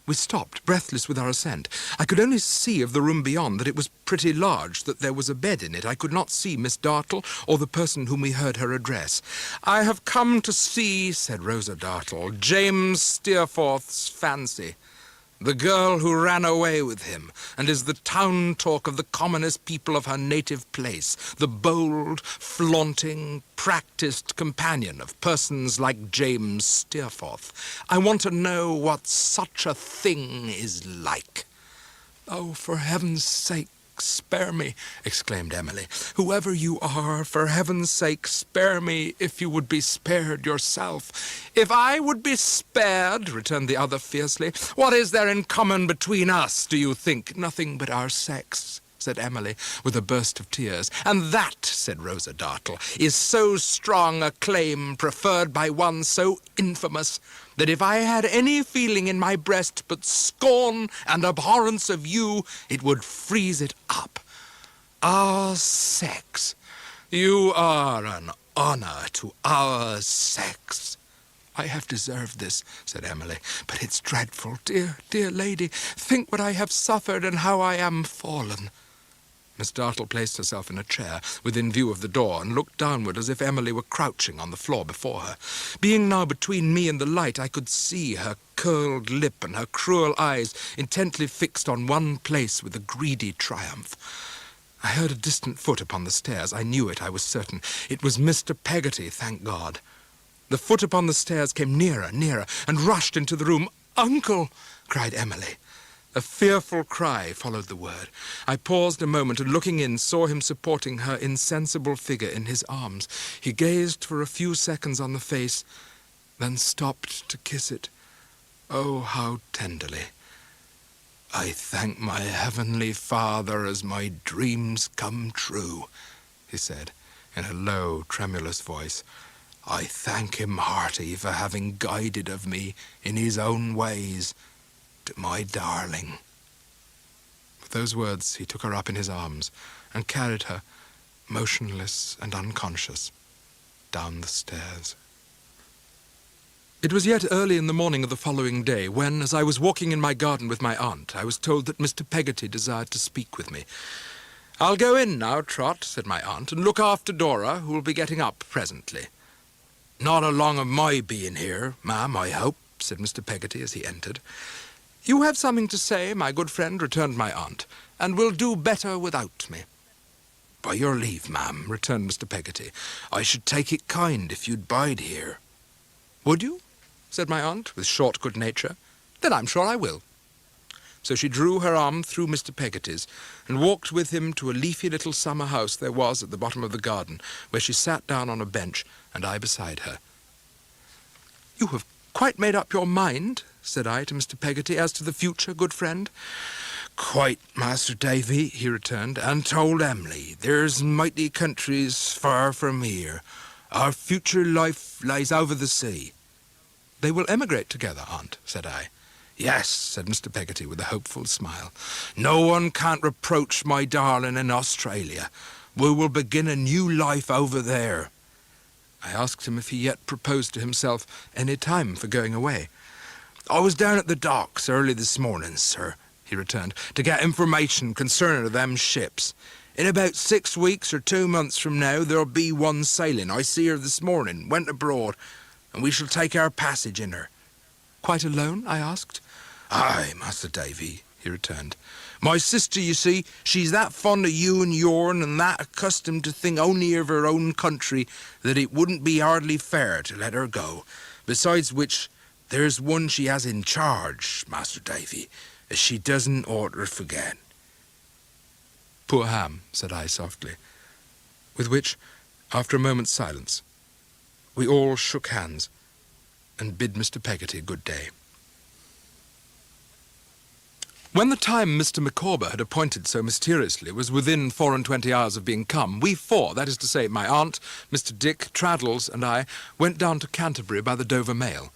We stopped, breathless with our ascent. I could only see of the room beyond that it was pretty large, that there was a bed in it. I could not see Miss Dartle or the person whom we heard her address. "I have come to see," said Rosa Dartle, "James Steerforth's fancy. The girl who ran away with him, and is the town talk of the commonest people of her native place, the bold, flaunting, practised companion of persons like James Steerforth. I want to know what such a thing is like." "Oh, for heaven's sake, spare me," exclaimed Emily. "Whoever you are, for heaven's sake, spare me, if you would be spared yourself." "If I would be spared," returned the other fiercely, "what is there in common between us, do you think?" "Nothing but our sex," said Emily, with a burst of tears. "And that," said Rosa Dartle, "is so strong a claim preferred by one so infamous, that if I had any feeling in my breast but scorn and abhorrence of you, it would freeze it up. Our sex. You are an honor to our sex." "I have deserved this," said Emily, "but it's dreadful. Dear, dear lady, think what I have suffered and how I am fallen." Miss Dartle placed herself in a chair within view of the door and looked downward as if Emily were crouching on the floor before her. Being now between me and the light, I could see her curled lip and her cruel eyes intently fixed on one place with a greedy triumph. I heard a distant foot upon the stairs. I knew it, I was certain. It was Mr. Peggotty, thank God. The foot upon the stairs came nearer, nearer, and rushed into the room. "Uncle!" cried Emily. A fearful cry followed the word. I paused a moment, and looking in, saw him supporting her insensible figure in his arms. He gazed for a few seconds on the face, then stopped to kiss it. Oh, how tenderly. "I thank my heavenly Father as my dreams come true," he said, in a low, tremulous voice. "I thank him hearty for having guided of me in his own ways to my darling." With those words he took her up in his arms and carried her, motionless and unconscious, down the stairs. It was yet early in the morning of the following day when, as I was walking in my garden with my aunt, I was told that Mr. Peggotty desired to speak with me. "I'll go in now, Trot," said my aunt, "and look after Dora, who will be getting up presently." "Not along of my being here, ma'am, I hope," said Mr. Peggotty as he entered. "You have something to say, my good friend," returned my aunt, "and will do better without me." "By your leave, ma'am," returned Mr. Peggotty, "I should take it kind if you'd bide here." "Would you?" said my aunt, with short good nature. "Then I'm sure I will." So she drew her arm through Mr. Peggotty's and walked with him to a leafy little summer house there was at the bottom of the garden, where she sat down on a bench, and I beside her. "You have quite made up your mind," said I to Mr. Peggotty, "as to the future, good friend?" "Quite, Master Davy," he returned, "and told Emily, there's mighty countries far from here. Our future life lies over the sea." "They will emigrate together, aunt," said I. "Yes," said Mr. Peggotty with a hopeful smile. "No one can't reproach my darling in Australia. We will begin a new life over there." I asked him if he yet proposed to himself any time for going away. "I was down at the docks early this morning, sir," he returned, "to get information concerning them ships. In about 6 weeks or 2 months from now there'll be one sailing. I see her this morning, went abroad, and we shall take our passage in her." "Quite alone?" I asked. "Aye, Master Davy," he returned. "My sister, you see, she's that fond of you and yourn, and that accustomed to think only of her own country, that it wouldn't be hardly fair to let her go. Besides which, there's one she has in charge, Master Davy, as she doesn't oughter forget." "Poor Ham," said I softly. With which, after a moment's silence, we all shook hands and bid Mr. Peggotty good day. When the time Mr. Micawber had appointed so mysteriously was within 24 hours of being come, we four, that is to say, my aunt, Mr. Dick, Traddles, and I, went down to Canterbury by the Dover mail.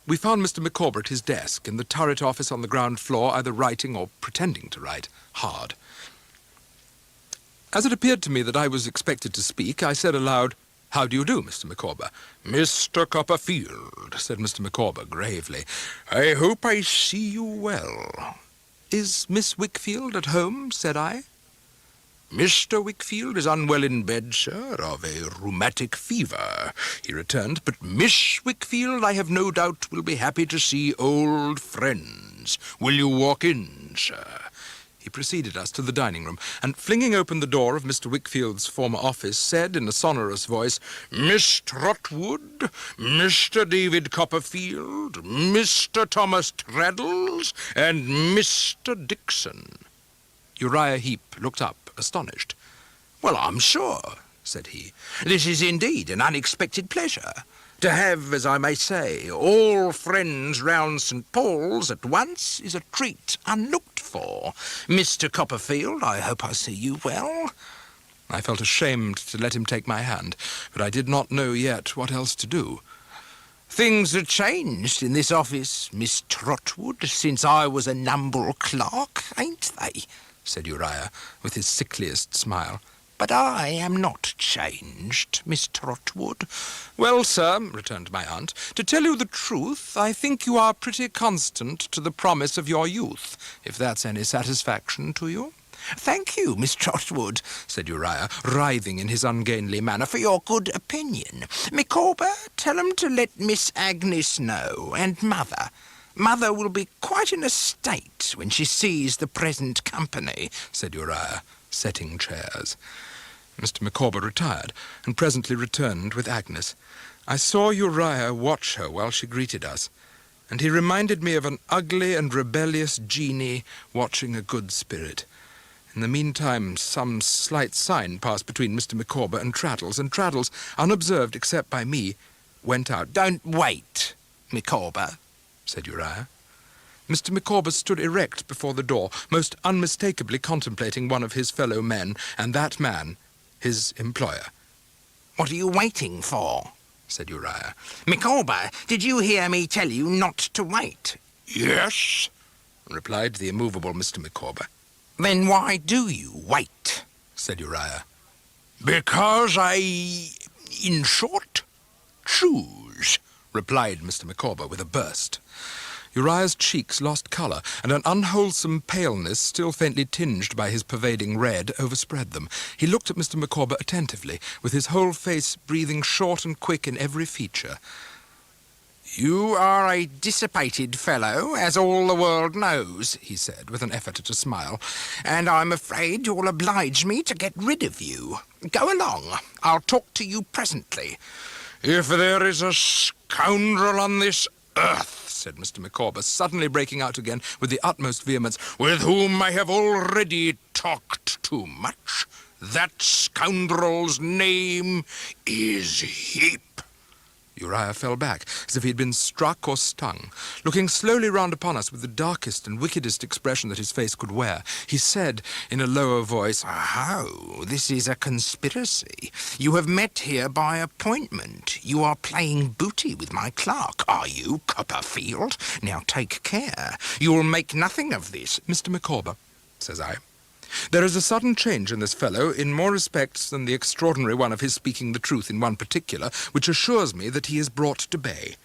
We found Mr. Micawber at his desk, in the turret office on the ground floor, either writing or pretending to write, hard. As it appeared to me that I was expected to speak, I said aloud, "How do you do, Mr. Micawber?" "Mr. Copperfield," said Mr. Micawber gravely, "I hope I see you well." "Is Miss Wickfield at home?" said I. "Mr. Wickfield is unwell in bed, sir, of a rheumatic fever," he returned, "but Miss Wickfield, I have no doubt, will be happy to see old friends. Will you walk in, sir?" He preceded us to the dining-room, and flinging open the door of Mr. Wickfield's former office, said in a sonorous voice, "Miss Trotwood, Mr. David Copperfield, Mr. Thomas Traddles, and Mr. Dixon." Uriah Heep looked up, astonished. "Well, I'm sure," said he, "this is indeed an unexpected pleasure. To have, as I may say, all friends round St. Paul's at once is a treat unlooked for. Mr. Copperfield, I hope I see you well." I felt ashamed to let him take my hand, but I did not know yet what else to do. "Things are changed in this office, Miss Trotwood, since I was a numble clerk, ain't they?" said Uriah, with his sickliest smile. "But I am not changed, Miss Trotwood." "Well, sir," returned my aunt, "to tell you the truth, I think you are pretty constant to the promise of your youth, if that's any satisfaction to you." "Thank you, Miss Trotwood," said Uriah, writhing in his ungainly manner, "for your good opinion. Micawber, tell 'em to let Miss Agnes know, and Mother. Mother will be quite in a state when she sees the present company," said Uriah, setting chairs. Mr. Micawber retired, and presently returned with Agnes. I saw Uriah watch her while she greeted us, and he reminded me of an ugly and rebellious genie watching a good spirit. In the meantime, some slight sign passed between Mr. Micawber and Traddles, unobserved except by me, went out. "Don't wait, Micawber," said Uriah. Mr. Micawber stood erect before the door, most unmistakably contemplating one of his fellow men, and that man, his employer. "What are you waiting for?" said Uriah. "Micawber, did you hear me tell you not to wait?" "Yes," replied the immovable Mr. Micawber. "Then why do you wait?" said Uriah. "Because in short, choose," replied Mr. Micawber with a burst. Uriah's cheeks lost colour, and an unwholesome paleness, still faintly tinged by his pervading red, overspread them. He looked at Mr. Micawber attentively, with his whole face breathing short and quick in every feature. "You are a dissipated fellow, as all the world knows," he said, with an effort at a smile, "and I'm afraid you'll oblige me to get rid of you. Go along. I'll talk to you presently." "If there is a scoundrel on this earth," said Mr. Micawber, suddenly breaking out again with the utmost vehemence, "with whom I have already talked too much, that scoundrel's name is Heap." Uriah fell back, as if he had been struck or stung. Looking slowly round upon us with the darkest and wickedest expression that his face could wear, he said, in a lower voice, "Oh, this is a conspiracy. You have met here by appointment. You are playing booty with my clerk, are you, Copperfield? Now take care. You'll make nothing of this." "Mr. Micawber," says I, "there is a sudden change in this fellow in more respects than the extraordinary one of his speaking the truth in one particular, which assures me that he is brought to bay.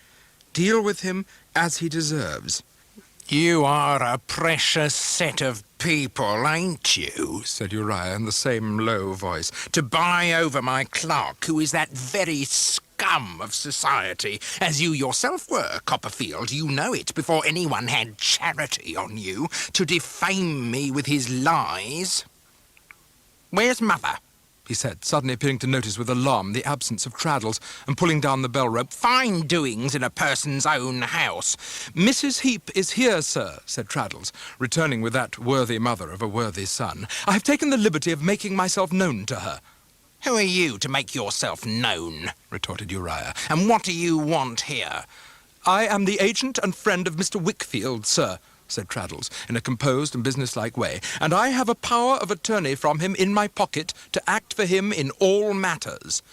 Deal with him as he deserves." "You are a precious set of people, ain't you?" said Uriah in the same low voice. "To buy over my clerk, who is that very scum of society, as you yourself were, Copperfield. You know it, before anyone had charity on you, to defame me with his lies. Where's Mother?" he said, suddenly appearing to notice with alarm the absence of Traddles, and pulling down the bell rope. "Fine doings in a person's own house." "Mrs. Heap is here, sir," said Traddles, returning with that worthy mother of a worthy son. "I have taken the liberty of making myself known to her." "Who are you to make yourself known?" retorted Uriah. "And what do you want here?" "I am the agent and friend of Mr. Wickfield, sir," said Traddles, in a composed and businesslike way, "and I have a power of attorney from him in my pocket to act for him in all matters."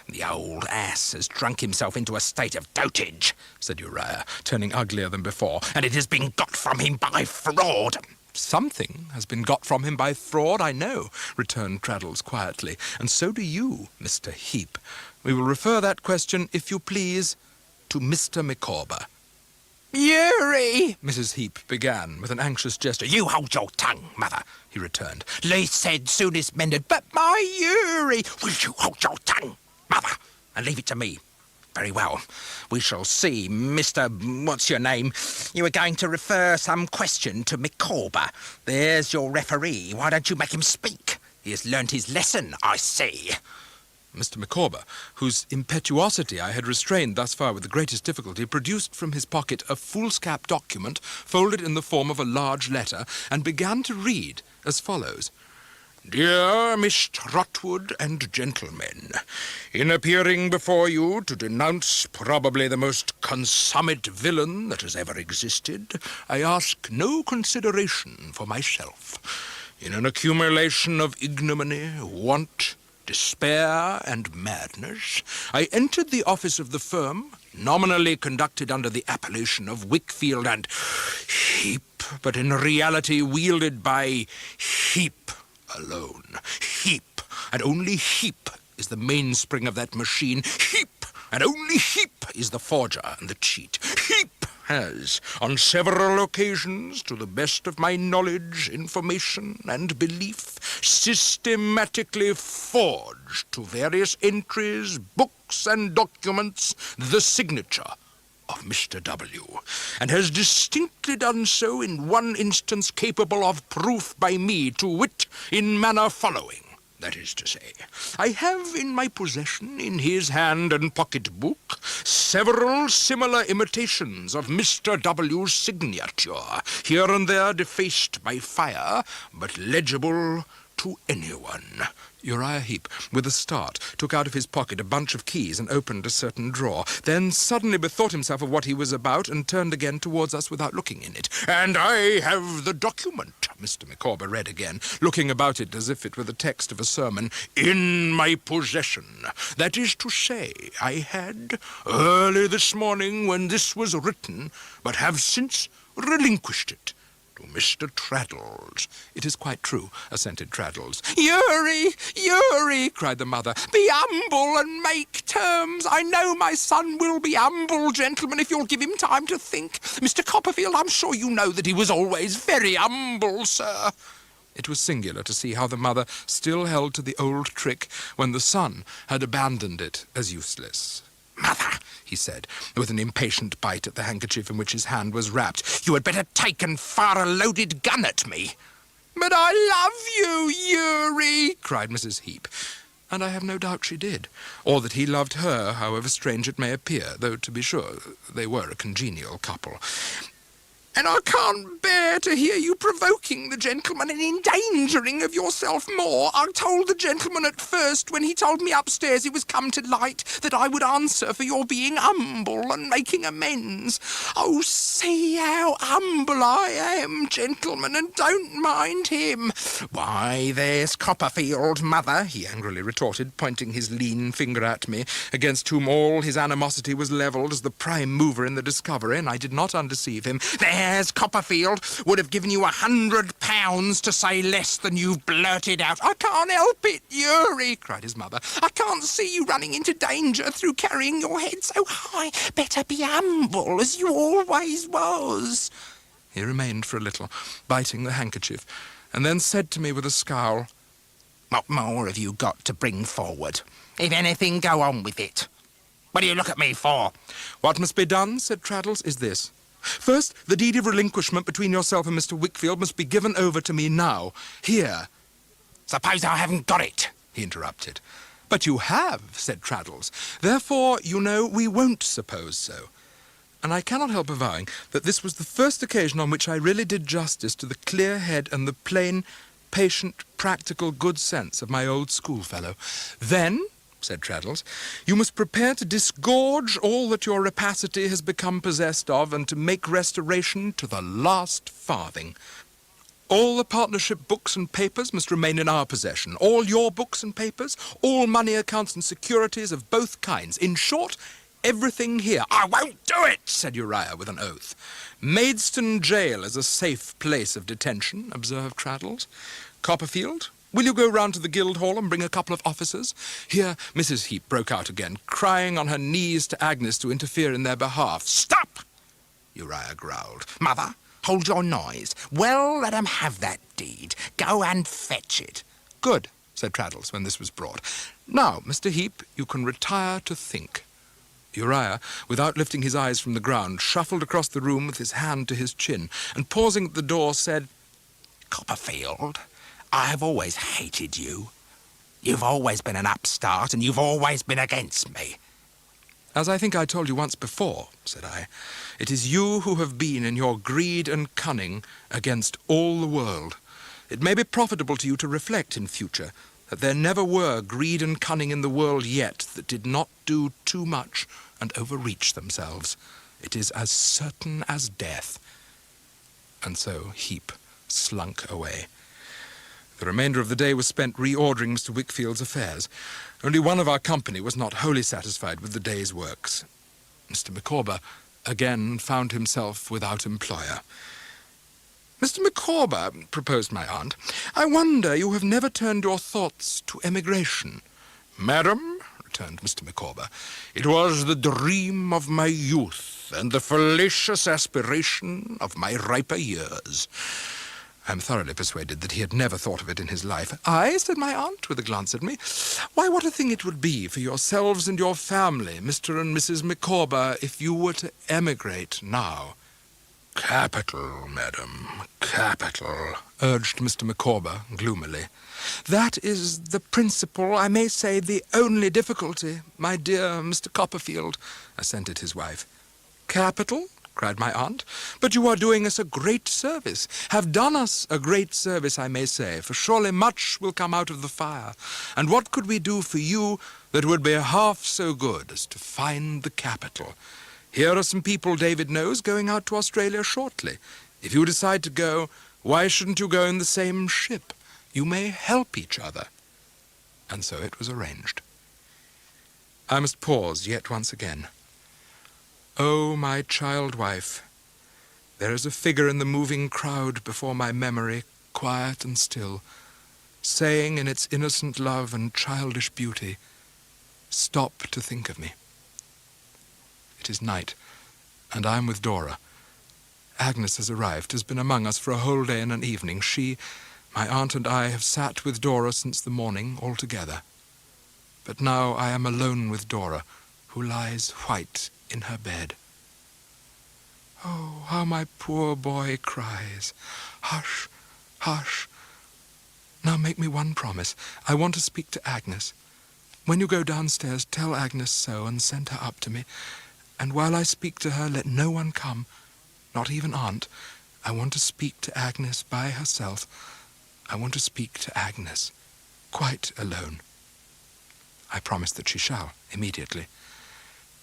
"The old ass has drunk himself into a state of dotage," said Uriah, turning uglier than before, "and it has been got from him by fraud." "Something has been got from him by fraud, I know," returned Traddles quietly, "and so do you, Mr. Heap. We will refer that question, if you please, to Mr. Micawber." "Uri!" Mrs. Heap began, with an anxious gesture. "You hold your tongue, Mother," he returned. "Least said, soonest mended. But my Uri! Will you hold your tongue, Mother, and leave it to me? Very well. We shall see, Mr. What's your name? You were going to refer some question to Micawber. There's your referee. Why don't you make him speak? He has learnt his lesson, I see." Mr. Micawber, whose impetuosity I had restrained thus far with the greatest difficulty, produced from his pocket a foolscap document folded in the form of a large letter, and began to read as follows. "Dear Miss Trotwood and gentlemen, in appearing before you to denounce probably the most consummate villain that has ever existed, I ask no consideration for myself. In an accumulation of ignominy, want, despair, and madness, I entered the office of the firm, nominally conducted under the appellation of Wickfield and Heap, but in reality wielded by Heap alone. Heap, and only Heap, is the mainspring of that machine. Heap, and only Heap, is the forger and the cheat. Heap has, on several occasions, to the best of my knowledge, information, and belief, systematically forged to various entries, books, and documents the signature of Mr. W, and has distinctly done so in one instance capable of proof by me, to wit, in manner following. That is to say, I have in my possession, in his hand and pocket-book, several similar imitations of Mr. W.'s signature, here and there defaced by fire, but legible to anyone. Uriah Heep, with a start, took out of his pocket a bunch of keys and opened a certain drawer, then suddenly bethought himself of what he was about and turned again towards us without looking in it. And I have the document, Mr. Micawber read again, looking about it as if it were the text of a sermon, in my possession. That is to say, I had early this morning when this was written, but have since relinquished it to Mr. Traddles. It is quite true, assented Traddles. Uri, cried the mother, be humble and make terms. I know my son will be humble, gentlemen, if you'll give him time to think. Mr. Copperfield, I'm sure you know that he was always very humble, sir. It was singular to see how the mother still held to the old trick when the son had abandoned it as useless. Mother, he said, with an impatient bite at the handkerchief in which his hand was wrapped, you had better take and fire a loaded gun at me. But I love you, Uri, cried Mrs. Heep. And I have no doubt she did, or that he loved her, however strange it may appear, though, to be sure, they were a congenial couple. And I can't bear to hear you provoking the gentleman and endangering of yourself more. I told the gentleman at first, when he told me upstairs it was come to light, that I would answer for your being humble and making amends. Oh, see how humble I am, gentlemen, and don't mind him. Why, there's Copperfield, mother, he angrily retorted, pointing his lean finger at me, against whom all his animosity was levelled as the prime mover in the discovery, and I did not undeceive him. There's Copperfield would have given you £100 to say less than you've blurted out. I can't help it, Uri, cried his mother. I can't see you running into danger through carrying your head so high. Better be humble, as you always was. He remained for a little, biting the handkerchief, and then said to me with a scowl, What more have you got to bring forward? If anything, go on with it. What do you look at me for? What must be done, said Traddles, is this. First, the deed of relinquishment between yourself and Mr. Wickfield must be given over to me now, here. Suppose I haven't got it, he interrupted. But you have, said Traddles. Therefore, you know, we won't suppose so. And I cannot help avowing that this was the first occasion on which I really did justice to the clear head and the plain, patient, practical good sense of my old schoolfellow. Then, said Traddles, you must prepare to disgorge all that your rapacity has become possessed of and to make restoration to the last farthing. All the partnership books and papers must remain in our possession. All your books and papers, all money accounts and securities of both kinds. In short, everything here. I won't do it, said Uriah with an oath. Maidstone jail is a safe place of detention, observed Traddles. Copperfield, will you go round to the Guildhall and bring a couple of officers? Here Mrs. Heep broke out again, crying on her knees to Agnes to interfere in their behalf. Stop, Uriah growled. Mother, hold your noise. Well, let 'em have that deed. Go and fetch it. Good, said Traddles when this was brought. Now, Mr. Heep, you can retire to think. Uriah, without lifting his eyes from the ground, shuffled across the room with his hand to his chin, and pausing at the door said, Copperfield, I've always hated you. You've always been an upstart, and you've always been against me. As I think I told you once before, said I, it is you who have been in your greed and cunning against all the world. It may be profitable to you to reflect in future that there never were greed and cunning in the world yet that did not do too much and overreach themselves. It is as certain as death. And so Heep slunk away. The remainder of the day was spent reordering Mr. Wickfield's affairs. Only one of our company was not wholly satisfied with the day's works. Mr. Micawber again found himself without employer. Mr. Micawber, proposed my aunt, I wonder you have never turned your thoughts to emigration. Madam, returned Mr. Micawber, it was the dream of my youth and the fallacious aspiration of my riper years. I'm thoroughly persuaded that he had never thought of it in his life. "Aye," said my aunt, with a glance at me. "Why, what a thing it would be for yourselves and your family, Mr. and Mrs. Micawber, if you were to emigrate now." Capital, madam, capital, urged Mr. Micawber gloomily. "That is the principal, I may say the only difficulty, my dear Mr. Copperfield," assented his wife. "Capital?" cried my aunt. "But you are doing us a great service, have done us a great service, I may say, for surely much will come out of the fire. And what could we do for you that would be half so good as to find the capital? Here are some people David knows going out to Australia shortly. If you decide to go, why shouldn't you go in the same ship? You may help each other." And so it was arranged. I must pause yet once again. Oh, my child wife, there is a figure in the moving crowd before my memory, quiet and still, saying in its innocent love and childish beauty, "Stop to think of me." It is night, and I am with Dora. Agnes has arrived, has been among us for a whole day and an evening. She, my aunt and I have sat with Dora since the morning, all together. But now I am alone with Dora, who lies white in her bed. Oh, how my poor boy cries. Hush, hush. Now make me one promise. I want to speak to Agnes. When you go downstairs, tell Agnes so and send her up to me. And while I speak to her, let no one come, not even Aunt. I want to speak to Agnes by herself. I want to speak to Agnes, quite alone. I promise that she shall, immediately.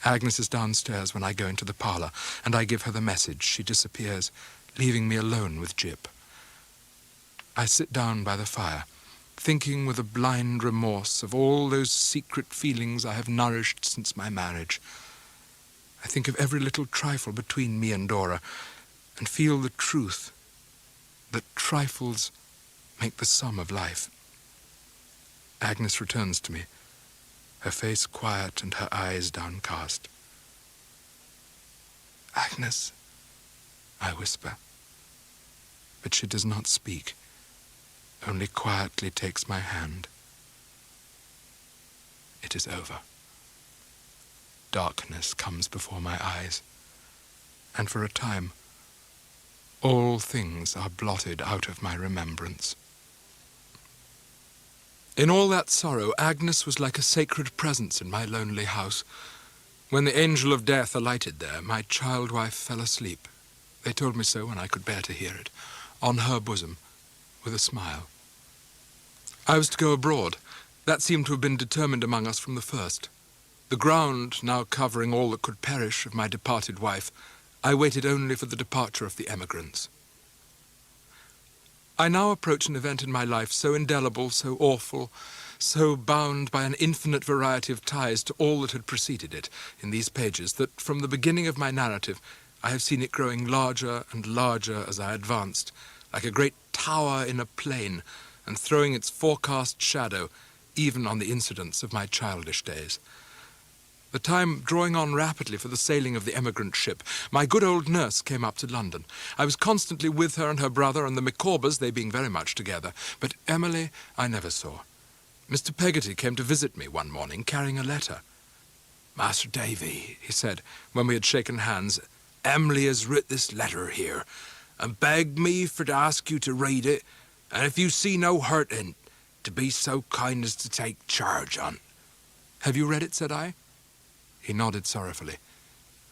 Agnes is downstairs when I go into the parlour, and I give her the message. She disappears, leaving me alone with Jip. I sit down by the fire, thinking with a blind remorse of all those secret feelings I have nourished since my marriage. I think of every little trifle between me and Dora, and feel the truth that trifles make the sum of life. Agnes returns to me, her face quiet and her eyes downcast. "Agnes," I whisper, but she does not speak, only quietly takes my hand. It is over. Darkness comes before my eyes, and for a time, all things are blotted out of my remembrance. In all that sorrow, Agnes was like a sacred presence in my lonely house. When the angel of death alighted there, my child wife fell asleep. They told me so when I could bear to hear it, on her bosom, with a smile. I was to go abroad. That seemed to have been determined among us from the first. The ground now covering all that could perish of my departed wife, I waited only for the departure of the emigrants. I now approach an event in my life so indelible, so awful, so bound by an infinite variety of ties to all that had preceded it in these pages, that from the beginning of my narrative I have seen it growing larger and larger as I advanced, like a great tower in a plain, and throwing its forecast shadow even on the incidents of my childish days. The time drawing on rapidly for the sailing of the emigrant ship, my good old nurse came up to London. I was constantly with her and her brother and the Micawbers, they being very much together, but Emily I never saw. Mr. Peggotty came to visit me one morning, carrying a letter. "Master Davy," he said, when we had shaken hands, "Emily has writ this letter here, and begged me for to ask you to read it, and if you see no hurt in, to be so kind as to take charge on." "Have you read it?" said I. He nodded sorrowfully.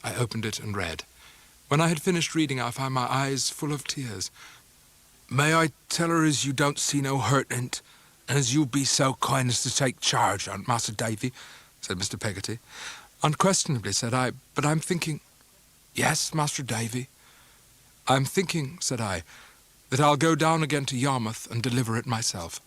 I opened it and read. When I had finished reading, I found my eyes full of tears. "May I tell her as you don't see no hurt in't, and as you be so kind as to take charge on, Master Davy?" said Mr. Peggotty. "Unquestionably," said I, "but I'm thinking—" "Yes, Master Davy?" "I'm thinking," said I, "that I'll go down again to Yarmouth and deliver it myself."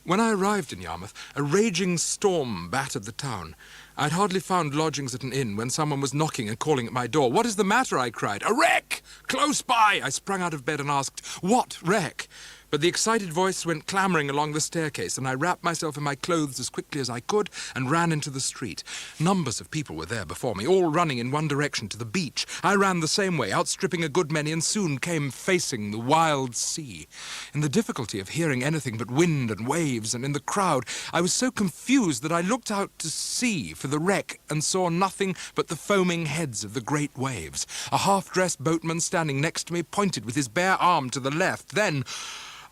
When I arrived in Yarmouth, a raging storm battered the town. I'd hardly found lodgings at an inn when someone was knocking and calling at my door. "What is the matter?" I cried. "A wreck! Close by!" I sprang out of bed and asked, "What wreck?" But the excited voice went clamouring along the staircase, and I wrapped myself in my clothes as quickly as I could and ran into the street. Numbers of people were there before me, all running in one direction, to the beach. I ran the same way, outstripping a good many, and soon came facing the wild sea. In the difficulty of hearing anything but wind and waves, and in the crowd, I was so confused that I looked out to sea for the wreck and saw nothing but the foaming heads of the great waves. A half-dressed boatman standing next to me pointed with his bare arm to the left. Then,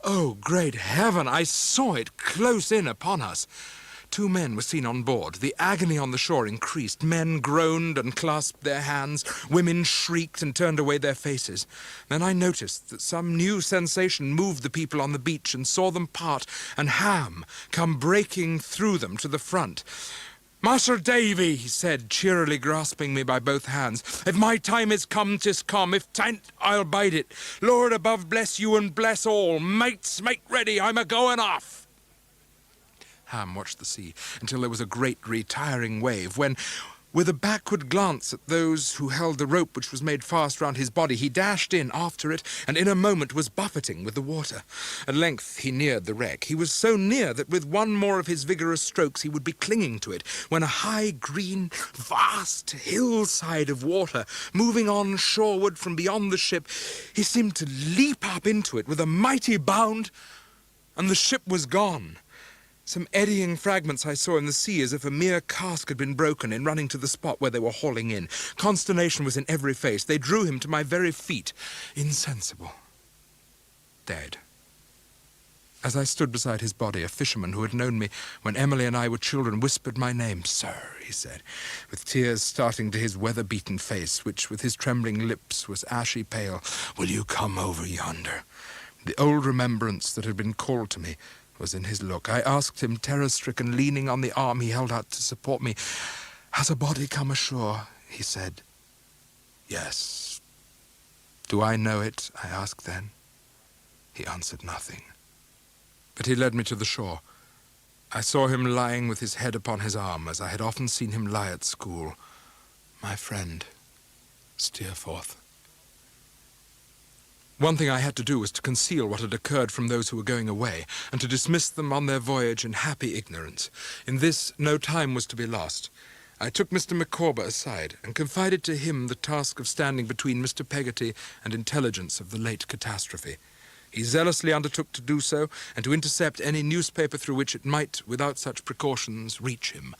oh, great heaven, I saw it close in upon us. 2 men were seen on board. The agony on the shore increased. Men groaned and clasped their hands. Women shrieked and turned away their faces. Then I noticed that some new sensation moved the people on the beach and saw them part, and Ham come breaking through them to the front. "Master Davy," he said, cheerily grasping me by both hands, "if my time is come, 'tis come. If 'tain't, I'll bide it. Lord above bless you and bless all. Mates, make ready, I'm a-going off." Ham watched the sea until there was a great retiring wave, when, with a backward glance at those who held the rope which was made fast round his body, he dashed in after it, and in a moment was buffeting with the water. At length he neared the wreck. He was so near that with one more of his vigorous strokes he would be clinging to it, when a high, green, vast hillside of water, moving on shoreward from beyond the ship, he seemed to leap up into it with a mighty bound, and the ship was gone. Some eddying fragments I saw in the sea, as if a mere cask had been broken in running to the spot where they were hauling in. Consternation was in every face. They drew him to my very feet, insensible, dead. As I stood beside his body, a fisherman who had known me when Emily and I were children whispered my name. "Sir," he said, with tears starting to his weather-beaten face, which with his trembling lips was ashy pale, "will you come over yonder?" The old remembrance that had been called to me was in his look. I asked him, terror-stricken, leaning on the arm he held out to support me, "Has a body come ashore?" He said, "Yes." "Do I know it?" I asked then. He answered nothing. But he led me to the shore. I saw him lying with his head upon his arm, as I had often seen him lie at school. My friend, Steerforth. One thing I had to do was to conceal what had occurred from those who were going away, and to dismiss them on their voyage in happy ignorance. In this no time was to be lost. I took Mr. Micawber aside, and confided to him the task of standing between Mr. Peggotty and intelligence of the late catastrophe. He zealously undertook to do so, and to intercept any newspaper through which it might, without such precautions, reach him.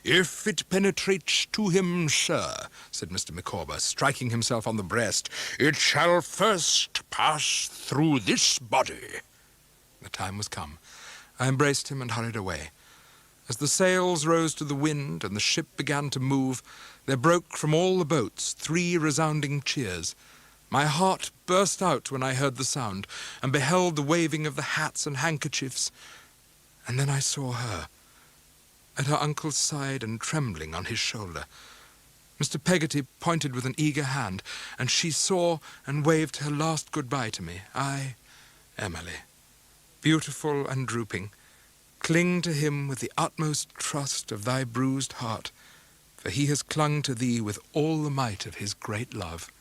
"If it penetrates to him, sir," said Mr. Micawber, striking himself on the breast, "it shall first pass through this body." The time was come. I embraced him and hurried away. As the sails rose to the wind and the ship began to move, there broke from all the boats 3 resounding cheers. My heart burst out when I heard the sound, and beheld the waving of the hats and handkerchiefs, and then I saw her, at her uncle's side and trembling on his shoulder. Mr. Peggotty pointed with an eager hand, and she saw and waved her last goodbye to me. I, Emily, beautiful and drooping, cling to him with the utmost trust of thy bruised heart, for he has clung to thee with all the might of his great love.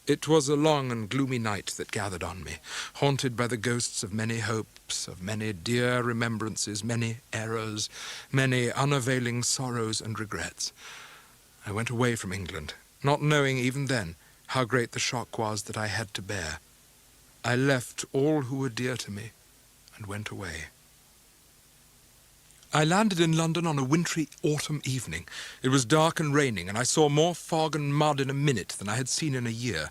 It was a long and gloomy night that gathered on me, haunted by the ghosts of many hopes, of many dear remembrances, many errors, many unavailing sorrows and regrets. I went away from England, not knowing even then how great the shock was that I had to bear. I left all who were dear to me and went away. I landed in London on a wintry autumn evening. It was dark and raining, and I saw more fog and mud in a minute than I had seen in a year.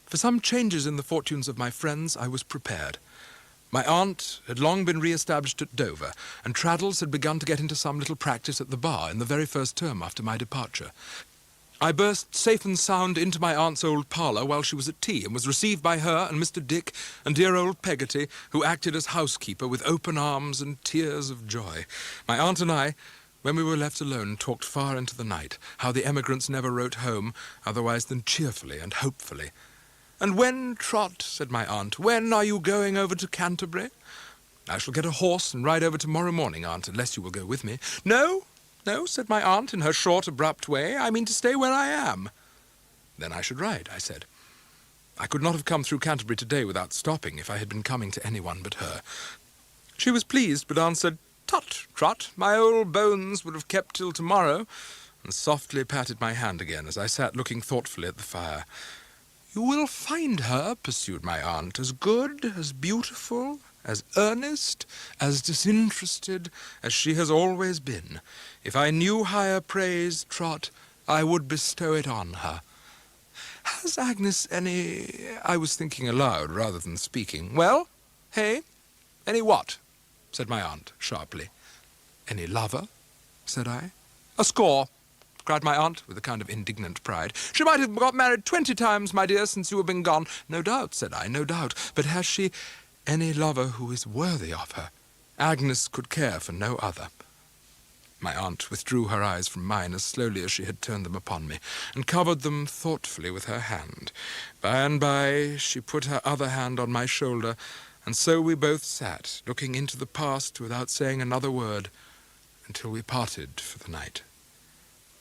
For some changes in the fortunes of my friends, I was prepared. My aunt had long been re-established at Dover, and Traddles had begun to get into some little practice at the bar in the very first term after my departure. I burst safe and sound into my aunt's old parlour while she was at tea, and was received by her and Mr. Dick and dear old Peggotty, who acted as housekeeper with open arms and tears of joy. My aunt and I, when we were left alone, talked far into the night, how the emigrants never wrote home otherwise than cheerfully and hopefully. "And when, Trot," said my aunt, "when are you going over to Canterbury?" "I shall get a horse and ride over tomorrow morning, aunt, unless you will go with me." "No, no," said my aunt in her short, abrupt way. "I mean to stay where I am." "Then I should ride," I said. I could not have come through Canterbury today without stopping if I had been coming to anyone but her. She was pleased, but answered, "Tut, Trot, my old bones would have kept till tomorrow," and softly patted my hand again as I sat looking thoughtfully at the fire. "You will find her," pursued my aunt, "as good, as beautiful, as earnest, as disinterested as she has always been. If I knew higher praise, Trot, I would bestow it on her. Has Agnes any—" I was thinking aloud rather than speaking. "Well, hey? Any what?" said my aunt sharply. "Any lover?" said I. "A score," cried my aunt with a kind of indignant pride. "She might have got married 20 times, my dear, since you have been gone." "No doubt," said I, "no doubt. But has she any lover who is worthy of her? Agnes could care for no other." My aunt withdrew her eyes from mine as slowly as she had turned them upon me, and covered them thoughtfully with her hand. By and by she put her other hand on my shoulder, and so we both sat, looking into the past without saying another word, until we parted for the night.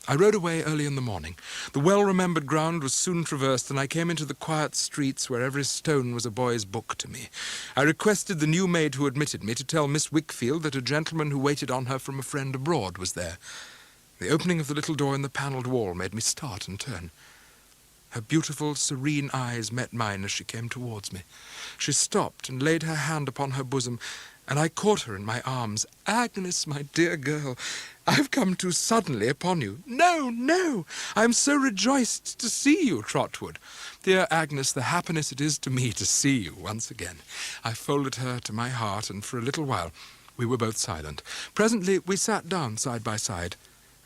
I rode away early in the morning. The well-remembered ground was soon traversed, and I came into the quiet streets where every stone was a boy's book to me. I requested the new maid who admitted me to tell Miss Wickfield that a gentleman who waited on her from a friend abroad was there. The opening of the little door in the panelled wall made me start and turn. Her beautiful, serene eyes met mine as she came towards me. She stopped and laid her hand upon her bosom, and I caught her in my arms. "Agnes, my dear girl, I've come too suddenly upon you." "No, no, I am so rejoiced to see you, Trotwood." "Dear Agnes, the happiness it is to me to see you once again." I folded her to my heart, and for a little while we were both silent. Presently we sat down side by side,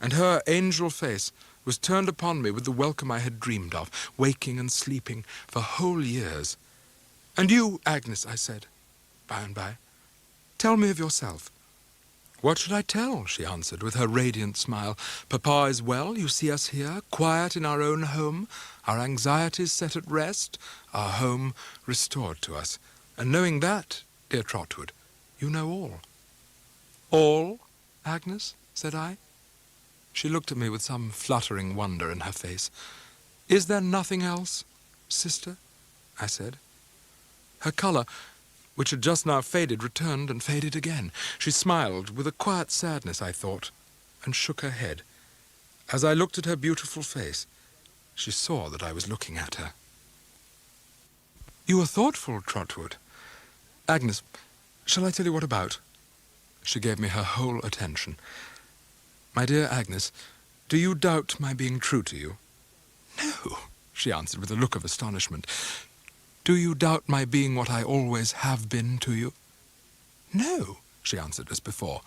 and her angel face was turned upon me with the welcome I had dreamed of, waking and sleeping for whole years. "And you, Agnes," I said, by and by, "tell me of yourself." "What should I tell?" she answered, with her radiant smile. "Papa is well. You see us here, quiet in our own home, our anxieties set at rest, our home restored to us. And knowing that, dear Trotwood, you know all." "All, Agnes?" said I. She looked at me with some fluttering wonder in her face. "Is there nothing else, sister?" I said. Her colour, which had just now faded, returned and faded again. She smiled with a quiet sadness, I thought, and shook her head. As I looked at her beautiful face, she saw that I was looking at her. "You are thoughtful, Trotwood. Agnes, shall I tell you what about?" She gave me her whole attention. "My dear Agnes, do you doubt my being true to you?" "No," she answered with a look of astonishment. "Do you doubt my being what I always have been to you?" "No," she answered as before.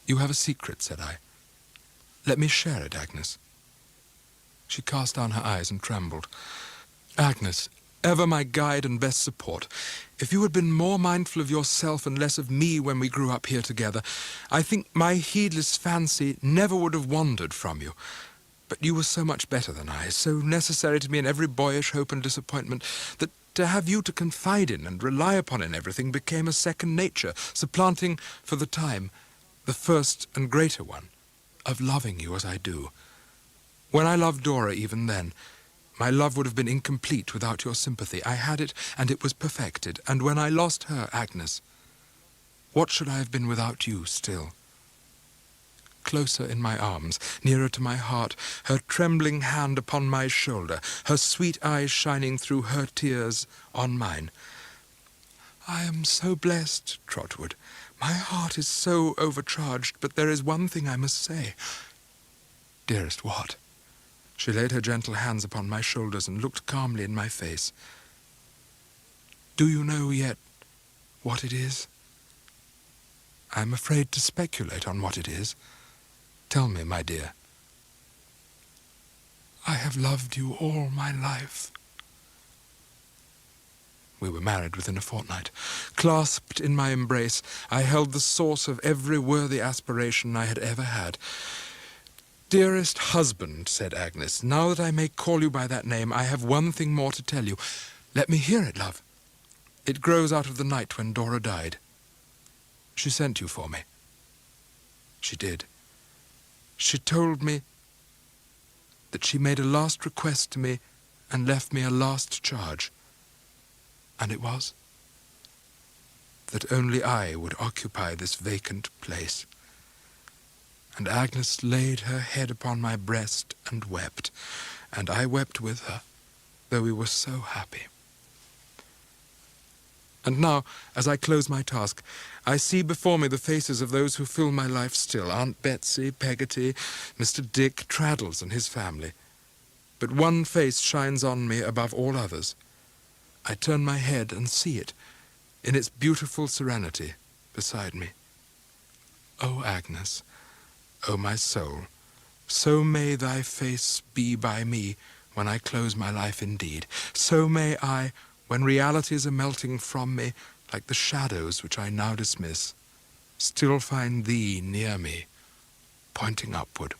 "You have a secret," said I. "Let me share it, Agnes." She cast down her eyes and trembled. "Agnes, ever my guide and best support, if you had been more mindful of yourself and less of me when we grew up here together, I think my heedless fancy never would have wandered from you. But you were so much better than I, so necessary to me in every boyish hope and disappointment, that to have you to confide in and rely upon in everything became a second nature, supplanting, for the time, the first and greater one, of loving you as I do. When I loved Dora even then, my love would have been incomplete without your sympathy. I had it, and it was perfected. And when I lost her, Agnes, what should I have been without you still? Closer in my arms, nearer to my heart, her trembling hand upon my shoulder, her sweet eyes shining through her tears on mine. I am so blessed, Trotwood. My heart is so overcharged, but there is one thing I must say." "Dearest, what?" She laid her gentle hands upon my shoulders and looked calmly in my face. "Do you know yet what it is?" "I am afraid to speculate on what it is. Tell me, my dear." "I have loved you all my life." We were married within a fortnight. Clasped in my embrace, I held the source of every worthy aspiration I had ever had. "Dearest husband," said Agnes, "now that I may call you by that name, I have one thing more to tell you. Let me hear it, love. It grows out of the night when Dora died. She sent you for me." She did. She told me that she made a last request to me and left me a last charge. And it was that only I would occupy this vacant place. And Agnes laid her head upon my breast and wept, and I wept with her, though we were so happy. And now, as I close my task, I see before me the faces of those who fill my life still, Aunt Betsy, Peggotty, Mr. Dick, Traddles and his family. But one face shines on me above all others. I turn my head and see it, in its beautiful serenity, beside me. O Agnes, O my soul, so may thy face be by me when I close my life indeed. So may I, when realities are melting from me, like the shadows which I now dismiss, still find thee near me, pointing upward.